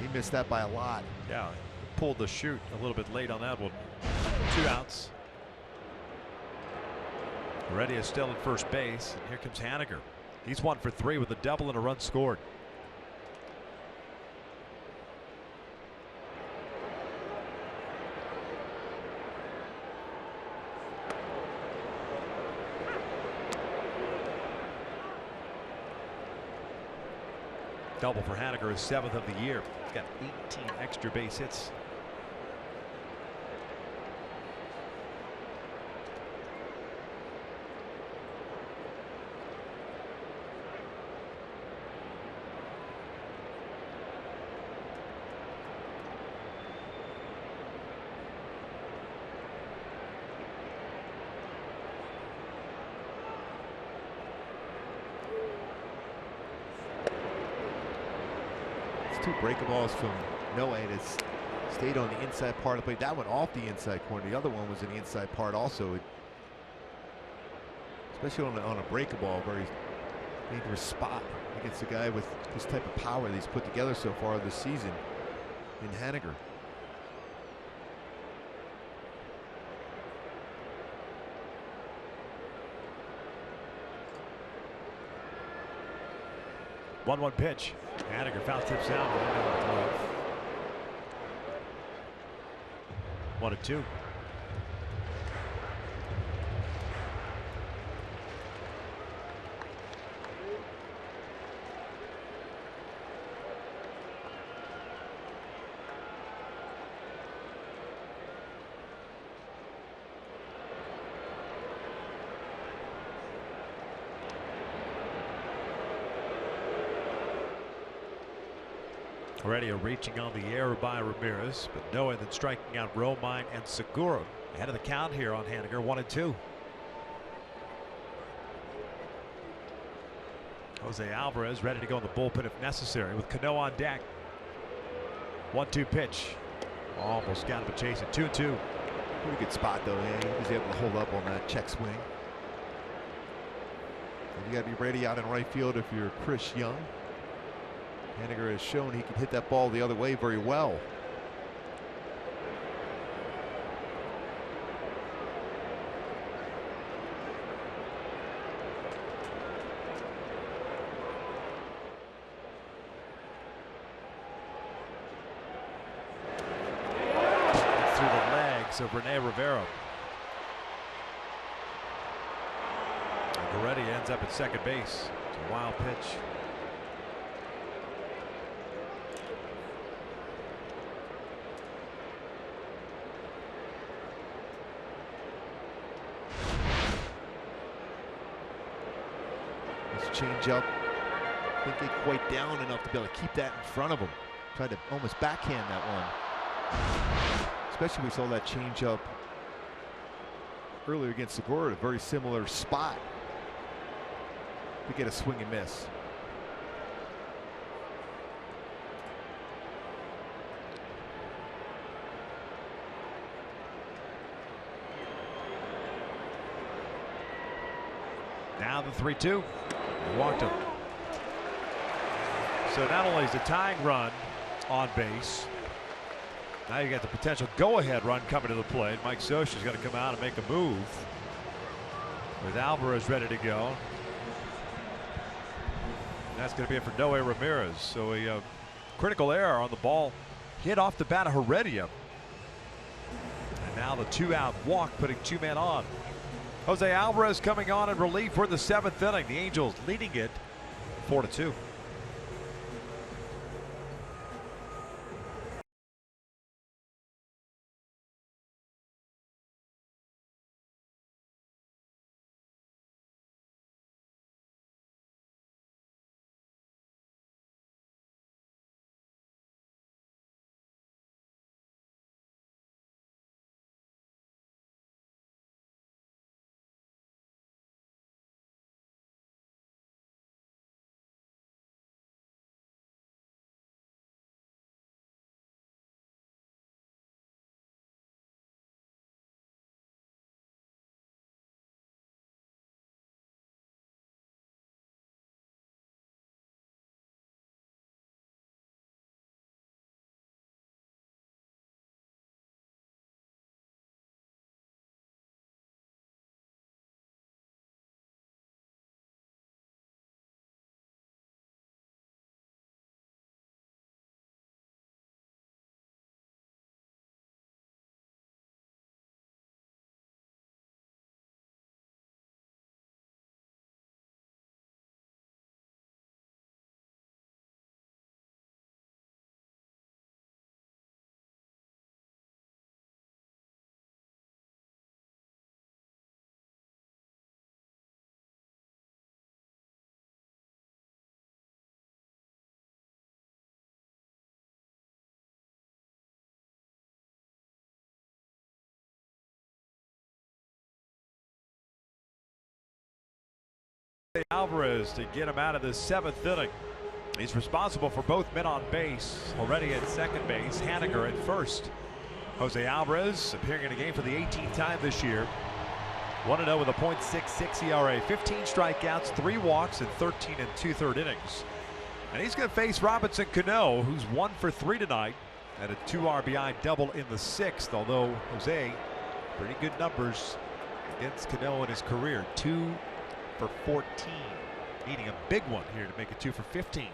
he missed that by a lot. Yeah, pulled the chute a little bit late on that one. 2 outs. Heredia is still at first base. And here comes Haniger. He's 1 for 3 with a double and a run scored. Double for Haniger, his 7th of the year. He's got 18 extra base hits. Two breaking balls from Noe that's stayed on the inside part of the plate. That one off the inside corner. The other one was in the inside part also. Especially on a breaking ball, very dangerous spot against a guy with this type of power that he's put together so far this season in Haniger. One pitch. Haniger foul tips out. 1-2. Heredia reaching on the air by Ramirez, but Noe then striking out Romine and Segura. Ahead of the count here on Haniger, 1-2. Jose Alvarez ready to go in the bullpen if necessary with Cano on deck. 1-2 pitch. Almost got him a chase at 2-2. Pretty good spot though. Yeah, he was able to hold up on that check swing. And you got to be ready out in right field if you're Chris Young. Haniger has shown he can hit that ball the other way very well. Through the legs of Rene Rivera. And Heredia ends up at second base. It's a wild pitch. Change up. Didn't get quite down enough to be able to keep that in front of him. Tried to almost backhand that one. Especially when we saw that change up earlier against Segura, a very similar spot to get a swing and miss. Now the 3-2. Walked him. So not only is the tying run on base, now you got the potential go-ahead run coming to the plate. Mike Scioscia's got to come out and make a move with Alvarez ready to go. And that's going to be it for Noe Ramirez. So a critical error on the ball hit off the bat of Heredia. And now the 2-out walk, putting 2 men on. Jose Alvarez coming on in relief for the 7th inning. The Angels leading it 4-2. Alvarez to get him out of the 7th inning. He's responsible for both men on base. Already at second base, Haniger at first. Jose Alvarez appearing in a game for the 18th time this year. 1-0 with a .66 ERA, 15 strikeouts, 3 walks in 13 2/3 innings. And he's going to face Robinson Cano, who's 1 for 3 tonight, and a 2 RBI double in the 6th. Although Jose, pretty good numbers against Cano in his career, 2 for 14, needing a big one here to make it 2 for 15.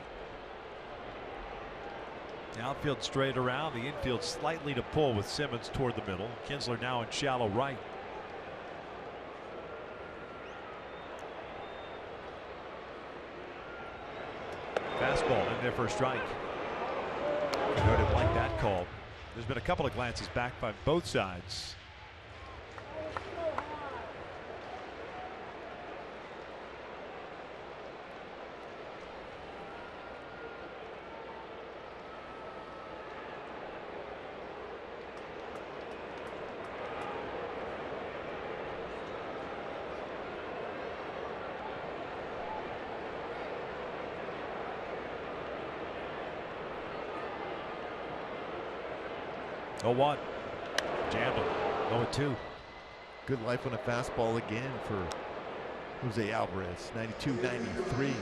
The outfield straight around, the infield slightly to pull with Simmons toward the middle. Kinsler now in shallow right. Fastball in there for a strike. Cano didn't like that call. There's been a couple of glances back by both sides. Oh, 1. Jammed him. 0-2. Good life on a fastball again for Jose Alvarez. 92-93.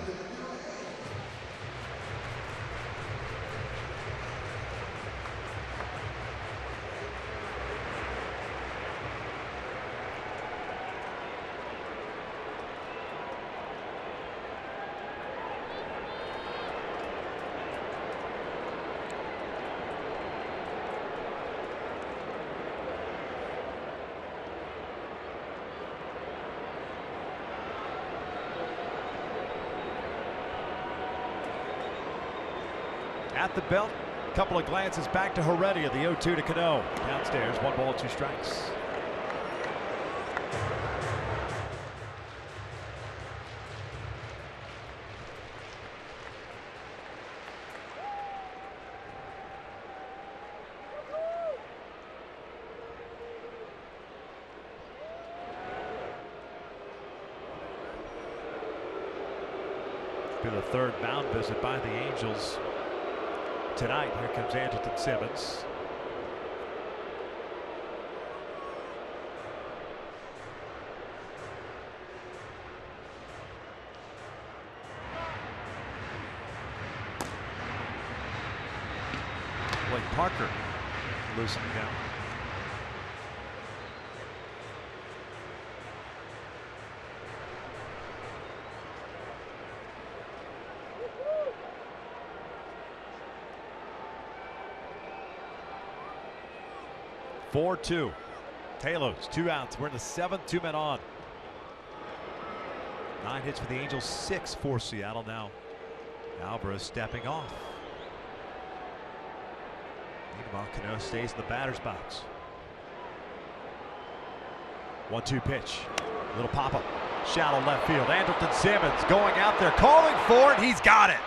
At the belt, a couple of glances back to Heredia, the 0-2 to Cano. Downstairs, 1 ball, 2 strikes. Be the 3rd mound visit by the Angels tonight. Here comes Andrelton Simmons. Blake Parker loosening down. Four-2. Talos, 2 outs. We're in the 7th, 2 men on. 9 hits for the Angels, 6 for Seattle. Now Alvarez stepping off. Meanwhile, Cano stays in the batter's box. 1-2 pitch. Little pop-up. Shallow left field. Andrelton Simmons going out there, calling for it. He's got it.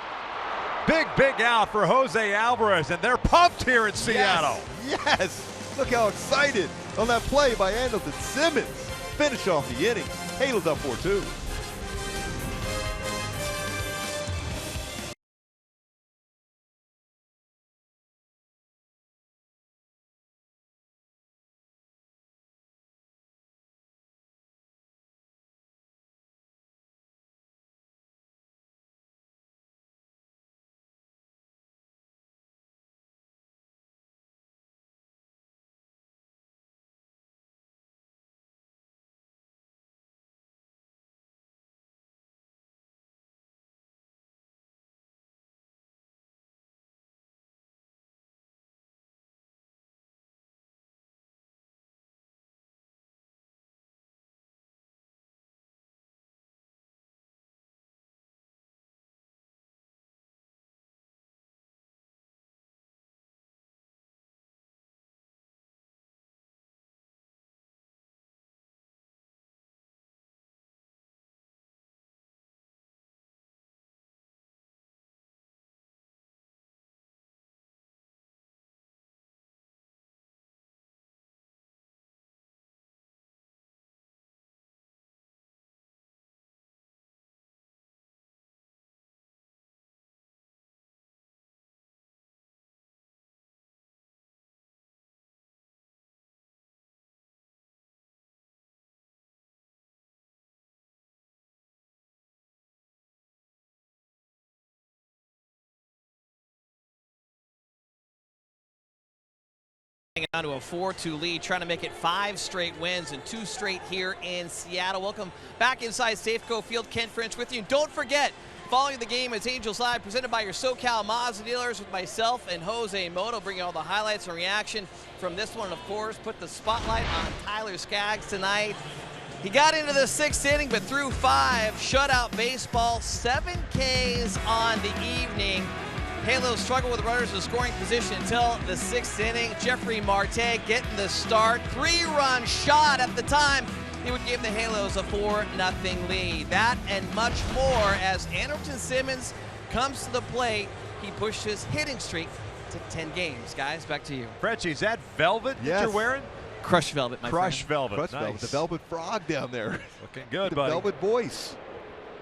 Big out for Jose Alvarez, and they're pumped here in Seattle. Yes. Look how excited on that play by Andrelton Simmons. Finish off the inning. Halos up 4-2. Hanging on to a 4-2 lead, trying to make it 5 straight wins and 2 straight here in Seattle. Welcome back inside Safeco Field. Ken French with you. And don't forget, following the game is Angels Live, presented by your SoCal Mazda dealers, with myself and Jose Moto, bringing all the highlights and reaction from this one. Of course, put the spotlight on Tyler Skaggs tonight. He got into the 6th inning, but threw 5. Shutout baseball, 7 Ks on the evening. Halos struggle with runners in scoring position until the 6th inning. Jeffrey Marte getting the start. 3-run shot at the time. He would give the Halos a 4-0 lead. That and much more as Andrelton Simmons comes to the plate. He pushed his hitting streak to 10 games. Guys, back to you. Frenchie, is that velvet that you're wearing? Crushed velvet, my Crushed friend. velvet. Crushed Nice. velvet. The velvet frog down there. Looking good, the buddy. velvet voice.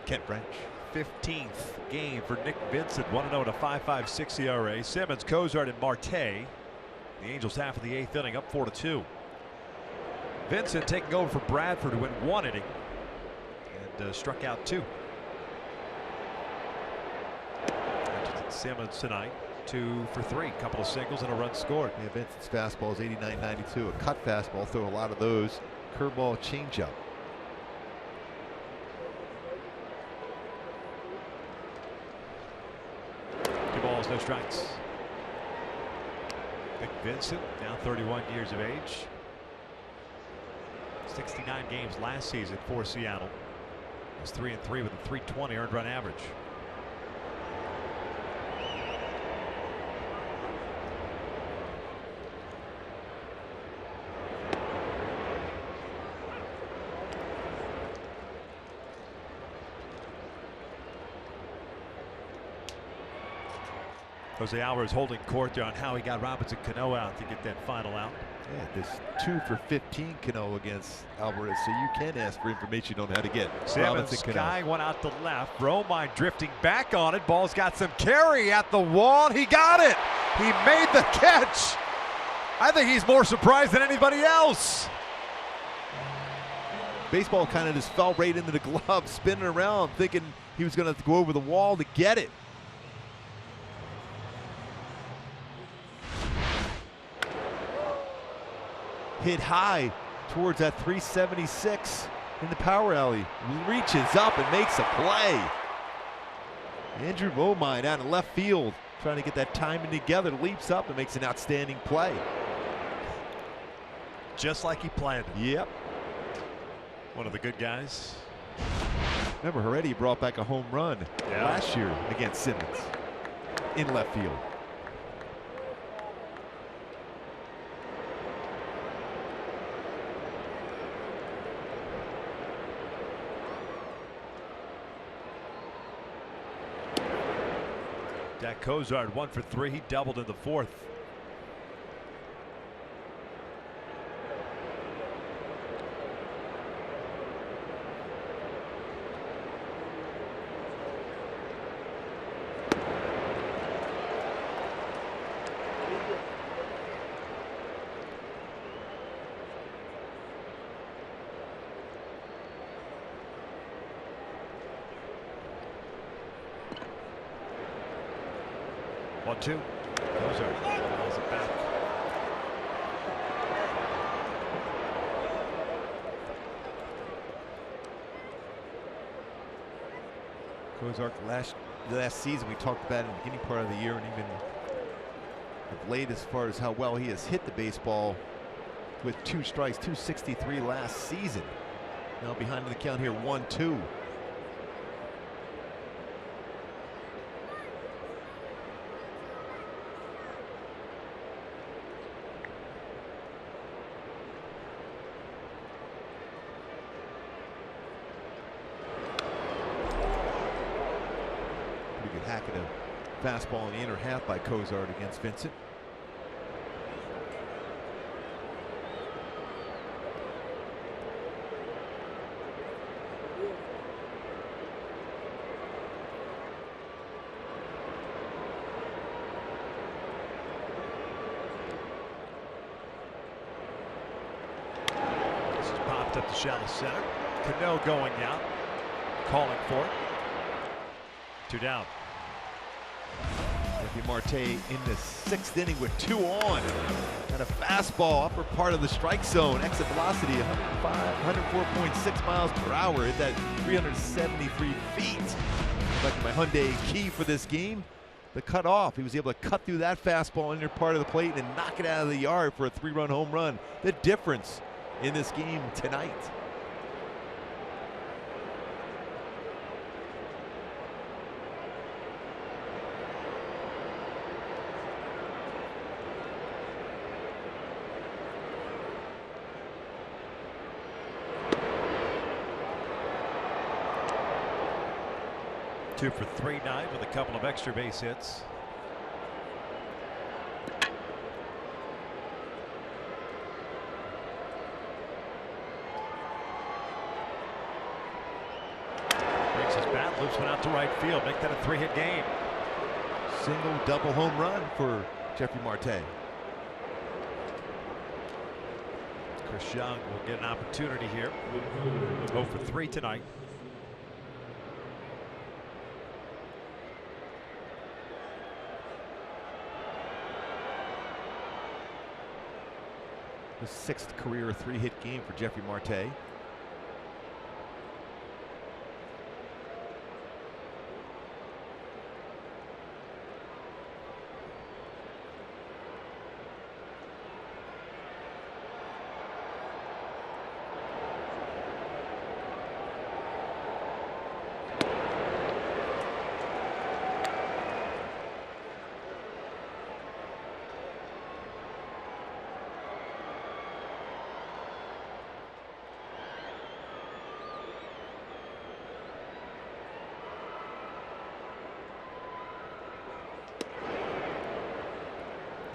Ken French. 15th game for Nick Vincent, 1-0 to 5.56 ERA. Simmons, Cozart, and Marte. The Angels half of the 8th inning, up 4-2. Vincent taking over for Bradford, who went 1 inning and struck out 2. Simmons tonight, 2 for 3, couple of singles and a run scored. Yeah, Vincent's fastball is 89-92, a cut fastball, throw a lot of those. Curveball, changeup. No strikes. Nick Vincent, now 31 years of age. 69 games last season for Seattle. He's 3-3 with a .320 earned run average. Jose Alvarez holding court there on how he got Robinson Cano out to get that final out. Yeah, this 2 for 15 Cano against Alvarez, so you can ask for information on how to get Simmons, Robinson Cano. Sky one out to left. Romine drifting back on it. Ball's got some carry at the wall. He got it. He made the catch. I think he's more surprised than anybody else. Baseball kind of just fell right into the glove, spinning around, thinking he was going to go over the wall to get it. Hit high towards that 376 in the power alley. Reaches up and makes a play. Andrew Romine out in left field, trying to get that timing together, leaps up and makes an outstanding play. Just like he planned. Yep. One of the good guys. Remember, Heredia brought back a home run Yeah. last year against Simmons in left field. Dak Cozart 1 for 3. He doubled in the fourth. One, two. Cozart rolls it back. Cozart last season we talked about in the beginning part of the year, and even of late as far as how well he has hit the baseball with 2 strikes, 263 last season. Now behind in the count here, 1-2. Hack at a fastball in the inner half by Cozart against Vincent. This is popped up the shallow center. Cano going out, calling for it. 2 down. Marte in the 6th inning with 2 on. And a fastball, upper part of the strike zone. Exit velocity 104.6 miles per hour. Hit that 373 feet. Like my Hyundai key for this game, the cut off. He was able to cut through that fastball in their part of the plate and knock it out of the yard for a 3-run home run. The difference in this game tonight. Two for 3 tonight with a couple of extra base hits. Breaks his bat, loops one out to right field. Make that a 3-hit game. Single, double home run for Jeffrey Marte. Chris Young will get an opportunity here. 0 for 3 tonight. The 6th career 3-hit game for Jeffrey Marte.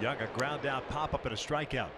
Young, a ground out pop up and a strikeout.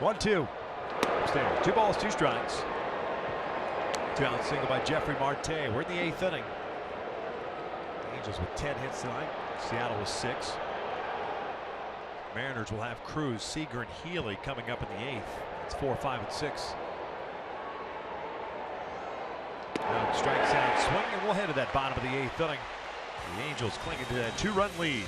1-2. Upstairs. 2 balls, 2 strikes. 2-out single by Jeffrey Marte. We're in the 8th inning. Angels with 10 hits tonight. Seattle with 6. Mariners will have Cruz, Seager, and Healy coming up in the 8th. It's 4, 5, and 6. Now strikes out, swing, and we'll head to that bottom of the 8th inning. The Angels clinging to that 2-run lead.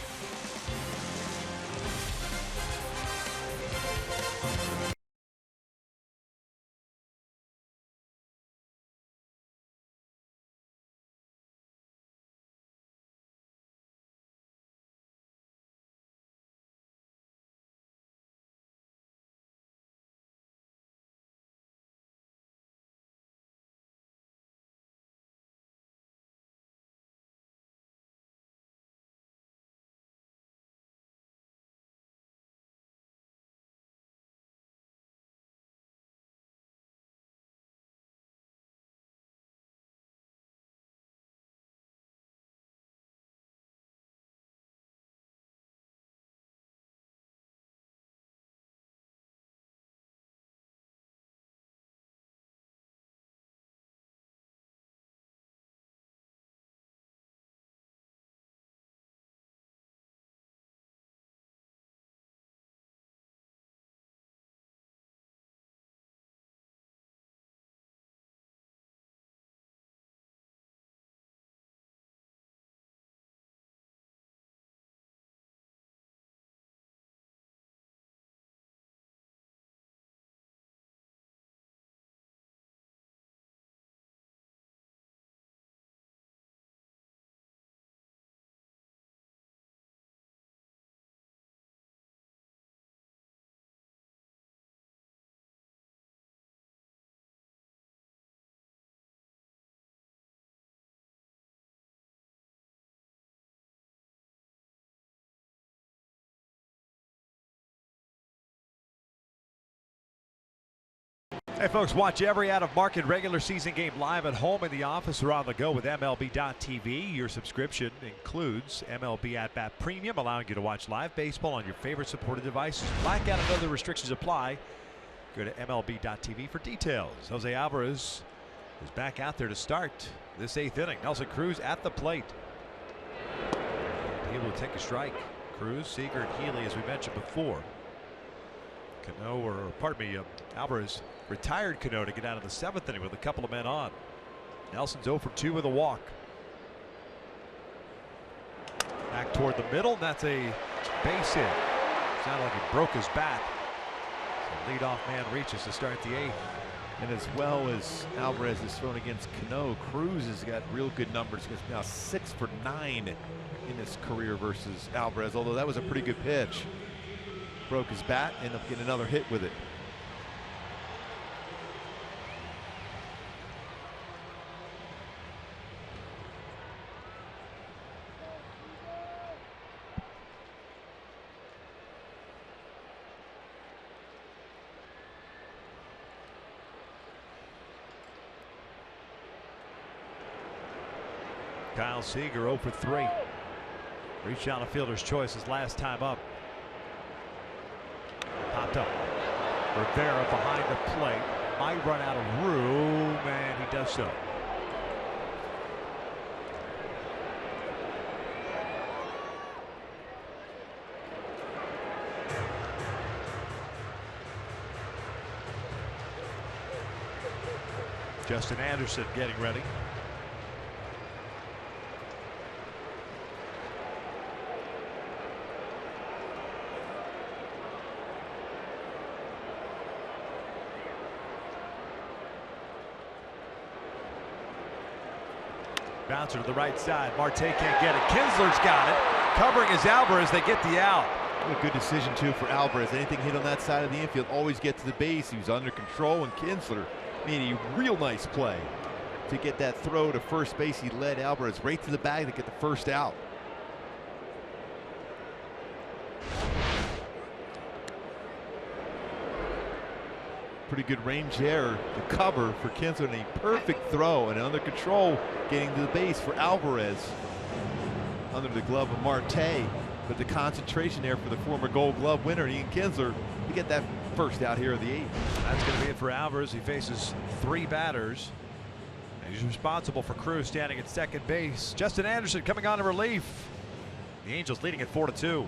Hey folks, watch every out-of-market regular season game live at home, in the office, or on the go with MLB.tv. Your subscription includes MLB At-Bat Premium, allowing you to watch live baseball on your favorite supported devices. Blackout and other restrictions apply. Go to MLB.tv for details. Jose Alvarez is back out there to start this 8th inning. Nelson Cruz at the plate. Able to take a strike. Cruz, Seager, and Healy, as we mentioned before. Alvarez retired Cano to get out of the 7th inning with a couple of men on. Nelson's 0 for 2 with a walk. Back toward the middle, and that's a base hit. Sounded like he broke his bat. So leadoff man reaches to start the 8th. And as well as Alvarez has thrown against Cano, Cruz has got real good numbers. He's now 6 for 9 in his career versus Alvarez, although that was a pretty good pitch. Broke his bat, ended up getting another hit with it. Kyle Seager 0 for 3. Reached out a fielder's choice his last time up. Popped up. Rivera behind the plate. Might run out of room, and he does so. Justin Anderson getting ready. Bouncer to the right side. Marte can't get it. Kinsler's got it. Covering is Alvarez. They get the out. A good decision, too, for Alvarez. Anything hit on that side of the infield, always get to the base. He was under control, and Kinsler made a real nice play to get that throw to first base. He led Alvarez right to the bag to get the first out. Pretty good range there to cover for Kinsler, and a perfect throw and under control getting to the base for Alvarez under the glove of Marte. But the concentration there for the former Gold Glove winner Ian Kinsler to get that first out here of the 8th. That's going to be it for Alvarez. He faces 3 batters. He's responsible for Cruz standing at second base. Justin Anderson coming on in relief. The Angels leading at 4-2.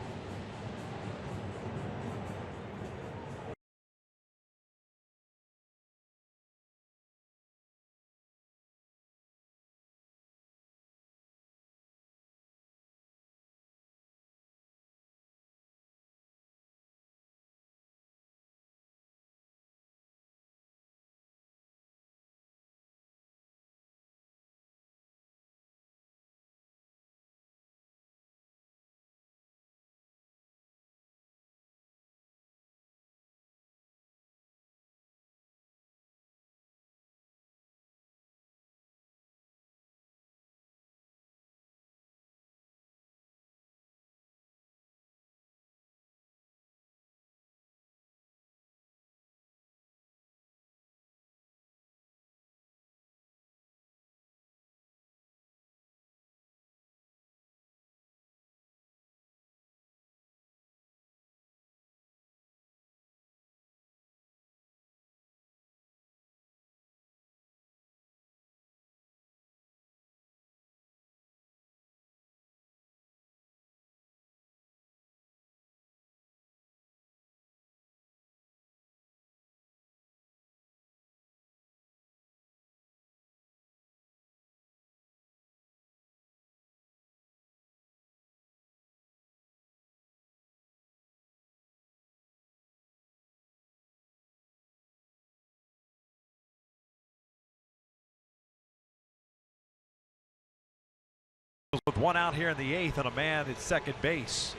With 1 out here in the 8th and a man at second base.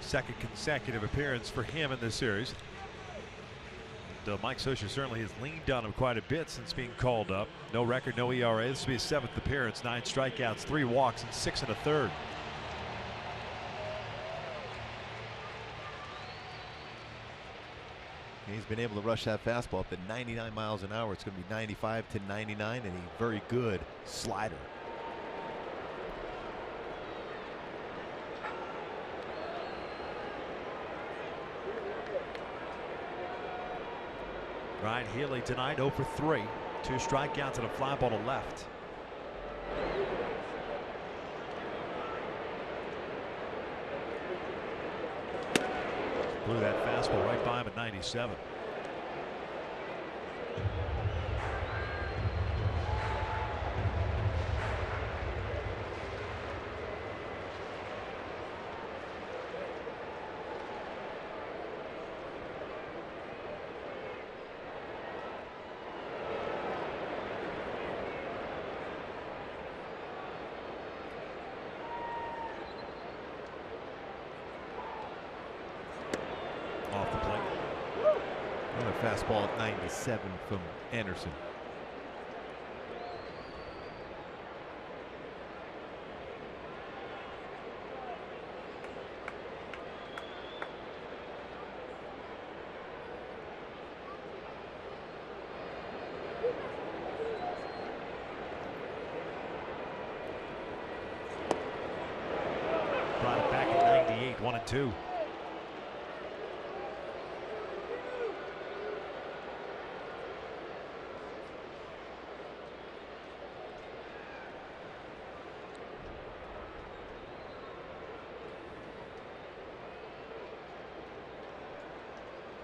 Second consecutive appearance for him in this series. And, Mike Scioscia certainly has leaned on him quite a bit since being called up. No record, no ERA. This will be his 7th appearance. 9 strikeouts, 3 walks, and 6 1/3. He's been able to rush that fastball up to 99 miles an hour. It's going to be 95 to 99, and a very good slider. Ryan Healy tonight 0 for 3. 2 strikeouts and a fly ball to left. Blew that fastball right by him at 97. Off the plate. Another fastball at 97 from Anderson. Brought it back at 98, 1-2.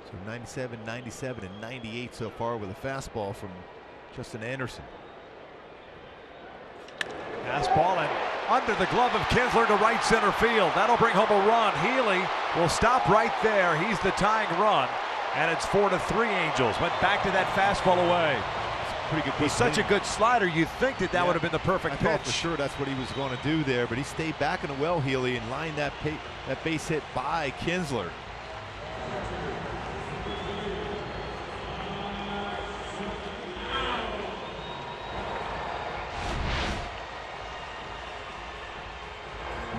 So 97, 97, and 98 so far with a fastball from Justin Anderson. Fastball and under the glove of Kinsler to right center field. That'll bring home a run. Healy will stop right there. He's the tying run, and it's 4-3 Angels. Went back to that fastball away. Pretty good. With such a good slider, you'd think that would have been the perfect pitch. I thought for sure that's what he was going to do there, but he stayed back in the well, Healy, and lined that base hit by Kinsler.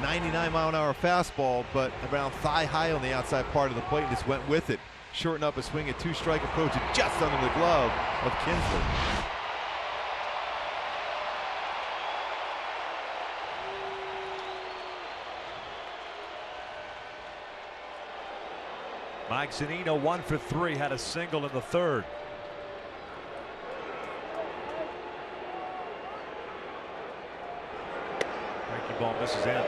.99-mile-an-hour fastball, but around thigh high on the outside part of the plate, and just went with it. Shorten up a swing, a 2-strike approach, and just under the glove of Kinsler. Mike Zunino 1 for 3, had a single in the third. Breaking ball misses in.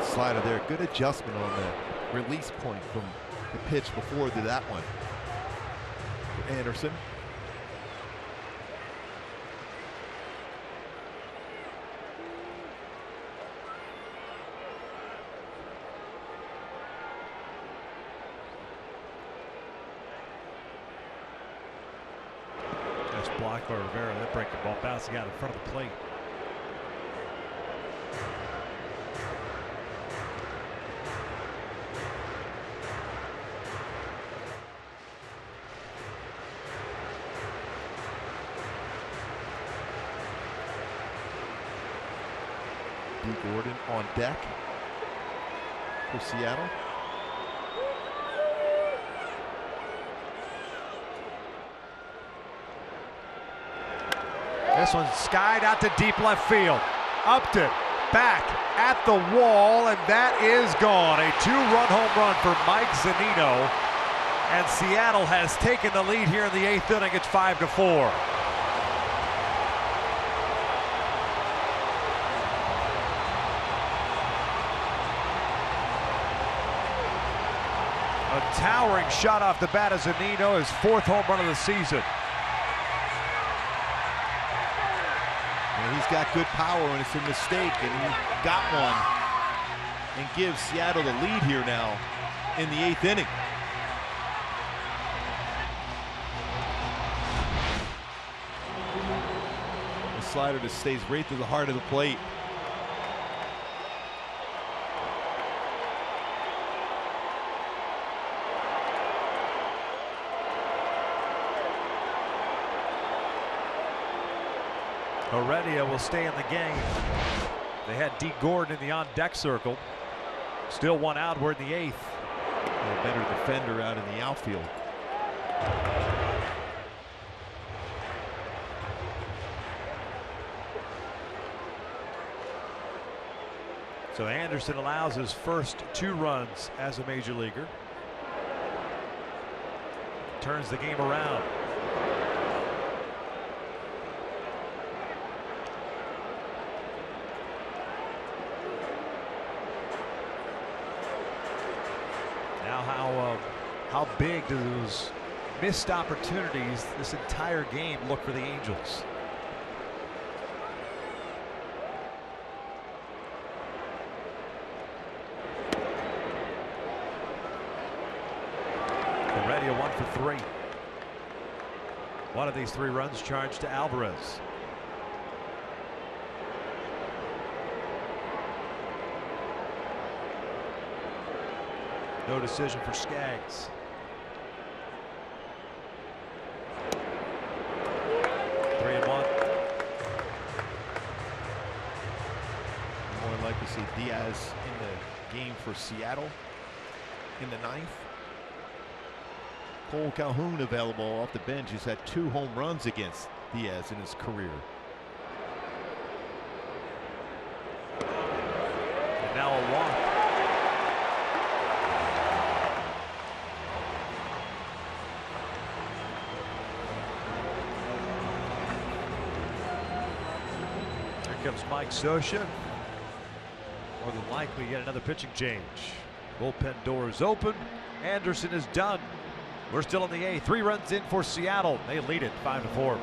Slider there, good adjustment on the release point from the pitch before to that one for Anderson. That's blocked by Rivera. That breaking ball bouncing out in front of the plate. Gordon on deck for Seattle. This one's skied out to deep left field. Upton back at the wall, and that is gone. A 2-run home run for Mike Zunino, and Seattle has taken the lead here in the 8th inning. It's 5-4. A towering shot off the bat of Zunino, his 4th home run of the season. And he's got good power, and it's a mistake, and he got one and gives Seattle the lead here now in the 8th inning. The slider just stays right to the heart of the plate. Heredia will stay in the game. They had D. Gordon in the on-deck circle. Still one out. We're in the 8th. A better defender out in the outfield. So Anderson allows his first 2 runs as a major leaguer. Turns the game around. Now how big do those missed opportunities this entire game look for the Angels? Heredia 1 for 3. One of these 3 runs charged to Alvarez. No decision for Skaggs. 3-1. More like to see Diaz in the game for Seattle in the 9th. Cole Calhoun available off the bench. He's had 2 home runs against Diaz in his career. And now a walk. Here comes Mike Scioscia. More than likely yet another pitching change. Bullpen door is open. Anderson is done. We're still in the 8th. 3 runs in for Seattle. They lead it 5-4.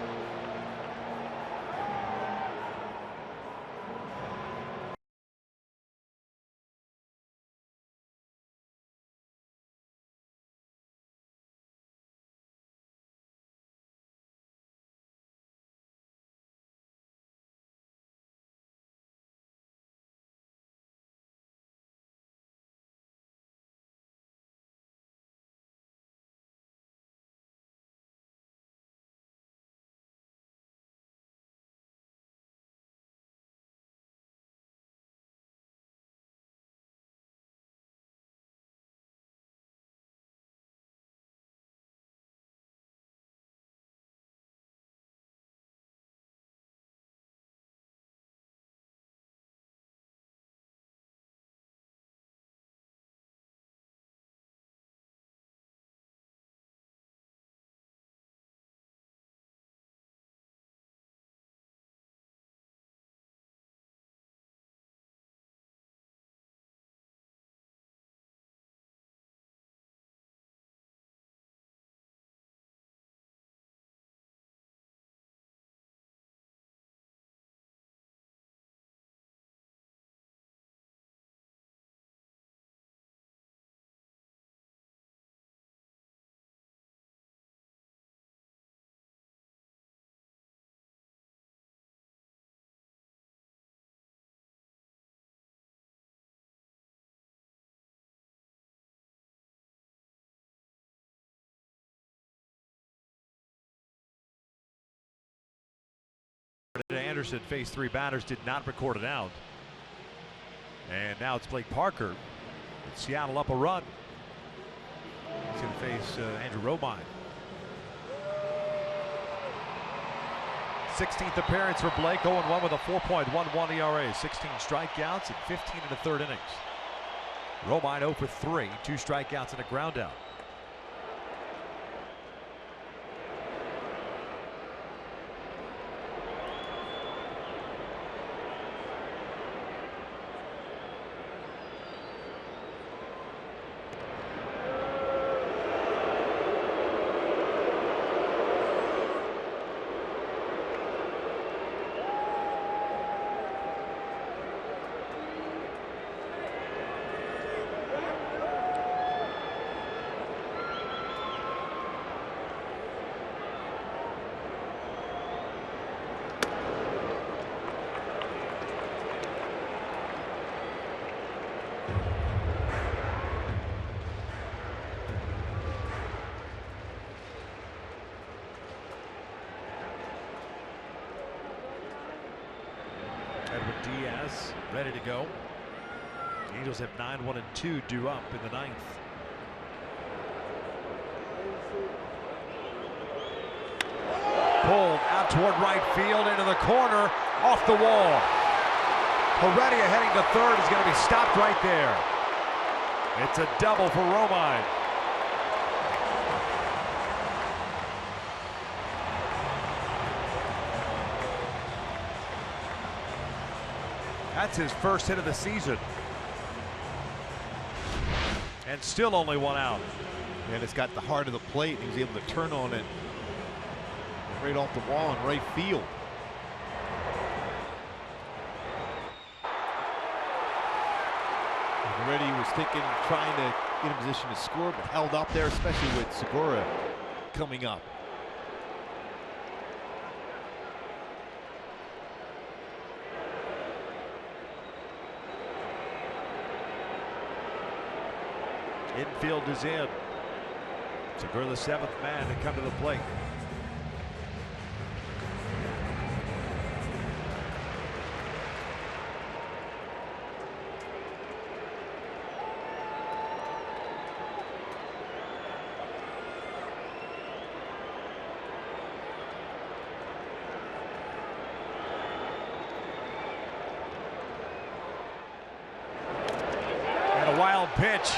Anderson faced 3 batters, did not record it out. And now it's Blake Parker. Seattle up a run. He's going to face Andrew Romine. 16th appearance for Blake, 0-1 with a 4.11 ERA, 16 strikeouts in 15 and a third innings. Romine 0 for 3, 2 strikeouts and a ground out. Diaz ready to go. The Angels have 9-1-2 due up in the 9th. Pulled out toward right field into the corner, off the wall. Heredia heading to third is going to be stopped right there. It's a double for Romine. That's his first hit of the season. And still only 1 out. And it's got the heart of the plate. He was able to turn on it right off the wall in right field. Already was thinking, trying to get in position to score, but held up there, especially with Segura coming up. Infield is in. Segura, the 7th man to come to the plate. And a wild pitch.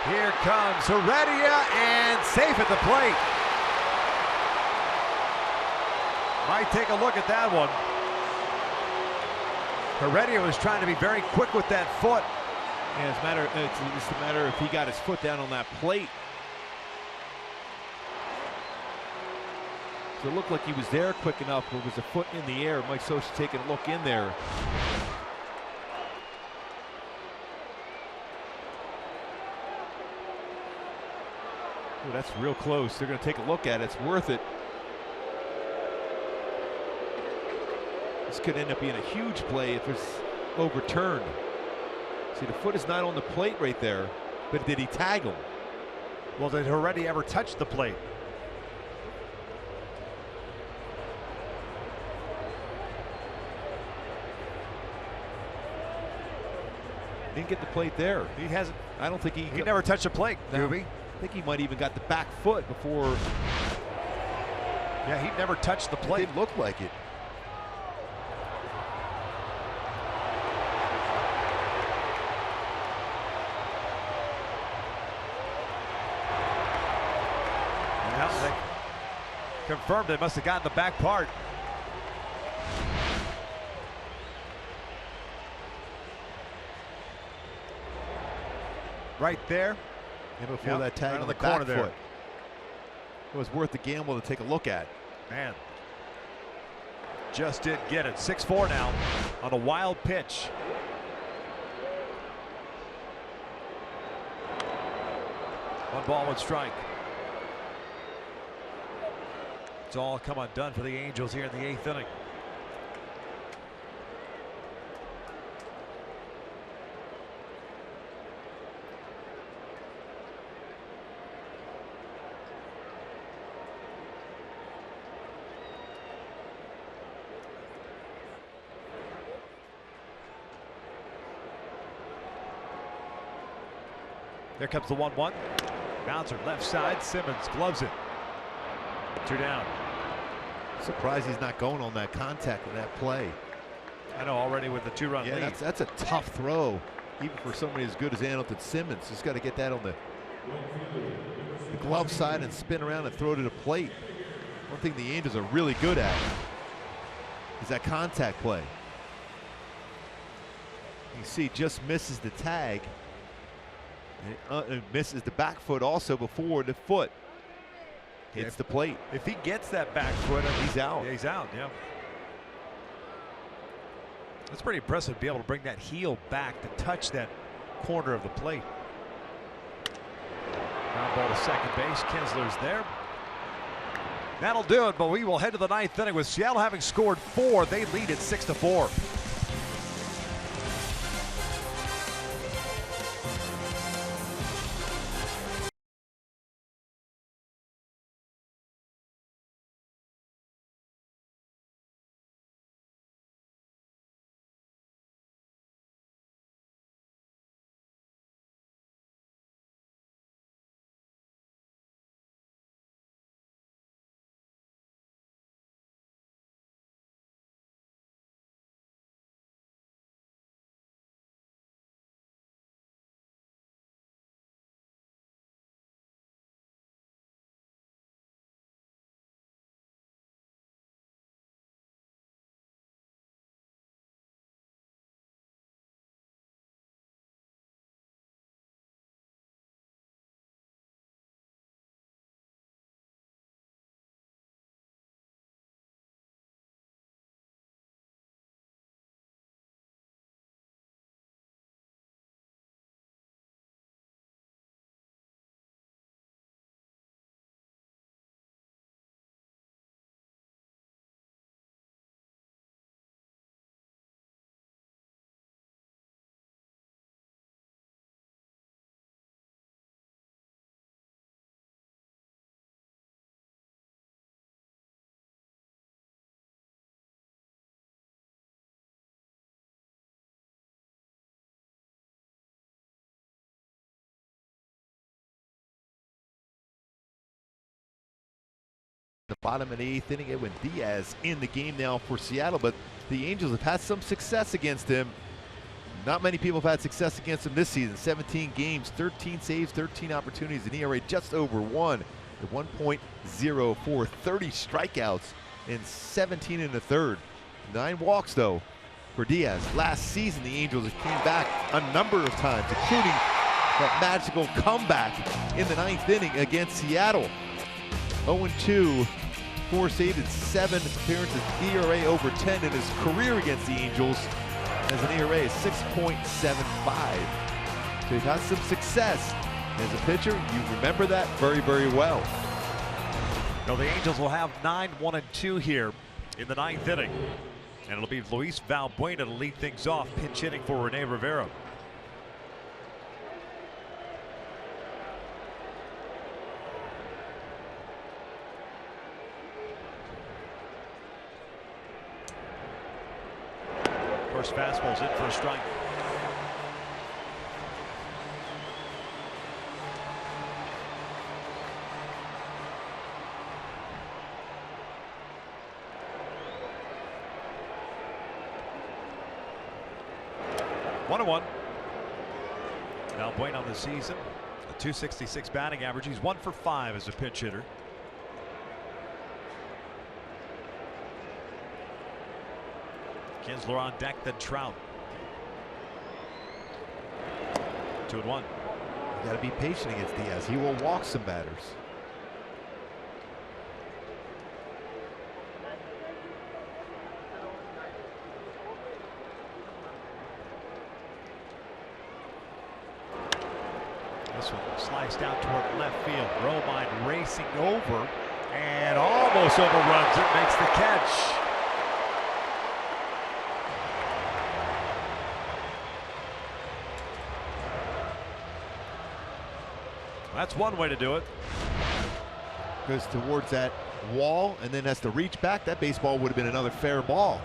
Here comes Heredia, and safe at the plate. Might take a look at that one. Heredia was trying to be very quick with that foot. Yeah, it's a matter if he got his foot down on that plate. So it looked like he was there quick enough, but was a foot in the air. Mike Socha taking a look in there. Ooh, that's real close. They're going to take a look at it. It's worth it. This could end up being a huge play if it's overturned. See, the foot is not on the plate right there, but did he tag him? Well, did Heredia ever touch the plate? Didn't get the plate there. He hasn't. I don't think he never touched the plate, Doobie. I think he might even got the back foot before. Yeah, he never touched the plate. It didn't look like it. Now they confirmed they must have gotten the back part. Right there. And before that tag right on the the corner back there. foot. It was worth the gamble to take a look at. Man. Just did get it. 6-4 now on a wild pitch. One ball, one strike. It's all come undone for the Angels here in the 8th inning. There comes the 1-1. Bouncer left side. Simmons gloves it. 2 down. Surprised he's not going on that contact in that play. I know, already with the 2-run lead. That's a tough throw, even for somebody as good as Simmons. Just got to get that on the glove side and spin around and throw to the plate. One thing the Angels are really good at is that contact play. You see, just misses the tag. And misses the back foot also before the foot hits the plate. If he gets that back foot, he's out. Yeah, he's out, yeah. That's pretty impressive to be able to bring that heel back to touch that corner of the plate. Ground ball to second base. Kinsler's there. That'll do it, but we will head to the 9th inning with Seattle having scored 4. They lead it 6-4. The bottom of the 8th inning, Edwin Diaz in the game now for Seattle, but the Angels have had some success against him. Not many people have had success against him this season. 17 games, 13 saves, 13 opportunities, an ERA just over 1 at 1.04, 30 strikeouts in 17 in the third. 9 walks though for Diaz. Last season the Angels came back a number of times, including that magical comeback in the 9th inning against Seattle. 0-2, 4 saves in 7 appearances, ERA over 10 in his career against the Angels has an ERA of 6.75. So he's had some success as a pitcher. You remember that very, very well. Now the Angels will have 9-1-2 here in the 9th inning. And it'll be Luis Valbuena to lead things off, pinch hitting for Rene Rivera. First fastball's in for a strike. One. Valbuena on the season, a .266 batting average. He's 1 for 5 as a pinch hitter. Kinsler on deck, then Trout. 2-1. You got to be patient against Diaz. He will walk some batters. This one sliced out toward left field. Romine racing over and almost overruns it, makes the catch. That's one way to do it. Goes towards that wall and then has to reach back. That baseball would have been another fair ball.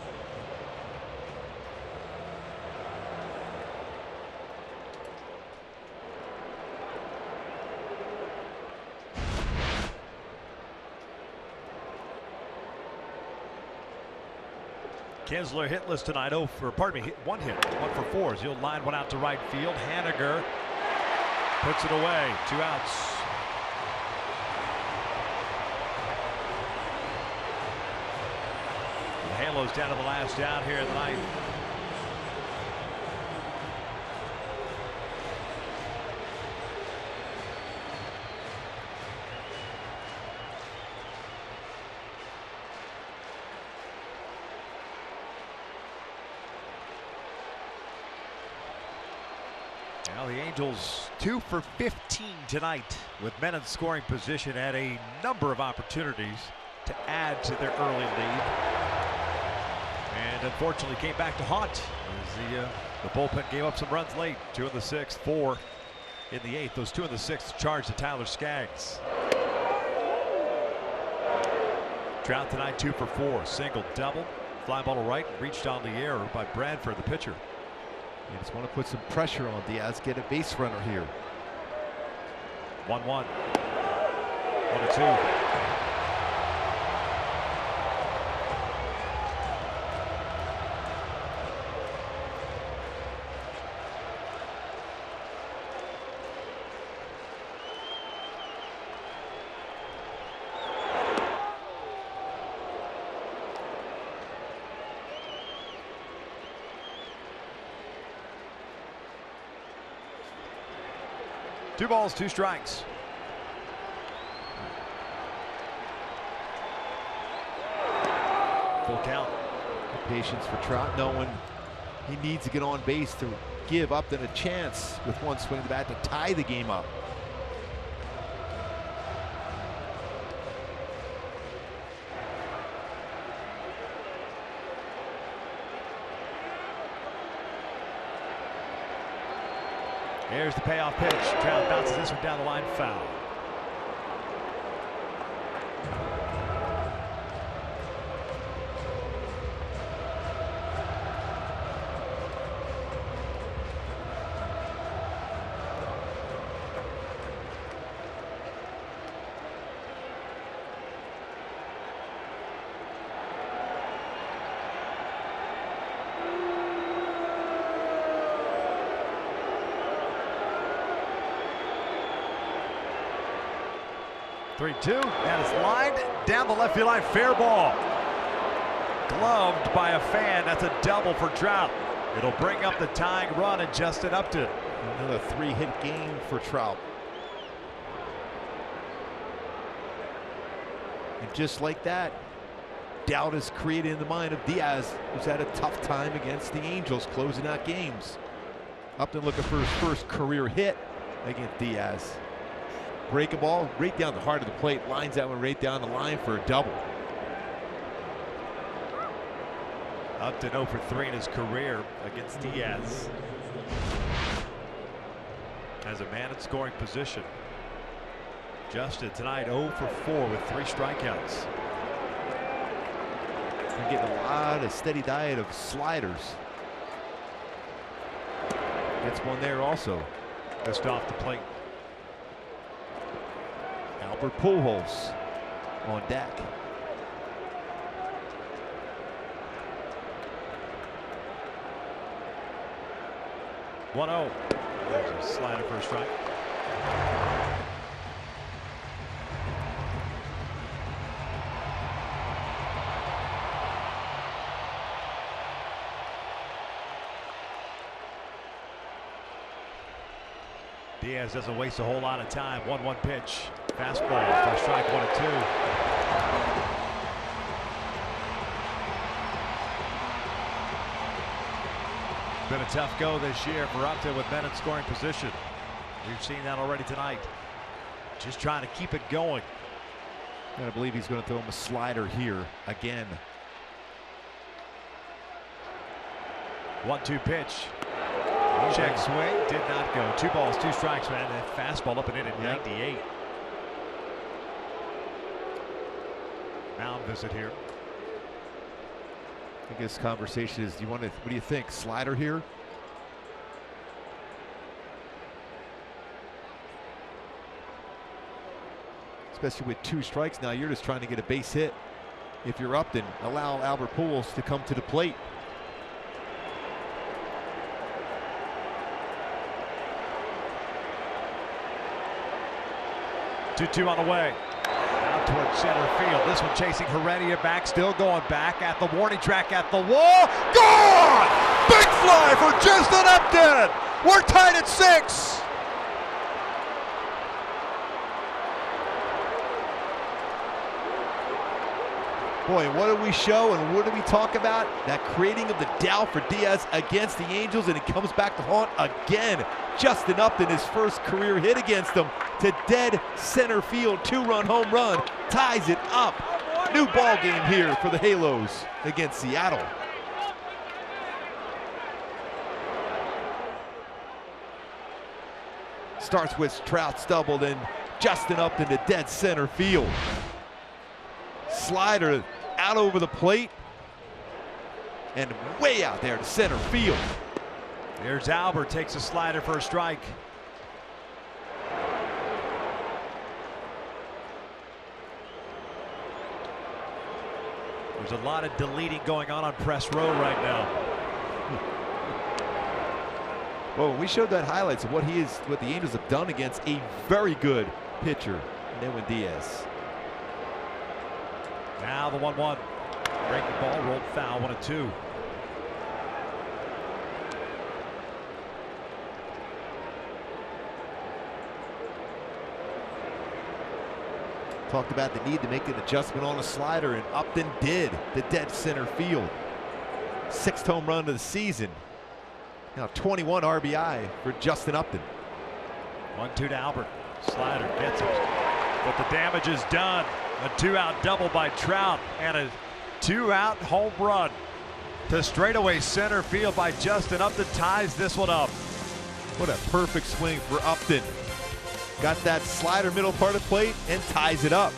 Kinsler hitless tonight. One hit, 1 for 4. He'll line one out to right field. Haniger puts it away. 2 outs. The Halos down to the last down here in the ninth. Now the Angels 2 for 15 tonight with men in scoring position, had a number of opportunities to add to their early lead, and unfortunately came back to haunt as the bullpen gave up some runs late. 2 in the 6th, 4 in the 8th. Those 2 in the 6th charged to Tyler Skaggs. Trout tonight 2 for 4, single, double, fly ball to right, reached on the air by Bradford, the pitcher. You just want to put some pressure on Diaz, get a base runner here. 1-1. 1-2. Two balls, 2 strikes. Full count. Patience for Trout, knowing he needs to get on base to give Upton a chance with 1 swing of the bat to tie the game up. Here's the payoff pitch. Trout bounces this one down the line, foul. And it's lined down the left field line. Fair ball. Gloved by a fan. That's a double for Trout. It'll bring up the tying run and Justin Upton. Another 3-hit game for Trout. And just like that, doubt is created in the mind of Diaz, who's had a tough time against the Angels closing out games. Upton looking for his first career hit against Diaz. Break a ball right down the heart of the plate, lines that one right down the line for a double. Upton 0 for 3 in his career against Diaz. As a man in scoring position. Justin tonight 0 for 4 with 3 strikeouts. They're getting a lot of steady diet of sliders. Gets one there also. Just off the plate. Pujols on deck. One-0. There's a slider for a strike. Diaz doesn't waste a whole lot of time. 1-1 pitch. Fastball for strike 1 and 2. Been a tough go this year for Upton with men in scoring position. We've seen that already tonight. Just trying to keep it going. And I believe he's going to throw him a slider here again. 1-2 pitch. Check swing, did not go. 2 balls, 2 strikes, man. That fastball up and in at 98. Mound visit here. I think this conversation is, what do you think? Slider here? Especially with 2 strikes now, you're just trying to get a base hit. if you're Upton. Allow Albert Pujols to come to the plate. 2-2 on the way. Out towards center field. This one chasing Heredia back, still going back at the warning track at the wall. Gone! Big fly for Justin Upton. We're tied at 6. Boy, what do we show and what do we talk about? That creating of the doubt for Diaz against the Angels, and it comes back to haunt again. Justin Upton, his first career hit against them, to dead center field, 2-run home run, ties it up. New ball game here for the Halos against Seattle. Starts with Trout stubble, then Justin Upton to dead center field. Slider out over the plate and way out there to center field. Here's Albert, takes a slider for a strike. There's a lot of deleting going on press row right now. Well, we showed that highlights of what the Angels have done against a very good pitcher, Edwin Diaz. Now the 1-1. Breaking ball, rolled foul, 1-2. Talked about the need to make an adjustment on a slider, and Upton did, the dead center field. 6th home run of the season. Now 21 RBI for Justin Upton. 1-2 to Albert. Slider gets it. But the damage is done. A 2-out double by Trout and a 2-out home run to straightaway center field by Justin Upton, ties this one up. What a perfect swing for Upton. Got that slider middle part of the plate and ties it up.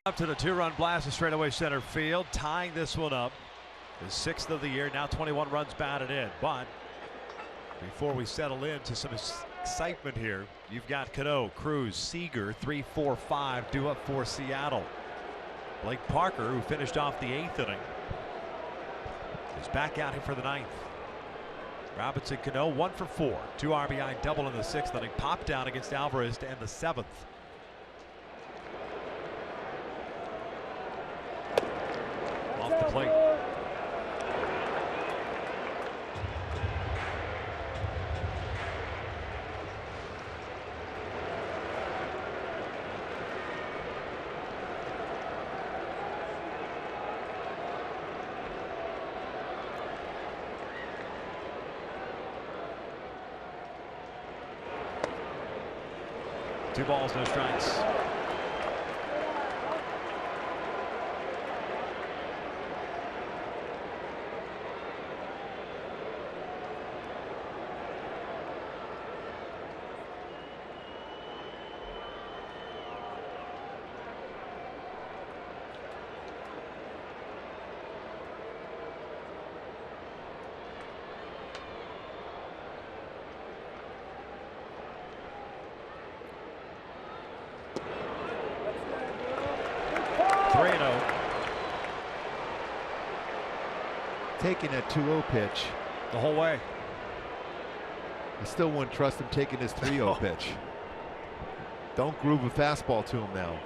Up to the 2-run blast to straightaway center field, tying this one up. The 6th of the year, now 21 runs batted in. But before we settle into some excitement here, you've got Cano, Cruz, Seager, 3, 4, 5 due up for Seattle. Blake Parker, who finished off the 8th inning, is back out here for the 9th. Robinson Cano 1 for 4, 2 RBI double in the 6th inning, popped down against Alvarez to end the 7th. Off the plate. Two balls, no strikes. taking that 2-0 pitch the whole way. I still wouldn't trust him taking this 3-0 pitch. Don't groove a fastball to him now.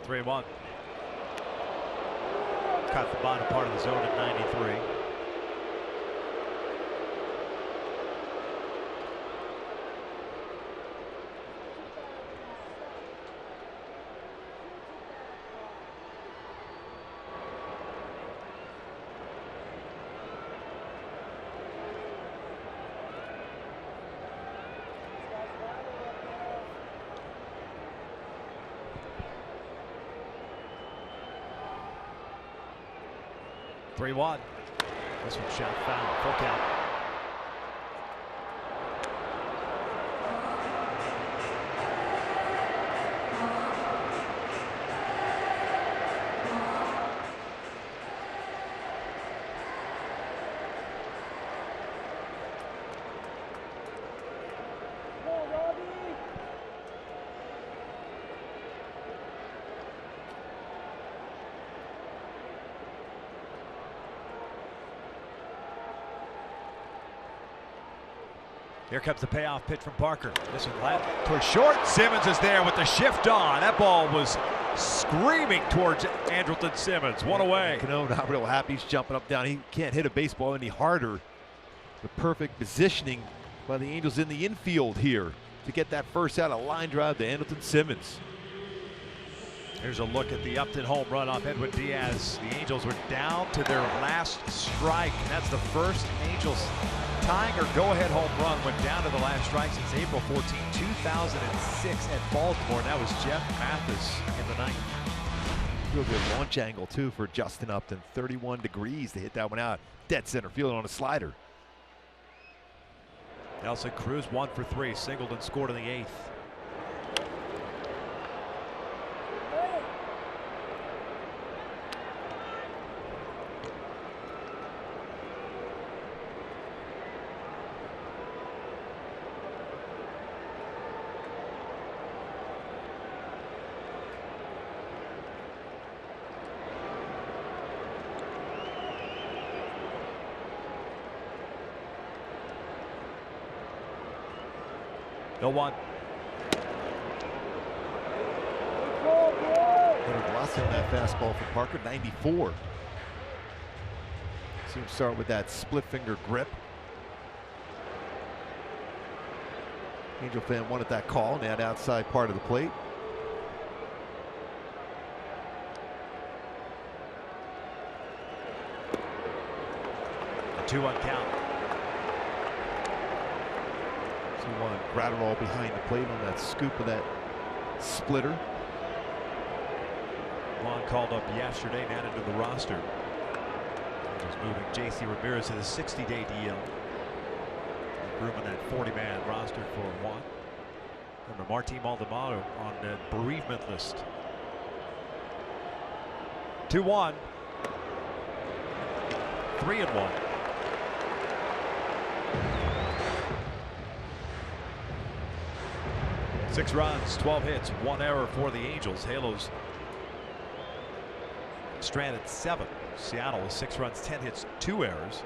Three and one. Caught the bottom part of the zone at 93. Three one. This one shot foul. Full count. Here comes the payoff pitch from Parker. This one left towards short. Simmons is there with the shift on. That ball was screaming towards Andrelton Simmons. One away. Cano not real happy. He's jumping up down. He can't hit a baseball any harder. The perfect positioning by the Angels in the infield here to get that first out. A line drive to Andrelton Simmons. Here's a look at the Upton home run off Edwin Diaz. The Angels were down to their last strike. And that's the first Angels tying or go-ahead home run went down to the last strike since April 14, 2006 at Baltimore. And that was Jeff Mathis in the ninth. Real good launch angle too for Justin Upton. 31 degrees to hit that one out. Dead center field on a slider. Nelson Cruz 1 for 3, singled and scored in the eighth. No one. Little velocity on that fastball for Parker, 94. Seems to start with that split finger grip. Angel fan wanted that call on that outside part of the plate. A 2-1 count. So you want to Gratterall behind the plate on that scoop of that splitter. Juan called up yesterday, now into the roster. Angels moving J.C. Ramirez to the 60-day DL. Grooming that 40-man roster for Juan. Remember, Marte Maldonado on the bereavement list. 2-1. 3-1. Six runs, 12 hits, 1 error for the Angels. Halos stranded 7. Seattle with 6 runs, 10 hits, 2 errors.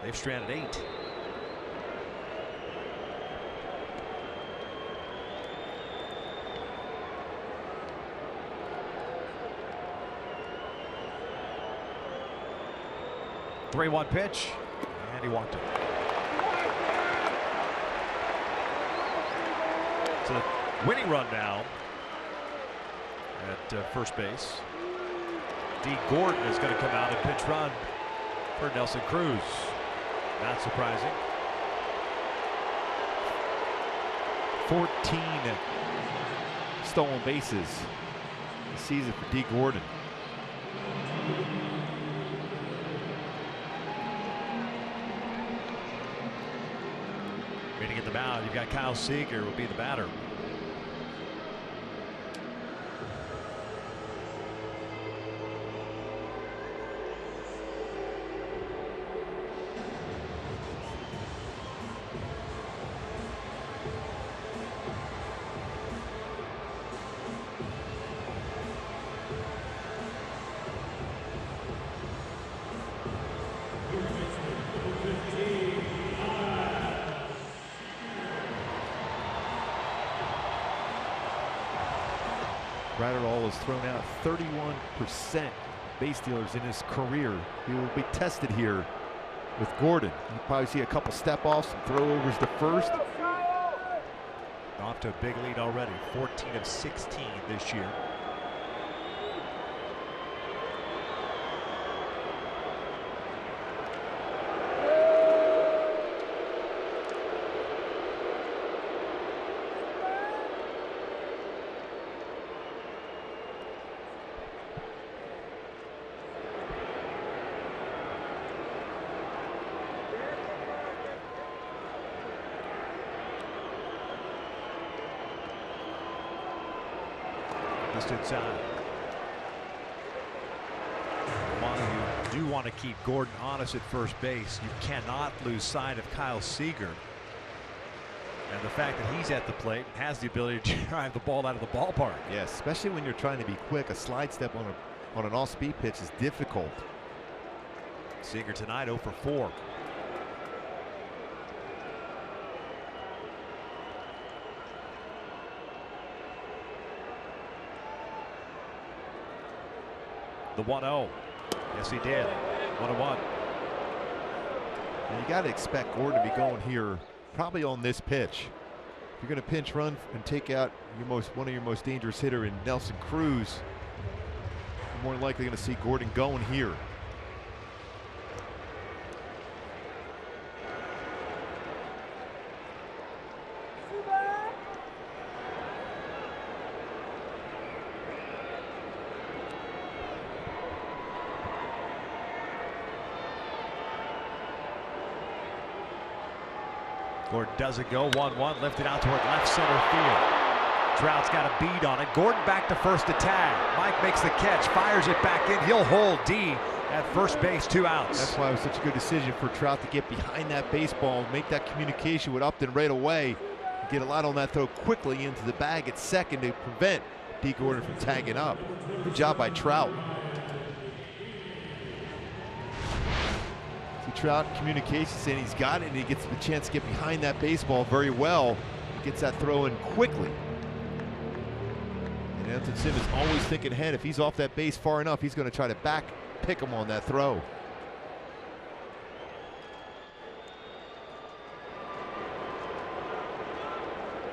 They've stranded 8. Three-one pitch, and he walked it. So the winning run now at first base. D. Gordon is going to come out and pinch run for Nelson Cruz. Not surprising. 14 stolen bases this season for D. Gordon. Waiting at the mound, you've got Kyle Seager will be the batter. Gratterall has thrown out 31% base stealers in his career. He will be tested here with Gordon. You'll probably see a couple step-offs and throw-overs to first. Off to a big lead already, 14 of 16 this year. Inside. You do want to keep Gordon honest at first base. You cannot lose sight of Kyle Seager. And the fact that he's at the plate and has the ability to drive the ball out of the ballpark. Yes, especially when you're trying to be quick. A slide step on an off-speed pitch is difficult. Seager tonight 0 for 4. The 1-0. Yes, he did. 1-1. And you got to expect Gordon to be going here probably on this pitch. If you're going to pinch run and take out one of your most dangerous hitter in Nelson Cruz, you're more likely going to see Gordon going here. Gordon doesn't go. 1-1, lifted out toward left center field. Trout's got a bead on it. Gordon back to first to tag. Mike makes the catch, fires it back in. He'll hold D at first base, 2 outs. That's why it was such a good decision for Trout to get behind that baseball, make that communication with Upton right away, get a lot on that throw quickly into the bag at second to prevent D. Gordon from tagging up. Good job by Trout. Trout communication saying he's got it, and he gets the chance to get behind that baseball very well. He gets that throw in quickly. And Anthony Simmons always thinking ahead. If he's off that base far enough, he's going to try to back pick him on that throw.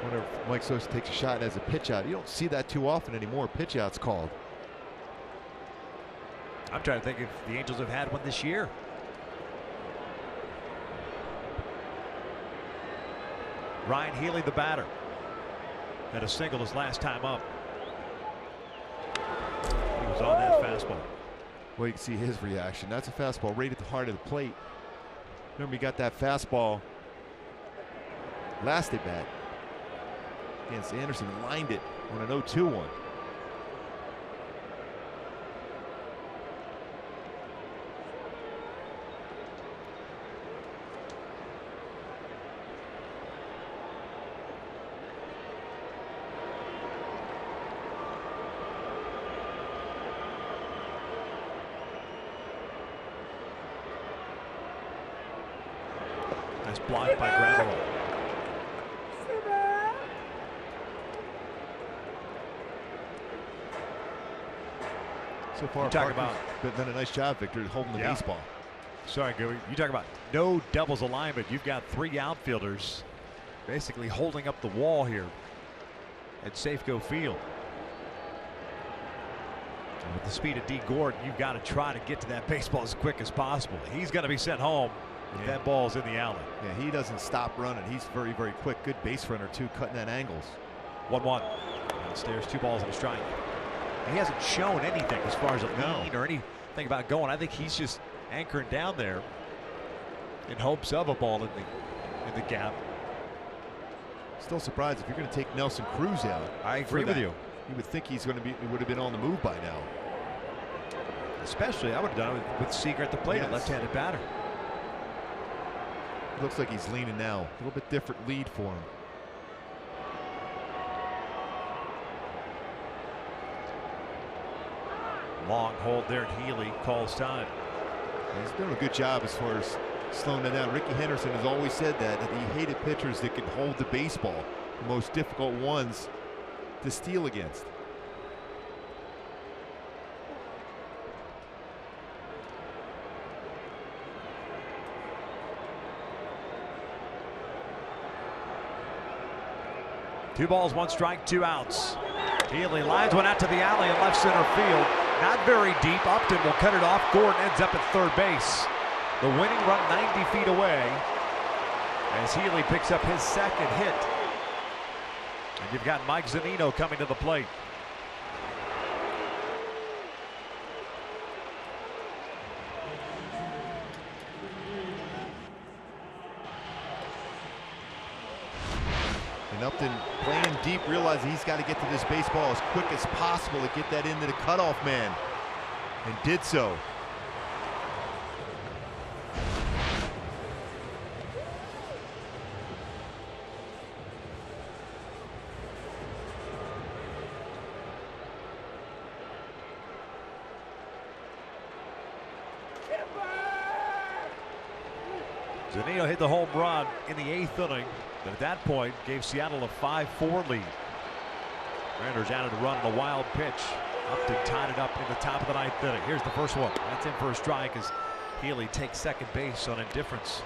Wonder if Mike Sosa takes a shot as a pitch out. You don't see that too often anymore. Pitch out's called. I'm trying to think if the Angels have had one this year. Ryan Healy, the batter, had a single his last time up. He was on that fastball. Well, you can see his reaction. That's a fastball right at the heart of the plate. Remember, he got that fastball last at bat against Anderson, lined it on an 0-2-1. Nice block by Gratterall. So far, talk about done a nice job, Victor, holding the baseball. Sorry, Gary. You talk about no doubles alignment. You've got 3 outfielders basically holding up the wall here at Safeco Field. And with the speed of D. Gordon, you've got to try to get to that baseball as quick as possible. He's going to be sent home if that ball's in the alley. Yeah, he doesn't stop running. He's very, very quick. Good base runner, too, cutting at angles. 1-1. Downstairs, 2 balls and a strike. He hasn't shown anything as far as a lead or anything about going. I think he's just anchoring down there in hopes of a ball in the gap. Still surprised if you're going to take Nelson Cruz out. I agree with you. You would think he would have been on the move by now. Especially, I would have done it with Seager at the plate, a left-handed batter. Looks like he's leaning now. A little bit different lead for him. Long hold there, and Healy calls time. He's doing a good job as far as slowing that down. Ricky Henderson has always said that he hated pitchers that can hold the baseball, the most difficult ones to steal against. 2 balls, 1 strike, 2 outs. Healy lines one out to the alley in left center field. Not very deep. Upton will cut it off. Gordon ends up at third base. The winning run 90 feet away as Healy picks up his second hit. And you've got Mike Zunino coming to the plate. And Upton playing deep, realizing he's got to get to this baseball as quick as possible to get that into the cutoff man, and did so. Zunino hit the home run in the 8th inning, but at that point gave Seattle a 5-4 lead. Mariners added a run on a wild pitch. Upton tied it up in the top of the 9th inning. Here's the first one. That's in for a strike as Healy takes second base on indifference.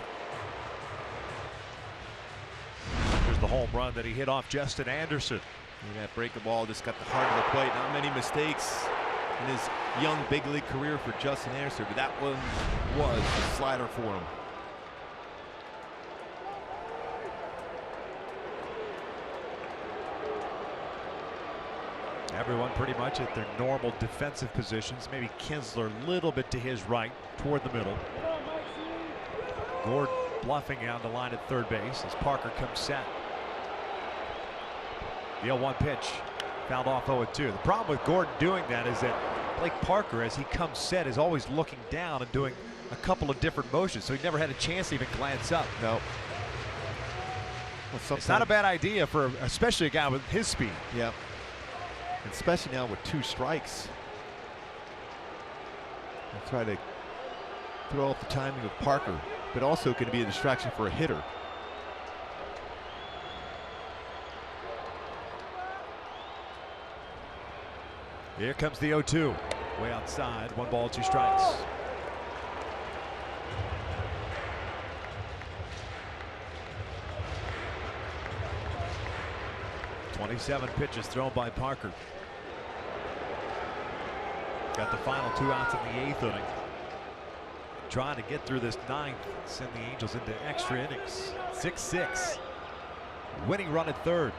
Here's the home run that he hit off Justin Anderson. And that breaking ball just got the heart of the plate. Not many mistakes in his young big league career for Justin Anderson, but that one was a slider for him. Everyone pretty much at their normal defensive positions. Maybe Kinsler a little bit to his right toward the middle. Gordon bluffing down the line at third base as Parker comes set. The 0-1 pitch fouled off 0-2. The problem with Gordon doing that is that Blake Parker, as he comes set, is always looking down and doing a couple of different motions, so he never had a chance to even glance up. No. Well, it's not a bad idea for especially a guy with his speed. Yeah. Especially now with 2 strikes. I'll try to throw off the timing of Parker, but also going to be a distraction for a hitter. Here comes the 0-2. Way outside. 1 ball, 2 strikes. .27 pitches thrown by Parker. Got the final 2 outs in the 8th inning. Trying to get through this 9th, send the Angels into extra innings. 6-6. Winning run at third.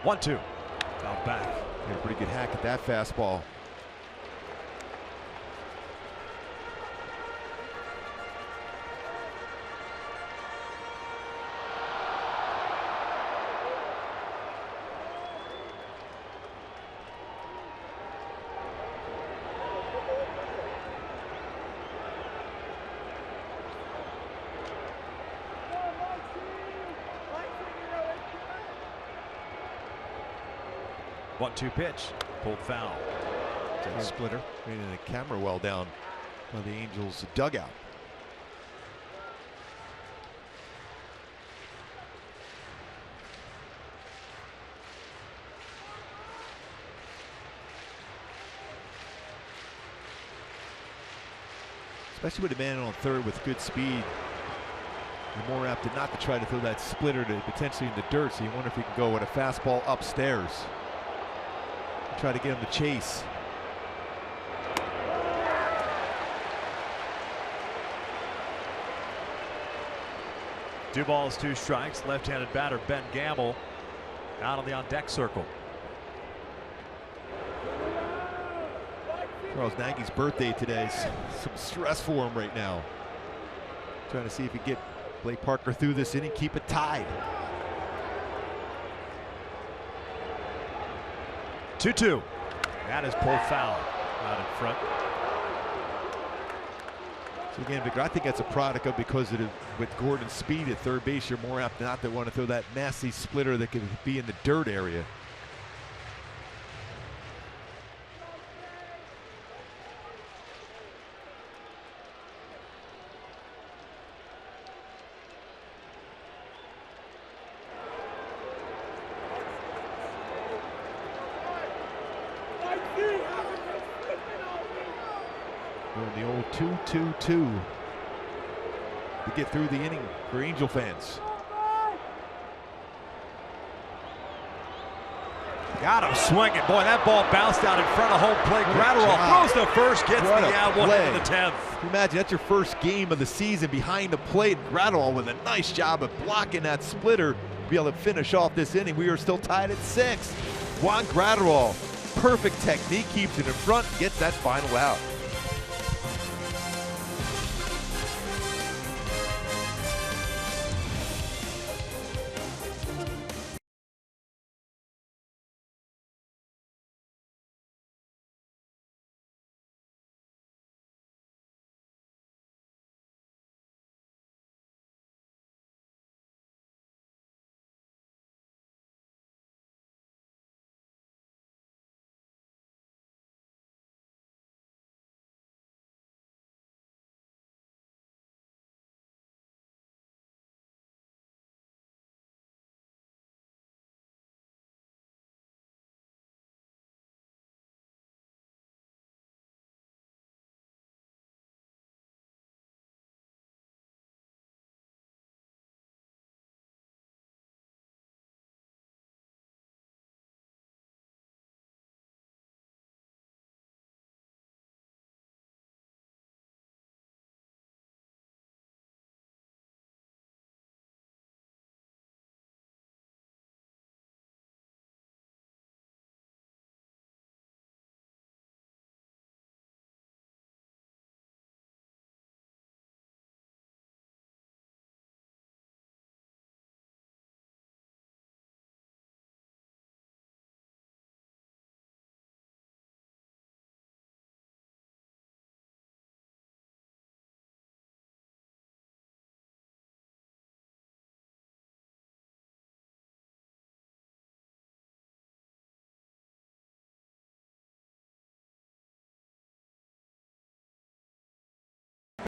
1-2. Fouled back. Got a pretty good hack at that fastball. One-two pitch, pulled foul. Splitter, and the camera well down on the Angels dugout. Especially with a man on third with good speed, you're more apt to not to try to throw that splitter to potentially in the dirt. So you wonder if he can go with a fastball upstairs. Try to get him to chase. Two balls, 2 strikes. Left-handed batter Ben Gamble out on the on-deck circle. Charles Nagy's birthday today. Some stress for him right now. Trying to see if he can get Blake Parker through this inning, keep it tied. 2-2. That is pulled foul out in front. So again, Victor, I think that's a product of because of with Gordon's speed at third base, you're more apt not to want to throw that nasty splitter that could be in the dirt area. The old 2-2-2 to get through the inning for Angel fans. Got him swinging. Boy, that ball bounced out in front of home plate. Gratterall throws to first, gets What the a out, one play. into the 10th. Imagine that's your first game of the season behind the plate. Gratterall with a nice job of blocking that splitter to be able to finish off this inning. We are still tied at 6. Juan Gratterall, perfect technique, keeps it in front, and gets that final out.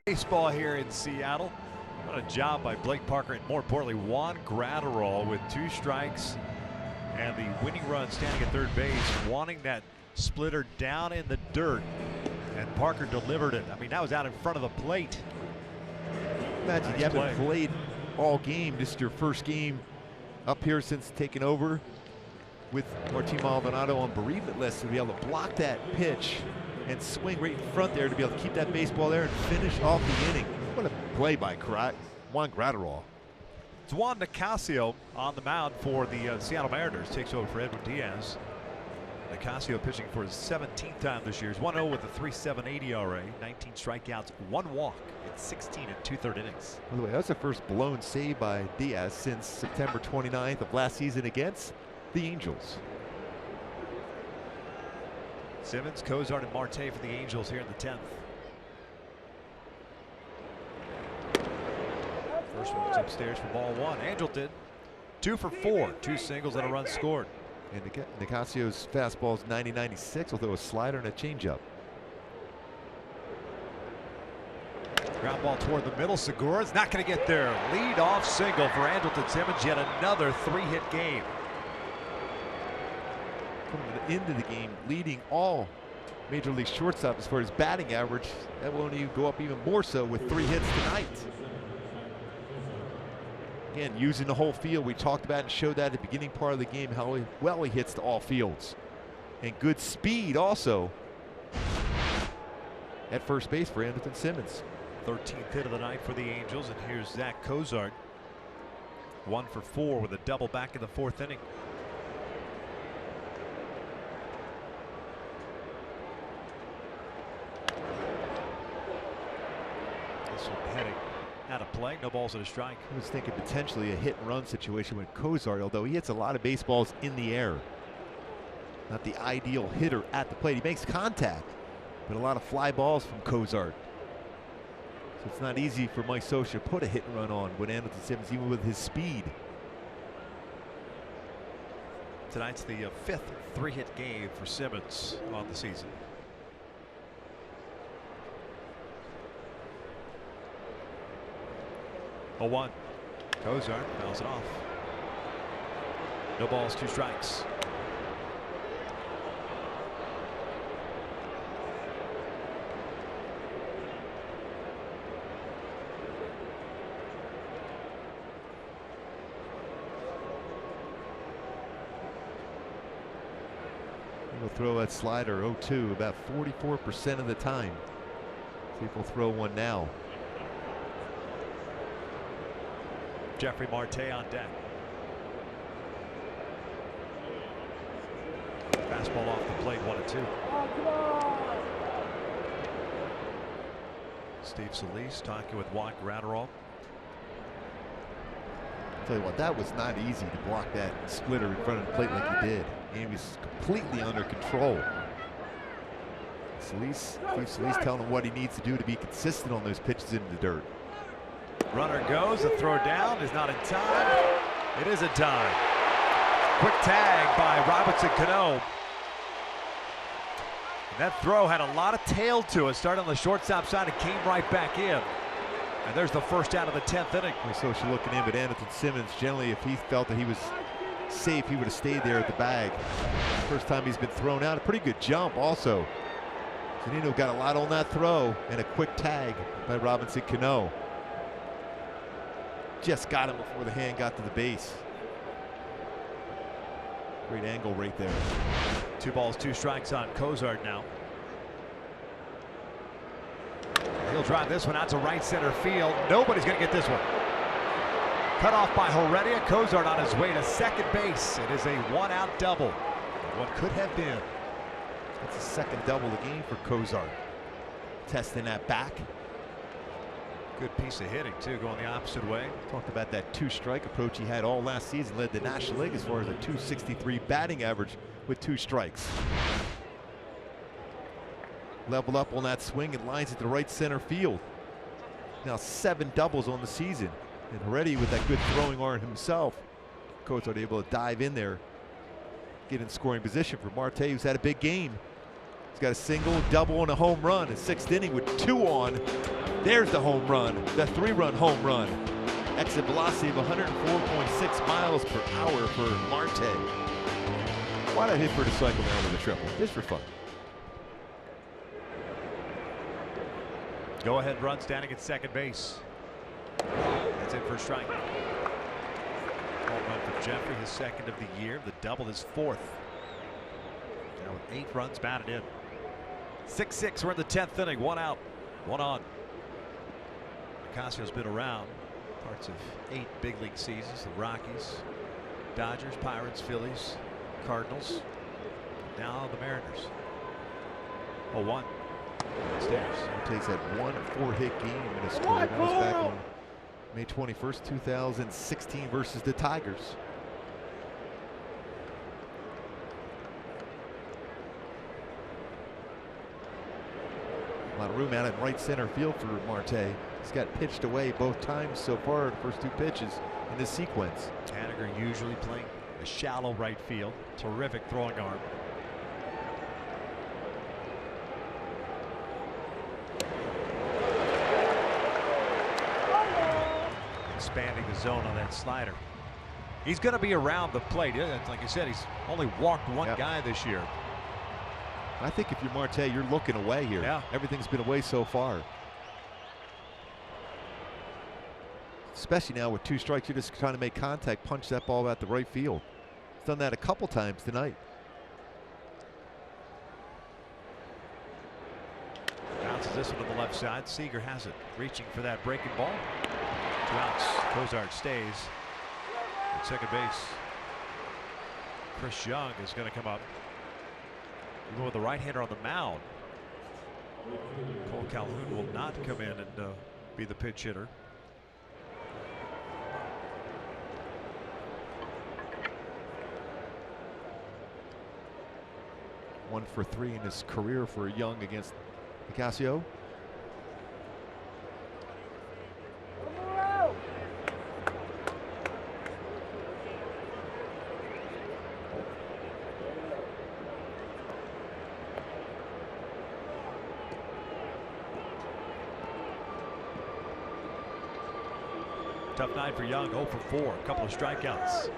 Baseball here in Seattle. What a job by Blake Parker, and more importantly, Juan Gratterall with 2 strikes and the winning run standing at third base, wanting that splitter down in the dirt, and Parker delivered it. I mean, that was out in front of the plate. Imagine Nice you haven't play. played all game. This is your first game up here since taking over with Martin Maldonado on bereavement list, to be able to block that pitch and swing right in front there to be able to keep that baseball there and finish off the inning. What a play by Juan Gratterall. It's Juan Nicasio on the mound for the Seattle Mariners. Takes over for Edwin Diaz. Nicasio pitching for his 17th time this year. He's 1-0 with a 3.78 ERA, 19 strikeouts, 1 walk in 16 and 2/3 innings. By the way, that's the first blown save by Diaz since September 29th of last season against the Angels. Simmons, Cozart, and Marte for the Angels here in the 10th. First one was upstairs for ball 1. Angel did 2 for 4, 2 singles and a run scored. And Nicasio's fastball is 90-96, although a slider and a changeup. Ground ball toward the middle. Segura's not going to get there. Lead off single for Andrelton Simmons. Yet another 3-hit game. Coming to the end of the game, leading all Major League shortstop as far as batting average. That won't even go up even more so with 3 hits tonight. Again, using the whole field. We talked about and showed that at the beginning part of the game, how well he hits to all fields. And good speed also at first base for Andrelton Simmons. 13th hit of the night for the Angels. And here's Zach Cozart. 1 for 4 with a double back in the 4th inning. This one heading out of play. No balls and a strike. I was thinking potentially a hit and run situation with Cozart, although he hits a lot of baseballs in the air. Not the ideal hitter at the plate. He makes contact, but a lot of fly balls from Cozart. So it's not easy for Mike Scioscia to put a hit and run on with Andrelton Simmons, even with his speed. Tonight's the 5th 3-hit game for Simmons on the season. A 1. Cozart fouls it off. No balls, 2 strikes. He'll throw that slider 0-2 about 44% of the time. See if he'll throw one now. Jeffrey Marte on deck. Fastball off the plate, 1-2. Steve Solis talking with Juan Gratterall. Tell you what, that was not easy to block that splitter in front of the plate like he did. And he was completely under control. Steve Solis telling him what he needs to do to be consistent on those pitches into the dirt. Runner goes, the throw down is not in time. It is in time. Quick tag by Robinson Cano. That throw had a lot of tail to it. Started on the shortstop side and came right back in. And there's the first out of the 10th inning. So she's looking in, but Anderson Simmons, generally, if he felt that he was safe, he would have stayed there at the bag. First time he's been thrown out. A pretty good jump also. Zunino got a lot on that throw, and a quick tag by Robinson Cano. Just got him before the hand got to the base. Great angle right there. 2 balls, 2 strikes on Cozart now. He'll drive this one out to right center field. Nobody's going to get this one. Cut off by Heredia. Cozart on his way to second base. It is a 1-out double. What could have been. That's the second double of the game for Cozart. Testing that back. Good piece of hitting too, going the opposite way. Talked about that 2-strike approach he had all last season. Led the National League as far as a .263 batting average with 2 strikes. Leveled up on that swing and lines it to right center field. Now 7 doubles on the season. And Heredia with that good throwing arm himself. Cozart able to dive in there, get in scoring position for Marte, who's had a big game. He's got a single, double, and a home run in 6th inning with 2 on. There's the home run, the 3-run home run. Exit velocity of 104.6 miles per hour for Marte. Why not hit for the cycle now with a triple? Just for fun. Go ahead run standing at second base. That's it for a strike. Home run for Jeffrey, his 2nd of the year. The double is 4th. Now with 8 runs batted in. 6-6, we're in the 10th inning. 1 out, 1 on. Ocasio's been around parts of 8 big league seasons. The Rockies, Dodgers, Pirates, Phillies, Cardinals. Now the Mariners. 0-1. Stairs. Takes that 1 4-hit game in his career. That was back on May 21st, 2016 versus the Tigers. A lot of room out in right center field for Marte. He's got pitched away both times so far, the first 2 pitches in this sequence. Haniger usually playing a shallow right field. Terrific throwing arm. Expanding the zone on that slider. He's going to be around the plate. Like you said, he's only walked 1 guy this year. I think if you're Marte, you're looking away here. Yeah. Everything's been away so far. Especially now with 2 strikes, you're just trying to make contact, punch that ball out the right field. He's done that a couple times tonight. Bounces this one to the left side. Seager has it, reaching for that breaking ball. 2 outs. Cozart stays at second base. Chris Young is going to come up. Even with the right-hander on the mound. Cole Calhoun will not come in and be the pitch hitter. One for 3 in his career for Young against Ocasio. Tough night for Young, 0 for 4, a couple of strikeouts.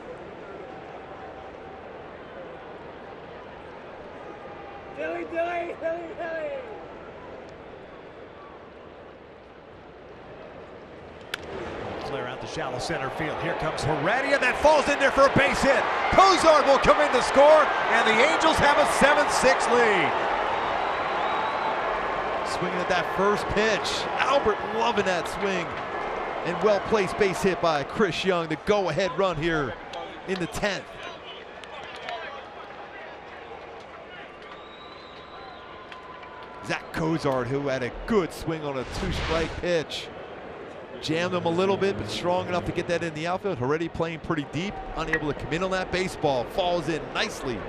flare out to shallow center field. Here comes Heredia, that falls in there for a base hit. Cozart will come in to score, and the Angels have a 7-6 lead. Swinging at that first pitch. Albert loving that swing. And well-placed base hit by Chris Young, the go-ahead run here in the 10th. Zach Cozart, who had a good swing on a 2-strike pitch. Jammed him a little bit, but strong enough to get that in the outfield. Already playing pretty deep, unable to come in on that baseball. Falls in nicely.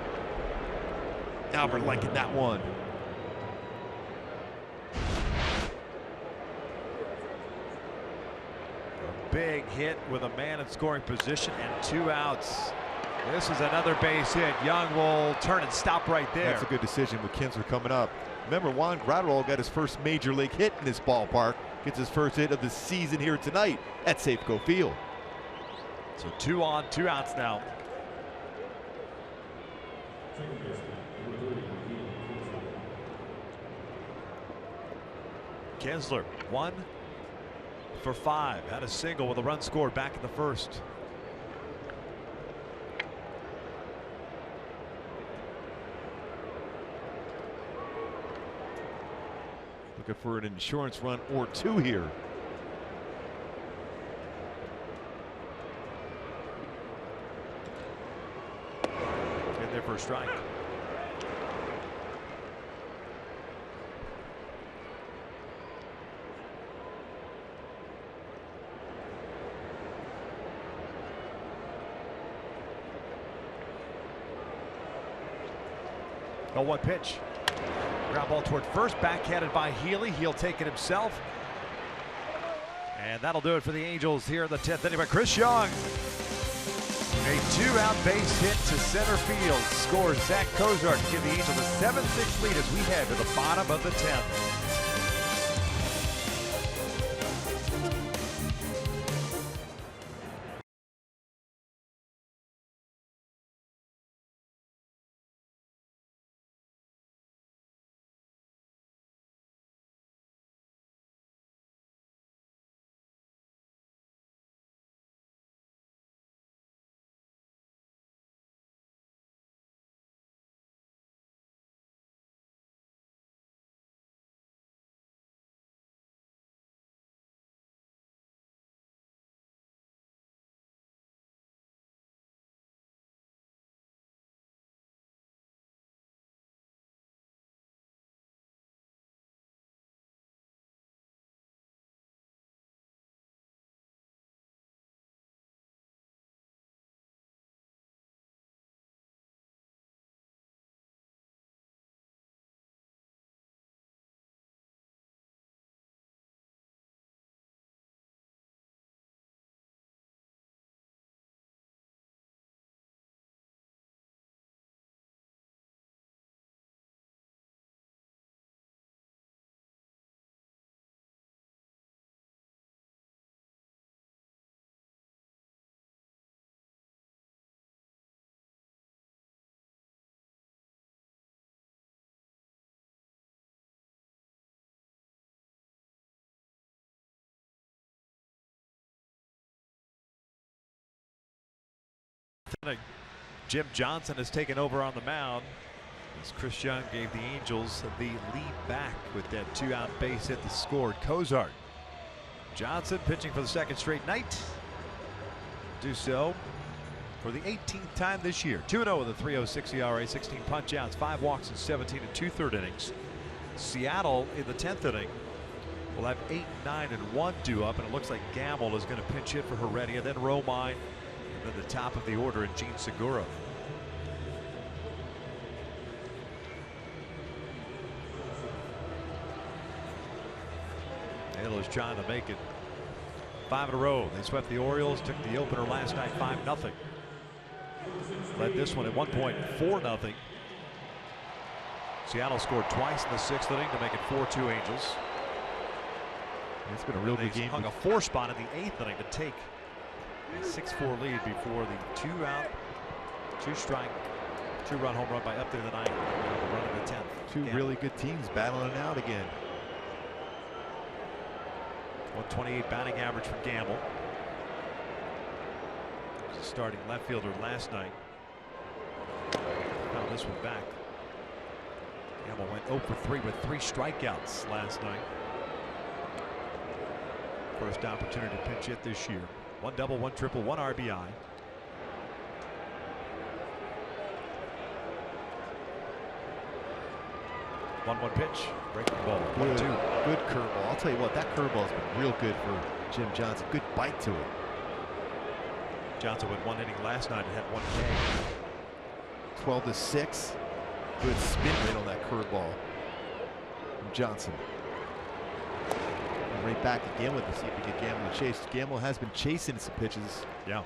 Albert liking that one. A big hit with a man in scoring position and 2 outs. This is another base hit. Young will turn and stop right there. That's a good decision with Kinsler coming up. Remember, Juan Gratterall got his first major league hit in this ballpark. Gets his first hit of the season here tonight at Safeco Field. So 2 on, 2 outs now. Kinsler 1 for 5. Had a single with a run scored back in the first. Looking for an insurance run or 2 here. In there for a strike. Oh, what pitch? Ground ball toward first, backhanded by Healy. He'll take it himself. And that'll do it for the Angels here in the 10th inning. But Chris Young, a 2-out base hit to center field, scores Zach Cozart to give the Angels a 7-6 lead as we head to the bottom of the 10th. Jim Johnson has taken over on the mound as Chris Young gave the Angels the lead back with that 2-out base hit that scored Cozart. Johnson pitching for the 2nd straight night. Do so for the 18th time this year. 2-0 with a 3.06 ERA, 16 punch outs, 5 walks in 17 2/3 innings. Seattle in the 10th inning will have 8, 9, and 1 due up, and it looks like Gamble is going to pinch hit for Heredia, then Romine, and then the top of the order in Gene Segura. Halo's trying to make it 5 in a row. They swept the Orioles, took the opener last night 5-0. Led this one at one point 4-0. Seattle scored twice in the 6th inning to make it 4-2 Angels. It's been a real good game. Hung a 4 spot in the 8th inning to take a 6-4 lead before the 2-out, 2-strike, 2-run home run by Upton in the 9th. The run in the 10th. Two really good teams battling it out again. 128 batting average for Gamble. starting left fielder last night. Found this one back. Gamble went 0 for 3 with 3 strikeouts last night. First opportunity to pinch hit this year. 1 double, 1 triple, 1 RBI. One pitch, breaking ball. 1-2. Good curveball. I'll tell you what, that curveball has been real good for Jim Johnson. Good bite to it. Johnson went 1 inning last night and had 1 K. 12-6. Good spin rate on that curveball from Johnson. And right back again with to see if we get Gamble to chase. Gamble has been chasing some pitches. Yeah.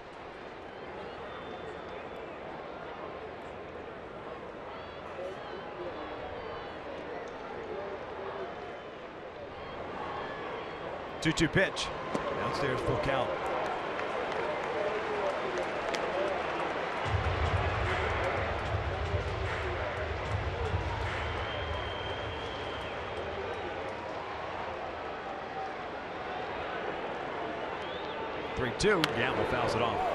Two-two pitch. Downstairs, full count. Three-two. Gamble fouls it off.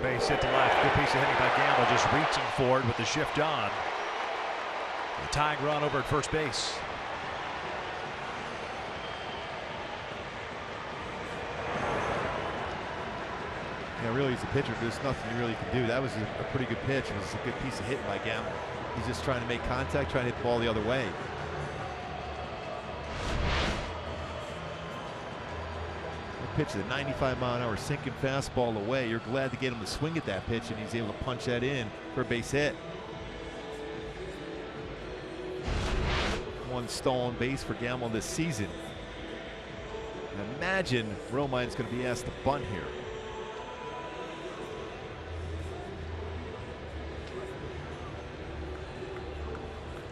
Base hit to left. Good piece of hitting by Gamble, just reaching forward with the shift on. The tying run over at first base. Yeah, really, he's a pitcher. There's nothing you really can do. That was a pretty good pitch. It was a good piece of hitting by Gamble. He's just trying to make contact, trying to hit the ball the other way. Pitch, the 95-mile-an-hour sinking fastball away. You're glad to get him to swing at that pitch, and he's able to punch that in for a base hit. 1 stolen base for Gamble this season. And imagine Romine's going to be asked to bunt here.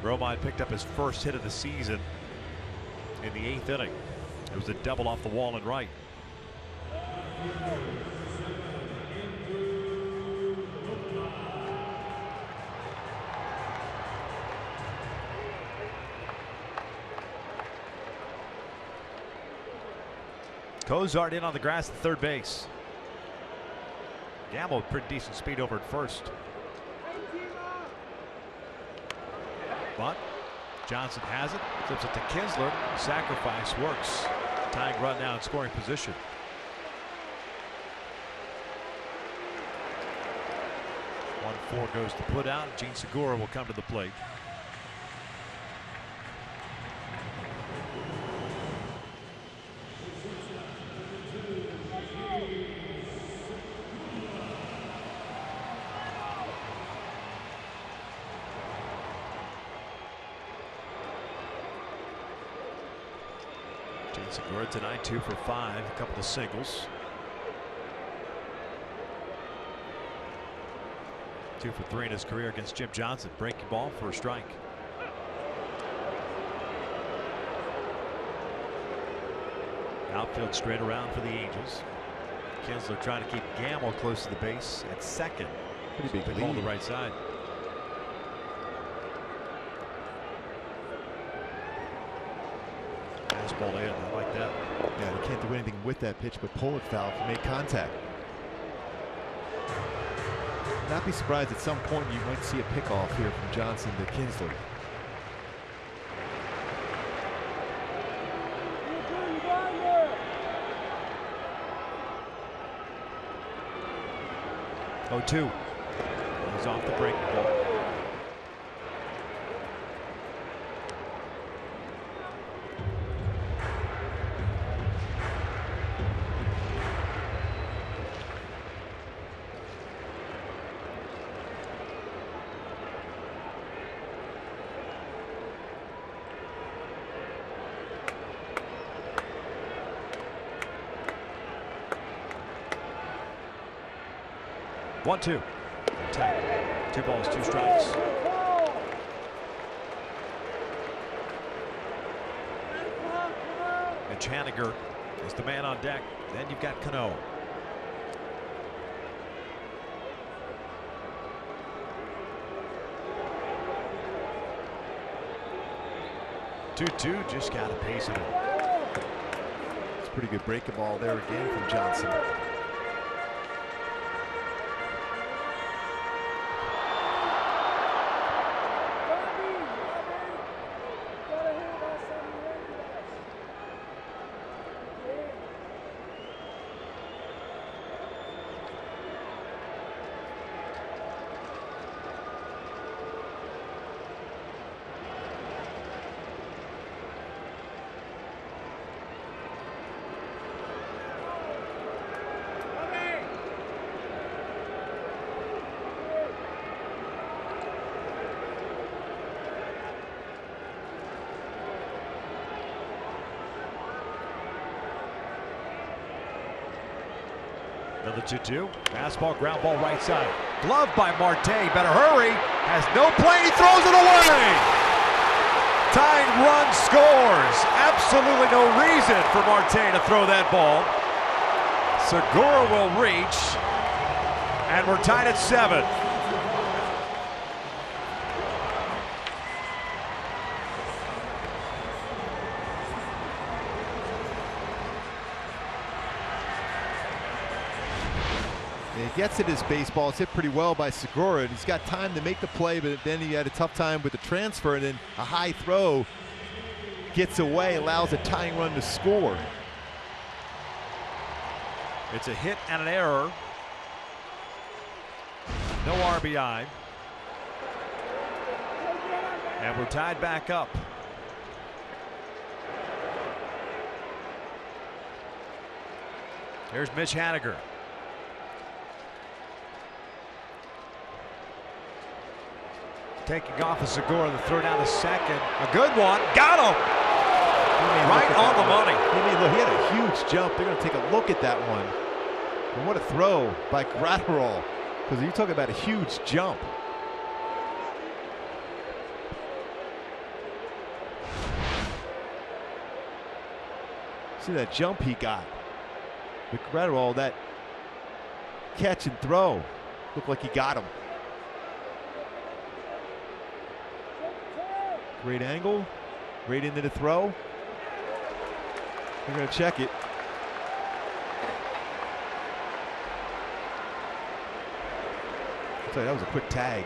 Romine picked up his first hit of the season in the 8th inning. It was a double off the wall and right. Cozart in on the grass at third base. Gamble with pretty decent speed over at first. But Johnson has it, flips it to Kinsler. Sacrifice works. Tying run now in scoring position. One 4 goes to put out. Gene Segura will come to the plate. Gene Segura tonight 2 for 5, a couple of singles. 2 for 3 in his career against Jim Johnson. Breaking ball for a strike. Outfield straight around for the Angels. Kinsler trying to keep Gamble close to the base at second. Pretty big lead on the right side. Fastball in. I like that. Yeah, you can't do anything with that pitch but pull it foul if you make contact. Not be surprised at some point you might see a pickoff here from Johnson to Kinsler. Oh, 2. He's off the breaking ball. One, 2. Attack. 2 balls, 2 strikes. And Haniger It's the man on deck. Then you've got Cano. Two just got a pace of it. It's a pretty good breaking ball there again from Johnson. Another 2-2. Fastball, ground ball right side. Glove by Marte. Better hurry. Has no play. He throws it away. Tying run scores. Absolutely no reason for Marte to throw that ball. Segura will reach. And we're tied at 7. He gets it as baseball. It's hit pretty well by Segura, and he's got time to make the play, but then he had a tough time with the transfer, and then a high throw gets away, allows a tying run to score. It's a hit and an error. No RBI. And we're tied back up. Here's Mitch Haniger. Taking off a Segura, the throw down to second. A good one. Got him. Right on the money. He had a huge jump. They're going to take a look at that one. And what a throw by Gratterall. Because you're talking about a huge jump. See that jump he got. With Gratterall, that catch and throw. Looked like he got him. Great angle, right into the throw. We're going to check it. I'll tell you, that was a quick tag.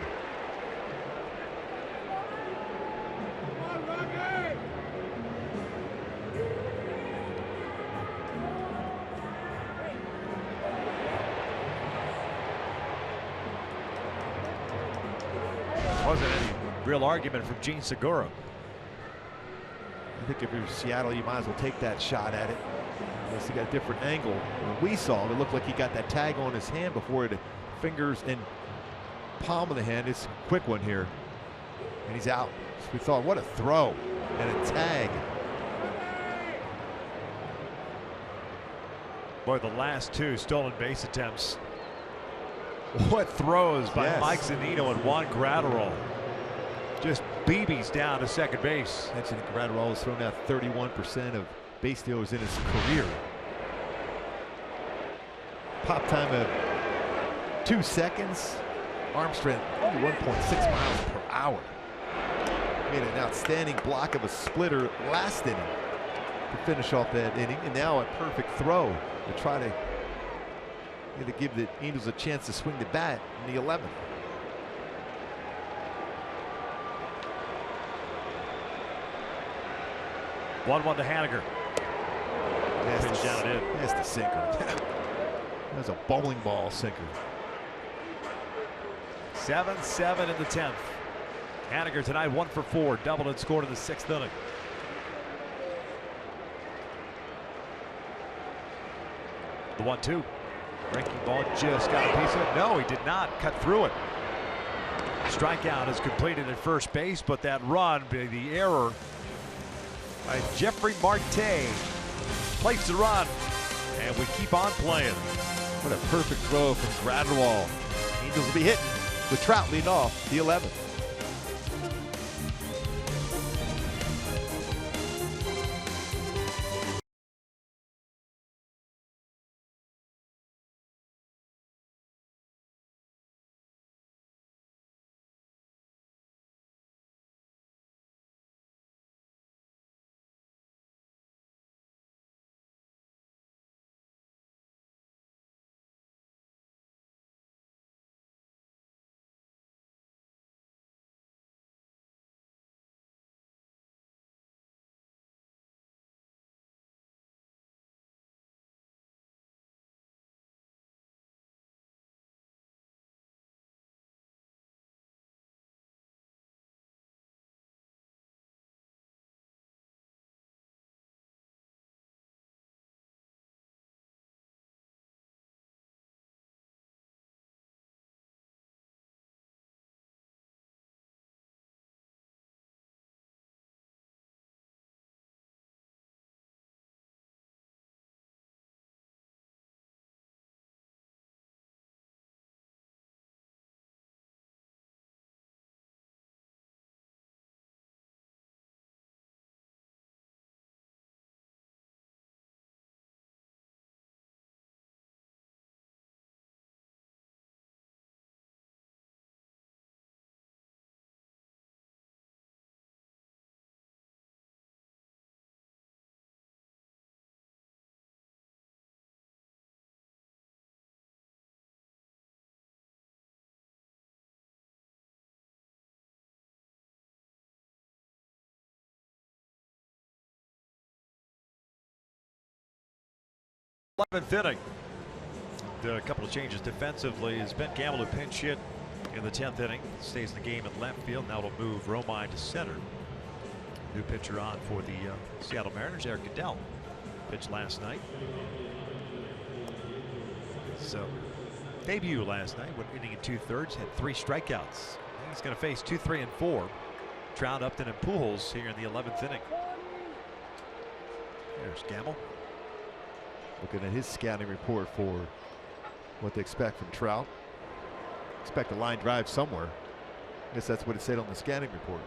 Wasn't any real argument from Gene Segura. I think if you're Seattle, you might as well take that shot at it. Unless he got a different angle. When we saw it, it looked like he got that tag on his hand before the fingers and palm of the hand. It's a quick one here. And he's out. So we thought, what a throw and a tag. Boy, the last 2 stolen base attempts. What throws by Mike Zunino and Juan Gratterall. Just BBs down to second base. Mentioned Gratterall has thrown out 31% of base stealers in his career. Pop time of 2 seconds. Arm strength 1.6 miles per hour. Made an outstanding block of a splitter last inning to finish off that inning, and now a perfect throw to try to give the Angels a chance to swing the bat in the 11th. One to Haniger. That's down it in. That's the sinker. That was a bowling ball sinker. 7-7 in the 10th. Haniger tonight 1 for 4. Doubled and scored in the 6th inning. The 1-2. Breaking ball just got a piece of it. No, he did not. Cut through it. Strikeout is completed at first base, but that run, the error by Jeffrey Marte, placed the run, and we keep on playing. What a perfect throw from Gratterall. Angels will be hitting with Trout leading off the 11th. 11th inning. A couple of changes defensively is Ben Gamble, who pinch hit in the 10th inning, stays in the game in left field. Now it'll move Romine to center. New pitcher on for the Seattle Mariners, Eric Goodell, pitched last night. So debut last night, went inning and 2/3, had 3 strikeouts. He's going to face 2, 3, and 4. Trout, Upton, and Pujols here in the 11th inning. There's Gamble. Looking at his scouting report for what they expect from Trout. Expect a line drive somewhere. I guess that's what it said on the scouting report.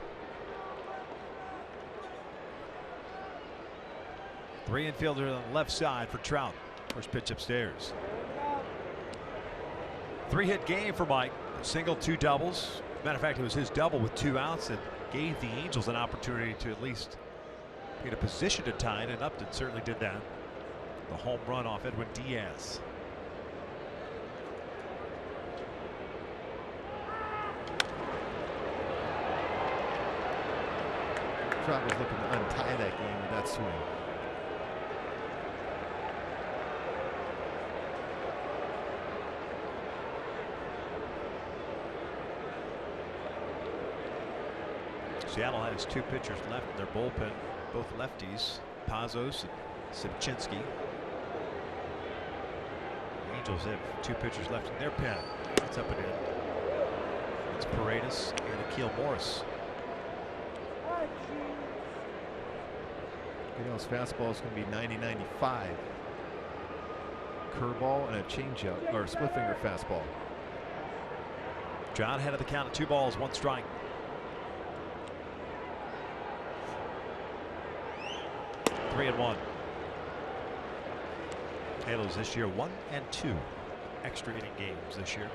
3 infielder on the left side for Trout. First pitch upstairs. 3-hit game for Mike. Single, 2 doubles. Matter of fact, it was his double with 2 outs that gave the Angels an opportunity to at least be in a position to tie it, and Upton certainly did that. The home run off Edwin Diaz. Trout was looking to untie that game with that swing. Seattle has 2 pitchers left in their bullpen, both lefties, Pazos and Sipchinski. The Angels have 2 pitchers left in their pen. That's up and in. It's Paredes and Akil Morris. His fastball is going to be 90-95. Curveball and a changeup, or a split finger fastball. John ahead of the count of 2 balls, 1 strike. Three and 1. Halos this year 1 and 2 extra inning games this year.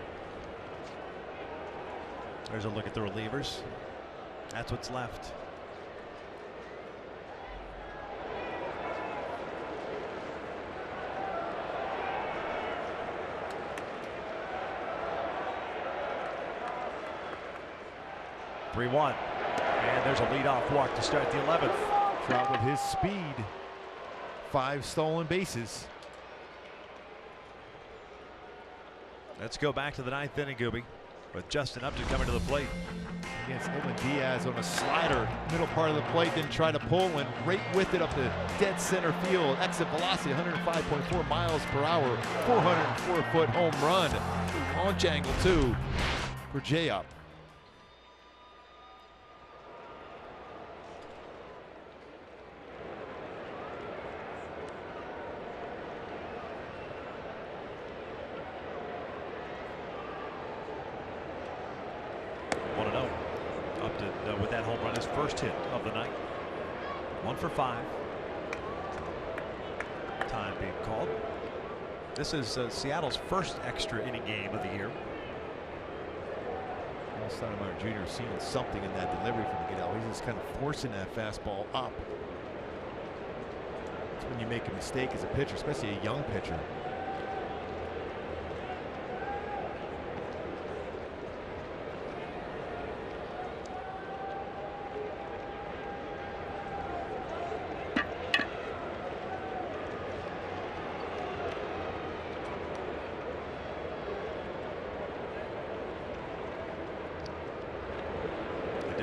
There's a look at the relievers. That's what's left. (3-1) and there's a leadoff walk to start the 11th. Trout with his speed. 5 stolen bases. Let's go back to the 9th inning, Gooby, with Justin Upton coming to the plate. Against Edwin Diaz on a slider, middle part of the plate, then try to pull and right with it up to dead center field. Exit velocity 105.4 miles per hour, 404-foot home run. Launch angle too for J-Up. With that home run, his first hit of the night. 1 for 5. Time being called. This is Seattle's first extra inning game of the year. Stoudemire Jr. seeing something in that delivery from Goodell. He's just kind of forcing that fastball up. That's when you make a mistake as a pitcher, especially a young pitcher.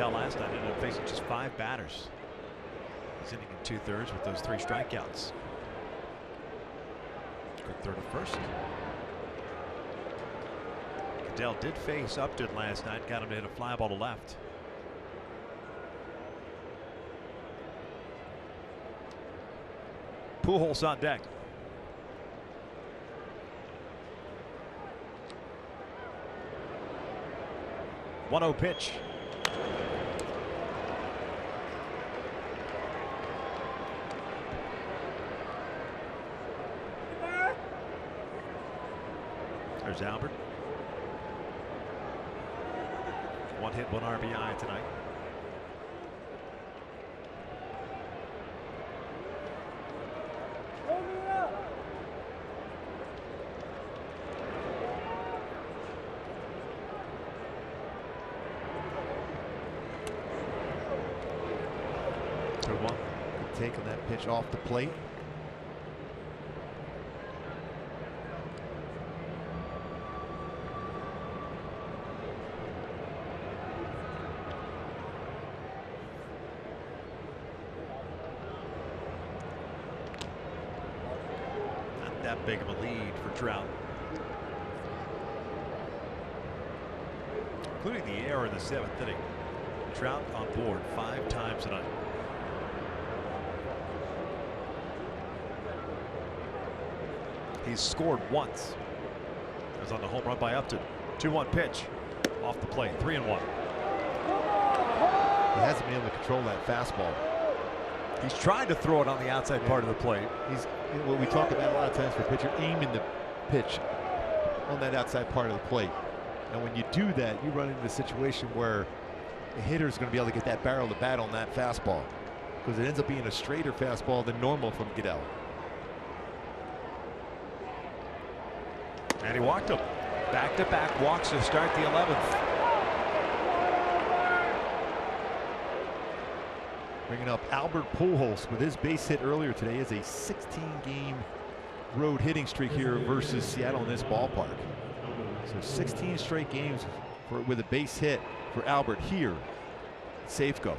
Last night ended up facing just 5 batters. He's inning in 2/3 with those 3 strikeouts. Quick throw to first. Goodell did face Upton last night, got him to hit a fly ball to left. Pujols on deck. (1-0) pitch. There's Albert. 1 hit, 1 RBI tonight. Take on that pitch off the plate. big of a lead for Trout. Including the error in the 7th inning. Trout on board 5 times tonight. He's scored once. It was on the home run by Upton. 2-1 pitch. Off the plate. 3-1. He hasn't been able to control that fastball. He's trying to throw it on the outside part of the plate. He's what we talk about a lot of times for pitcher, aiming the pitch on that outside part of the plate. And when you do that, you run into a situation where the hitter is going to be able to get that barrel to bat on that fastball, because it ends up being a straighter fastball than normal from Goodell. And he walked him. Back-to-back walks to start the 11th. Bringing up Albert Pujols with his base hit earlier today. Is a 16-game road hitting streak here versus Seattle in this ballpark. So 16 straight games with a base hit for Albert here at Safeco.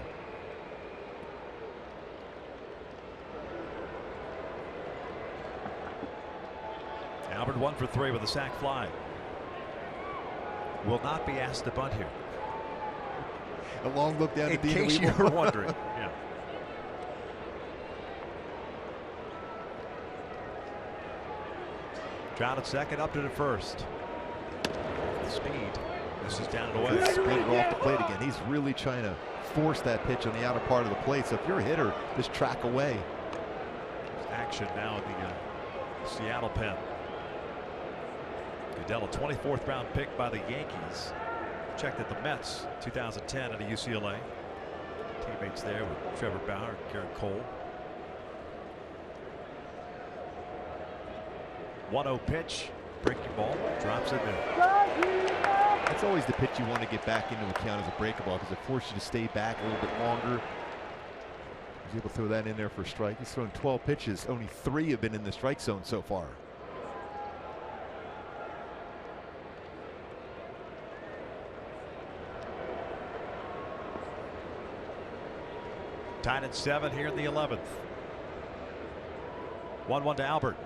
Albert 1 for 3 with a sac fly. Will not be asked to bunt here. A long look down in to case you were wondering. Yeah. Trout at second, Upton at first. Speed. This is down and away. Split it off the plate again. He's really trying to force that pitch on the outer part of the plate. So if you're a hitter, just track away. There's action now in the Seattle pen. Goodell, a 24th round pick by the Yankees. Checked at the Mets 2010 at a UCLA. Teammates there with Trevor Bauer and Garrett Cole. 1-0 pitch. Breaking ball. Drops in there. That's always the pitch you want to get back into account as a breaking ball, because it forces you to stay back a little bit longer. He's able to throw that in there for a strike. He's thrown 12 pitches. Only 3 have been in the strike zone so far. Tied at 7 here in the 11th. 1-1 to Albert.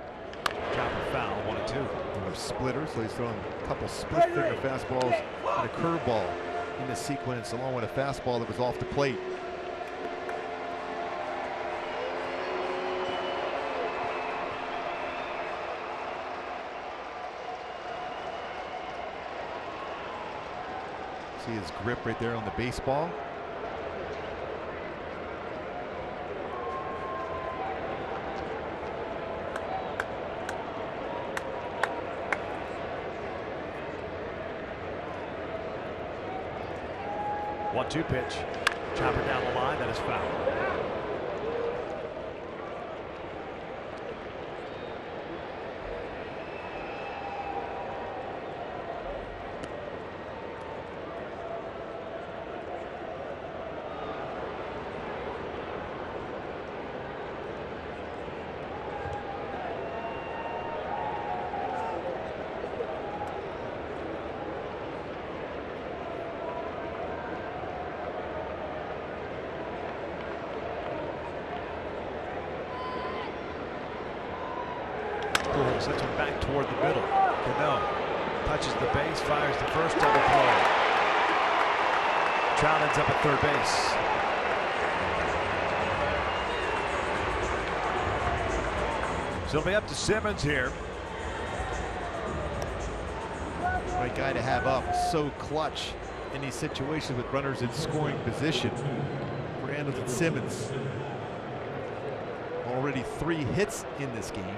Chopper foul, 1-2. Splitter, so he's throwing a couple split finger fastballs and a curveball in the sequence, along with a fastball that was off the plate. See his grip right there on the baseball. One-two pitch. Chopper down the line. That is foul. Sets one back toward the middle. Cano touches the base, fires the first double play. Trout ends up at third base. So it'll be up to Simmons here. Right guy to have up. So clutch in these situations with runners in scoring position for Andrelton Simmons. Already 3 hits in this game.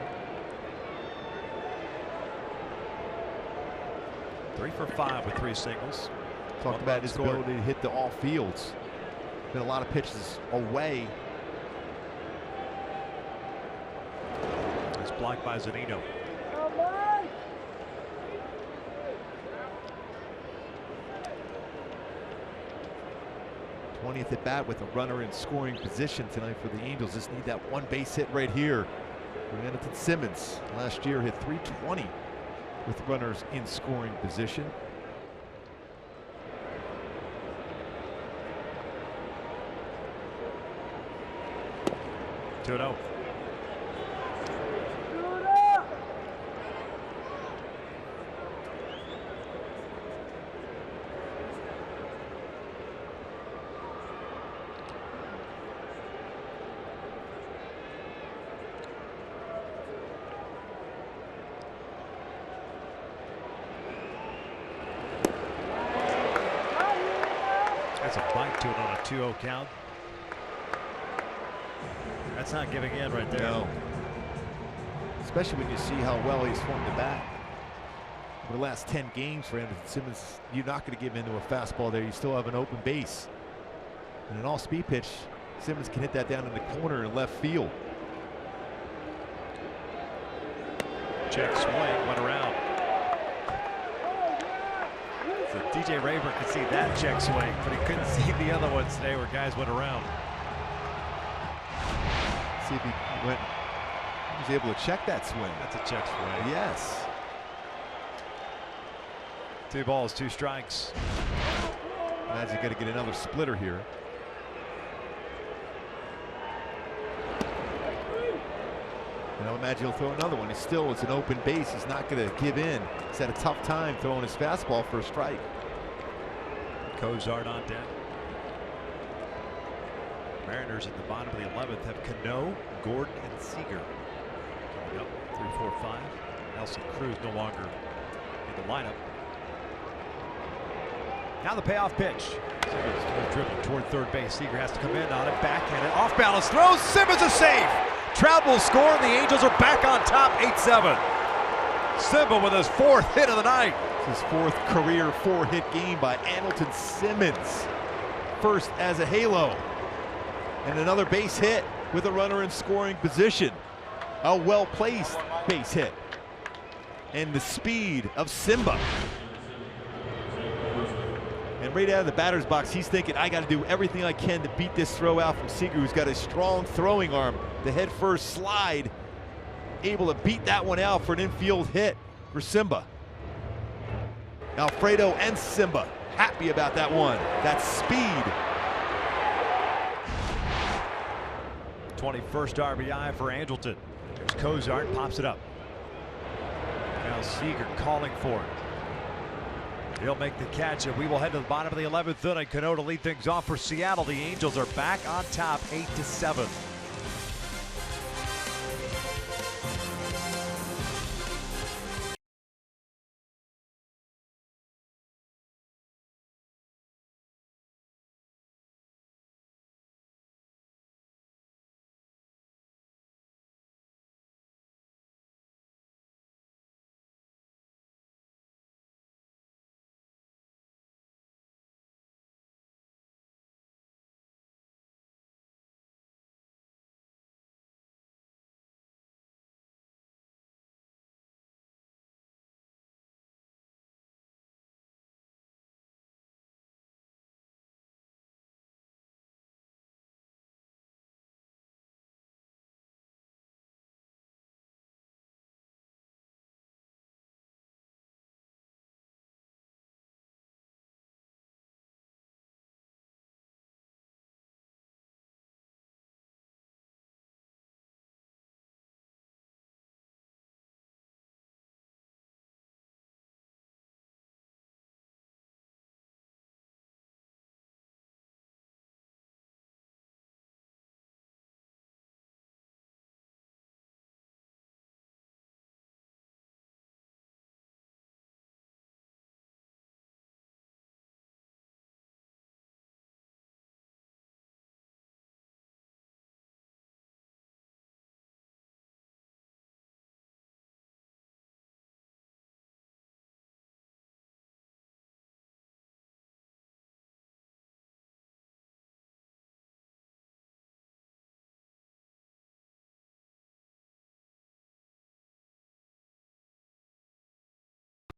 3 for 5 with 3 singles. Talked about his ability to hit the all fields. Been a lot of pitches away. It's blocked by Zunino. th at bat with a runner in scoring position tonight for the Angels. Just need that one base hit right here for Andrelton Simmons. Last year hit .320 with runners in scoring position. That's a bite to it on a 2-0 count. That's not giving in right there. No. Especially when you see how well he's swung the bat. For the last 10 games for Anderson Simmons, you're not going to give in to a fastball there. You still have an open base. And an all-speed pitch, Simmons can hit that down in the corner in left field. Check swing, went around. So DJ Rayburn could see that check swing, but he couldn't see the other ones today where guys went around. See if he was able to check that swing. That's a check swing. Yes. 2 balls, 2 strikes. Imagine you got to get another splitter here. And I imagine he'll throw another one. It's an open base. He's not going to give in. He's had a tough time throwing his fastball for a strike. Cozart on deck. Mariners at the bottom of the 11th have Cano, Gordon, and Seager. Coming up 3, 4, 5. Nelson Cruz no longer in the lineup. Now the payoff pitch. Simmons dribbling toward third base. Seager has to come in on it, backhanded, off balance throws. Simmons is safe. Trout will score, and the Angels are back on top, 8-7. Simba with his 4th hit of the night. It's his 4th career 4-hit game by Anderson Simmons. First as a Halo. And another base hit with a runner in scoring position. A well-placed base hit. And the speed of Simba. And right out of the batter's box, he's thinking, I got to do everything I can to beat this throw out from Seager, who's got a strong throwing arm. The head first slide, able to beat that one out for an infield hit for Simba. Alfredo and Simba happy about that one. That speed. 21st RBI for Angelton. There's Cozart, pops it up. Now Seager calling for it. He'll make the catch, and we will head to the bottom of the 11th inning. Cano to lead things off for Seattle. The Angels are back on top, 8-7.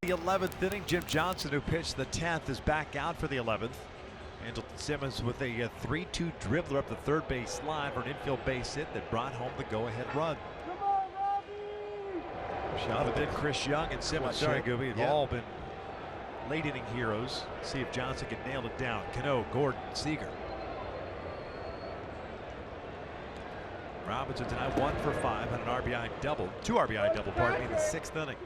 The 11th inning, Jim Johnson, who pitched the 10th, is back out for the 11th. Anderson Simmons with a 3-2 dribbler up the third base line for an infield base hit that brought home the go-ahead run. Shot did Chris Young and Simmons. Sorry, Gooby. Have all been late inning heroes. See if Johnson can nail it down. Cano, Gordon, Seager. Robinson tonight 1 for 5 on an RBI double, 2 RBI double, pardon me, in the 6th inning.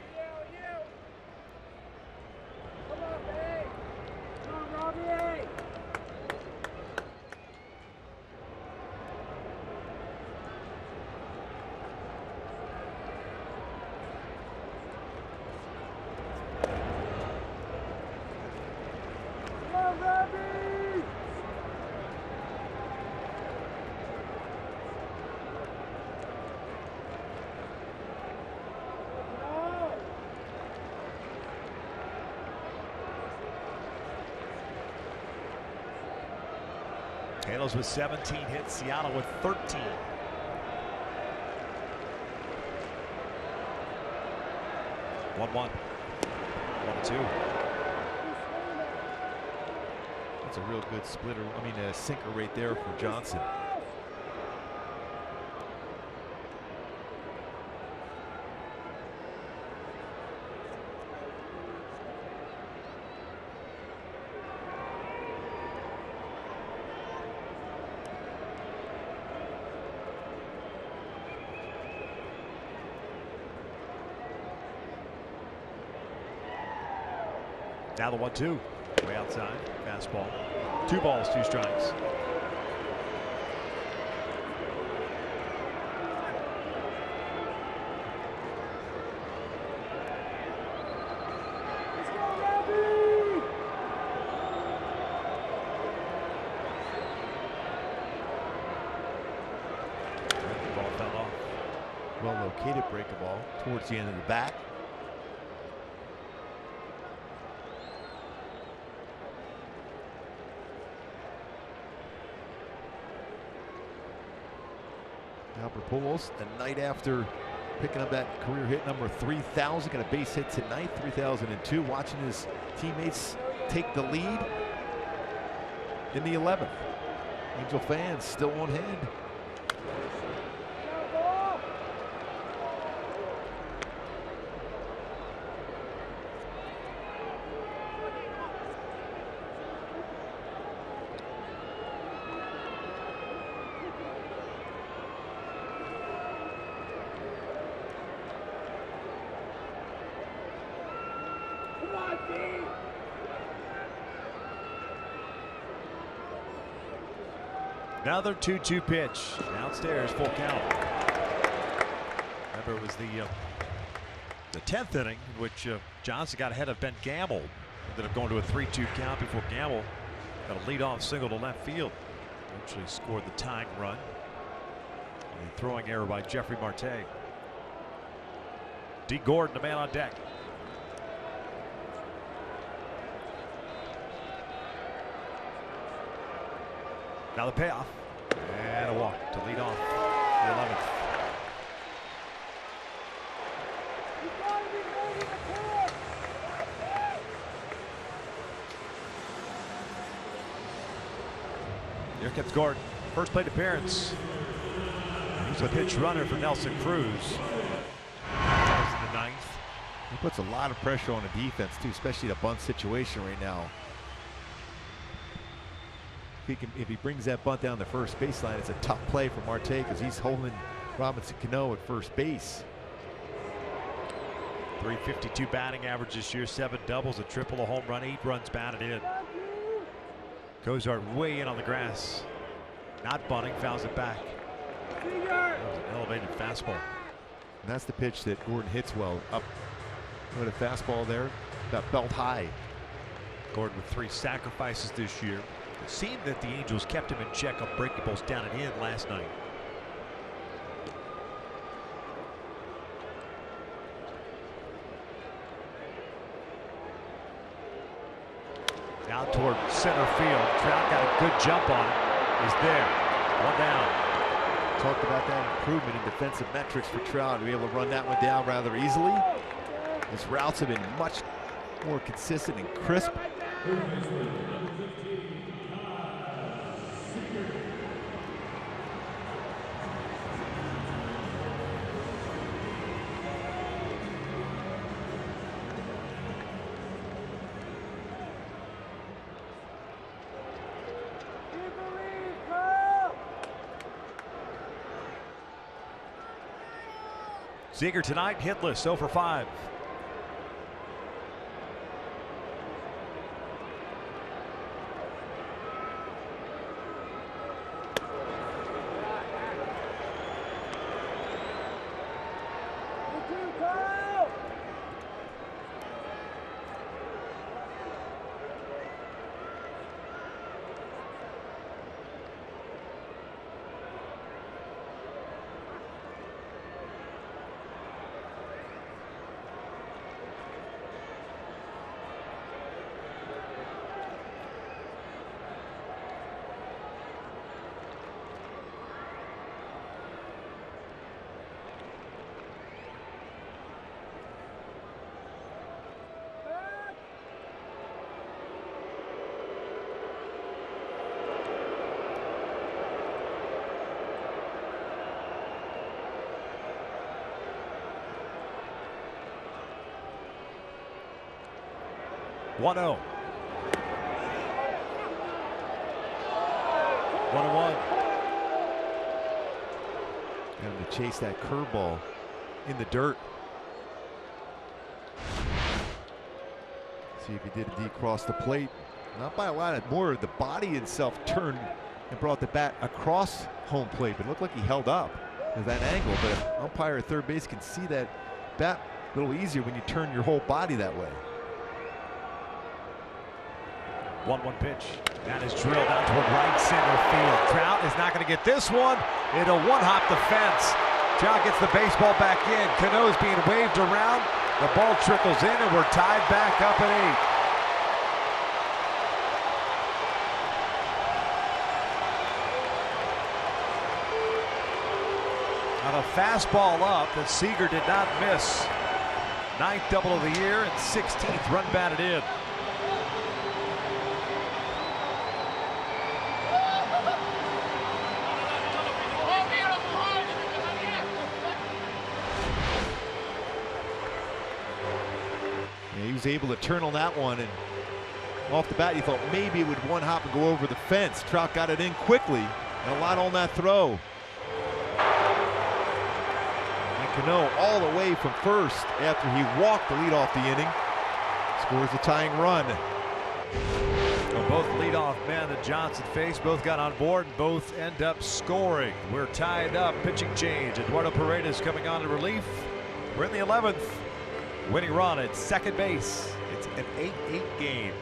Halos with 17 hits, Seattle with 13. One. 1-2. That's a real good splitter. I mean, a sinker right there for Johnson. Now the 1-2, way outside, fastball. 2 balls, 2 strikes. Ball fell off. Well located breaking ball towards the end of the bat. Albert Pujols, the night after picking up that career hit number 3,000, got a base hit tonight, 3,002, watching his teammates take the lead in the 11th. Angel fans still on hand. Another 2-2 pitch. Downstairs, full count. Remember, it was the 10th inning in which Johnson got ahead of Ben Gamble. Ended up going to a 3-2 count before Gamble got a leadoff single to left field. Eventually scored the tying run. And a throwing error by Jeffrey Marte. D. Gordon, the man on deck. Now the payoff, and a walk to lead off the 11th. Here comes Gordon, first plate appearance. He's a pitch runner for Nelson Cruz. That was in the 9th. He puts a lot of pressure on the defense too, especially the bunt situation right now. If he brings that bunt down the first baseline, it's a tough play for Marte because he's holding Robinson Cano at first base. .352 batting average this year, 7 doubles, a triple, a home run, 8 runs batted in. Cozart way in on the grass. Not bunting, fouls it back. That was an elevated fastball. And that's the pitch that Gordon hits well. Up with a fastball there, about belt high. Gordon with 3 sacrifices this year. It seemed that the Angels kept him in check on breaking balls down and in last night. Now toward center field. Trout got a good jump on it. Is there. 1 down. Talked about that improvement in defensive metrics for Trout to be able to run that one down rather easily. His routes have been much more consistent and crisp. Seager tonight hitless, 0 for 5. 1-0. 1-1. Having to chase that curveball in the dirt. See if he did indeed cross the plate. Not by a lot, more the body itself turned and brought the bat across home plate, but it looked like he held up at that angle. But an umpire at third base can see that bat a little easier when you turn your whole body that way. 1-1 pitch. That is drilled out toward right center field. Trout is not going to get this one. It'll one-hop the fence. Trout gets the baseball back in. Cano's being waved around. The ball trickles in, and we're tied back up at 8. On a fastball up that Seager did not miss. 9th double of the year and 16th run batted in. Yeah, he was able to turn on that one, and off the bat you thought maybe it would one hop and go over the fence. Trout got it in quickly, and a lot on that throw. Cano all the way from first after he walked to lead off the inning. Scores the tying run. Well, both leadoff men that Johnson faced both got on board and both end up scoring. We're tied up. Pitching change. Eduardo Paredes coming on in relief. We're in the 11th. Winning run at second base. It's an 8-8 game.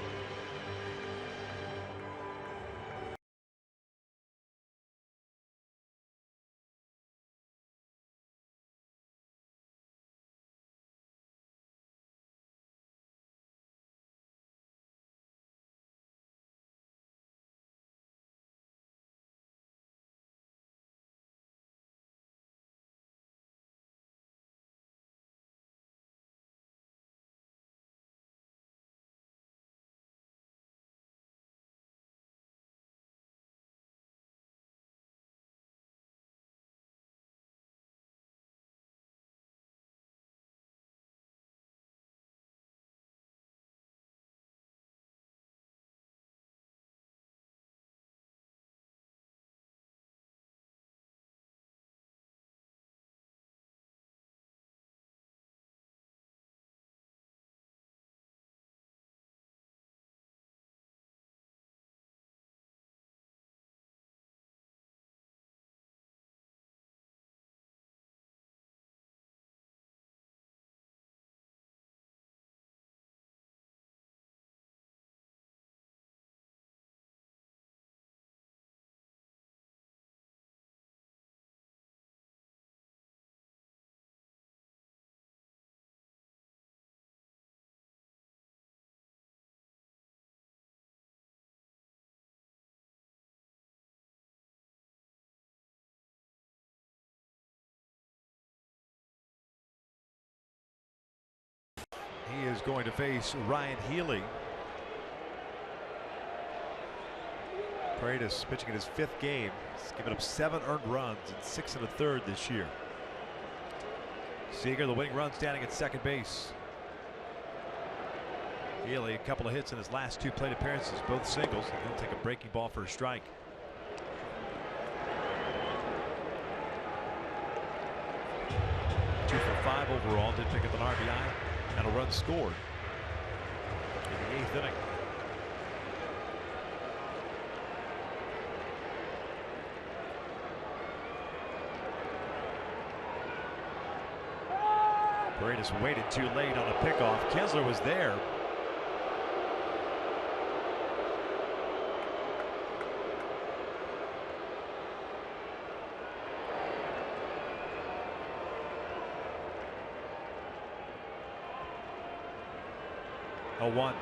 He is going to face Ryan Healy. Paredes pitching in his 5th game. He's given up 7 earned runs in 6 1/3 this year. Seager, the winning run, standing at second base. Healy, a couple of hits in his last 2 plate appearances, both singles. And he'll take a breaking ball for a strike. Two for 5 overall. Did pick up an RBI and a run scored in the 8th inning. Paredes waited too late on a pickoff. Kinsler was there. A 1.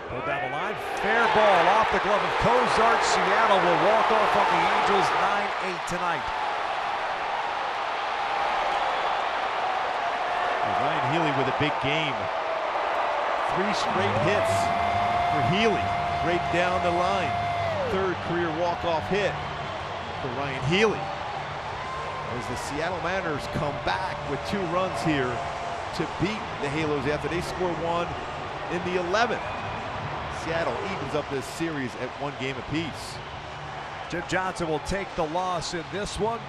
Pulled down the line. Fair ball off the glove of Cozart. Seattle will walk off on the Angels 9-8 tonight. Ryan Healy with a big game. 3 straight hits for Healy, right down the line. 3rd career walk-off hit for Ryan Healy. As the Seattle Mariners come back with 2 runs here to beat the Halos after they score 1 in the 11th. Seattle evens up this series at 1 game apiece. Jim Johnson will take the loss in this one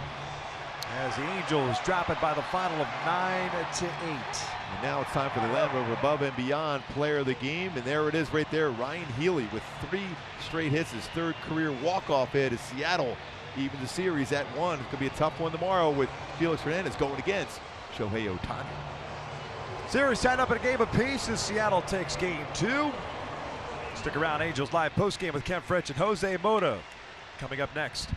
as the Angels drop it by the final of 9-8. And now it's time for the Land Rover Above and Beyond Player of the Game. And there it is right there. Ryan Healy with 3 straight hits, his 3rd career walk-off hit as Seattle evens the series at 1. It's going to be a tough one tomorrow with Felix Hernandez going against Shohei Ohtani. Series tied up at a game apiece as Seattle takes game 2. Stick around, Angels Live postgame with Ken Fritch and Jose Mota coming up next.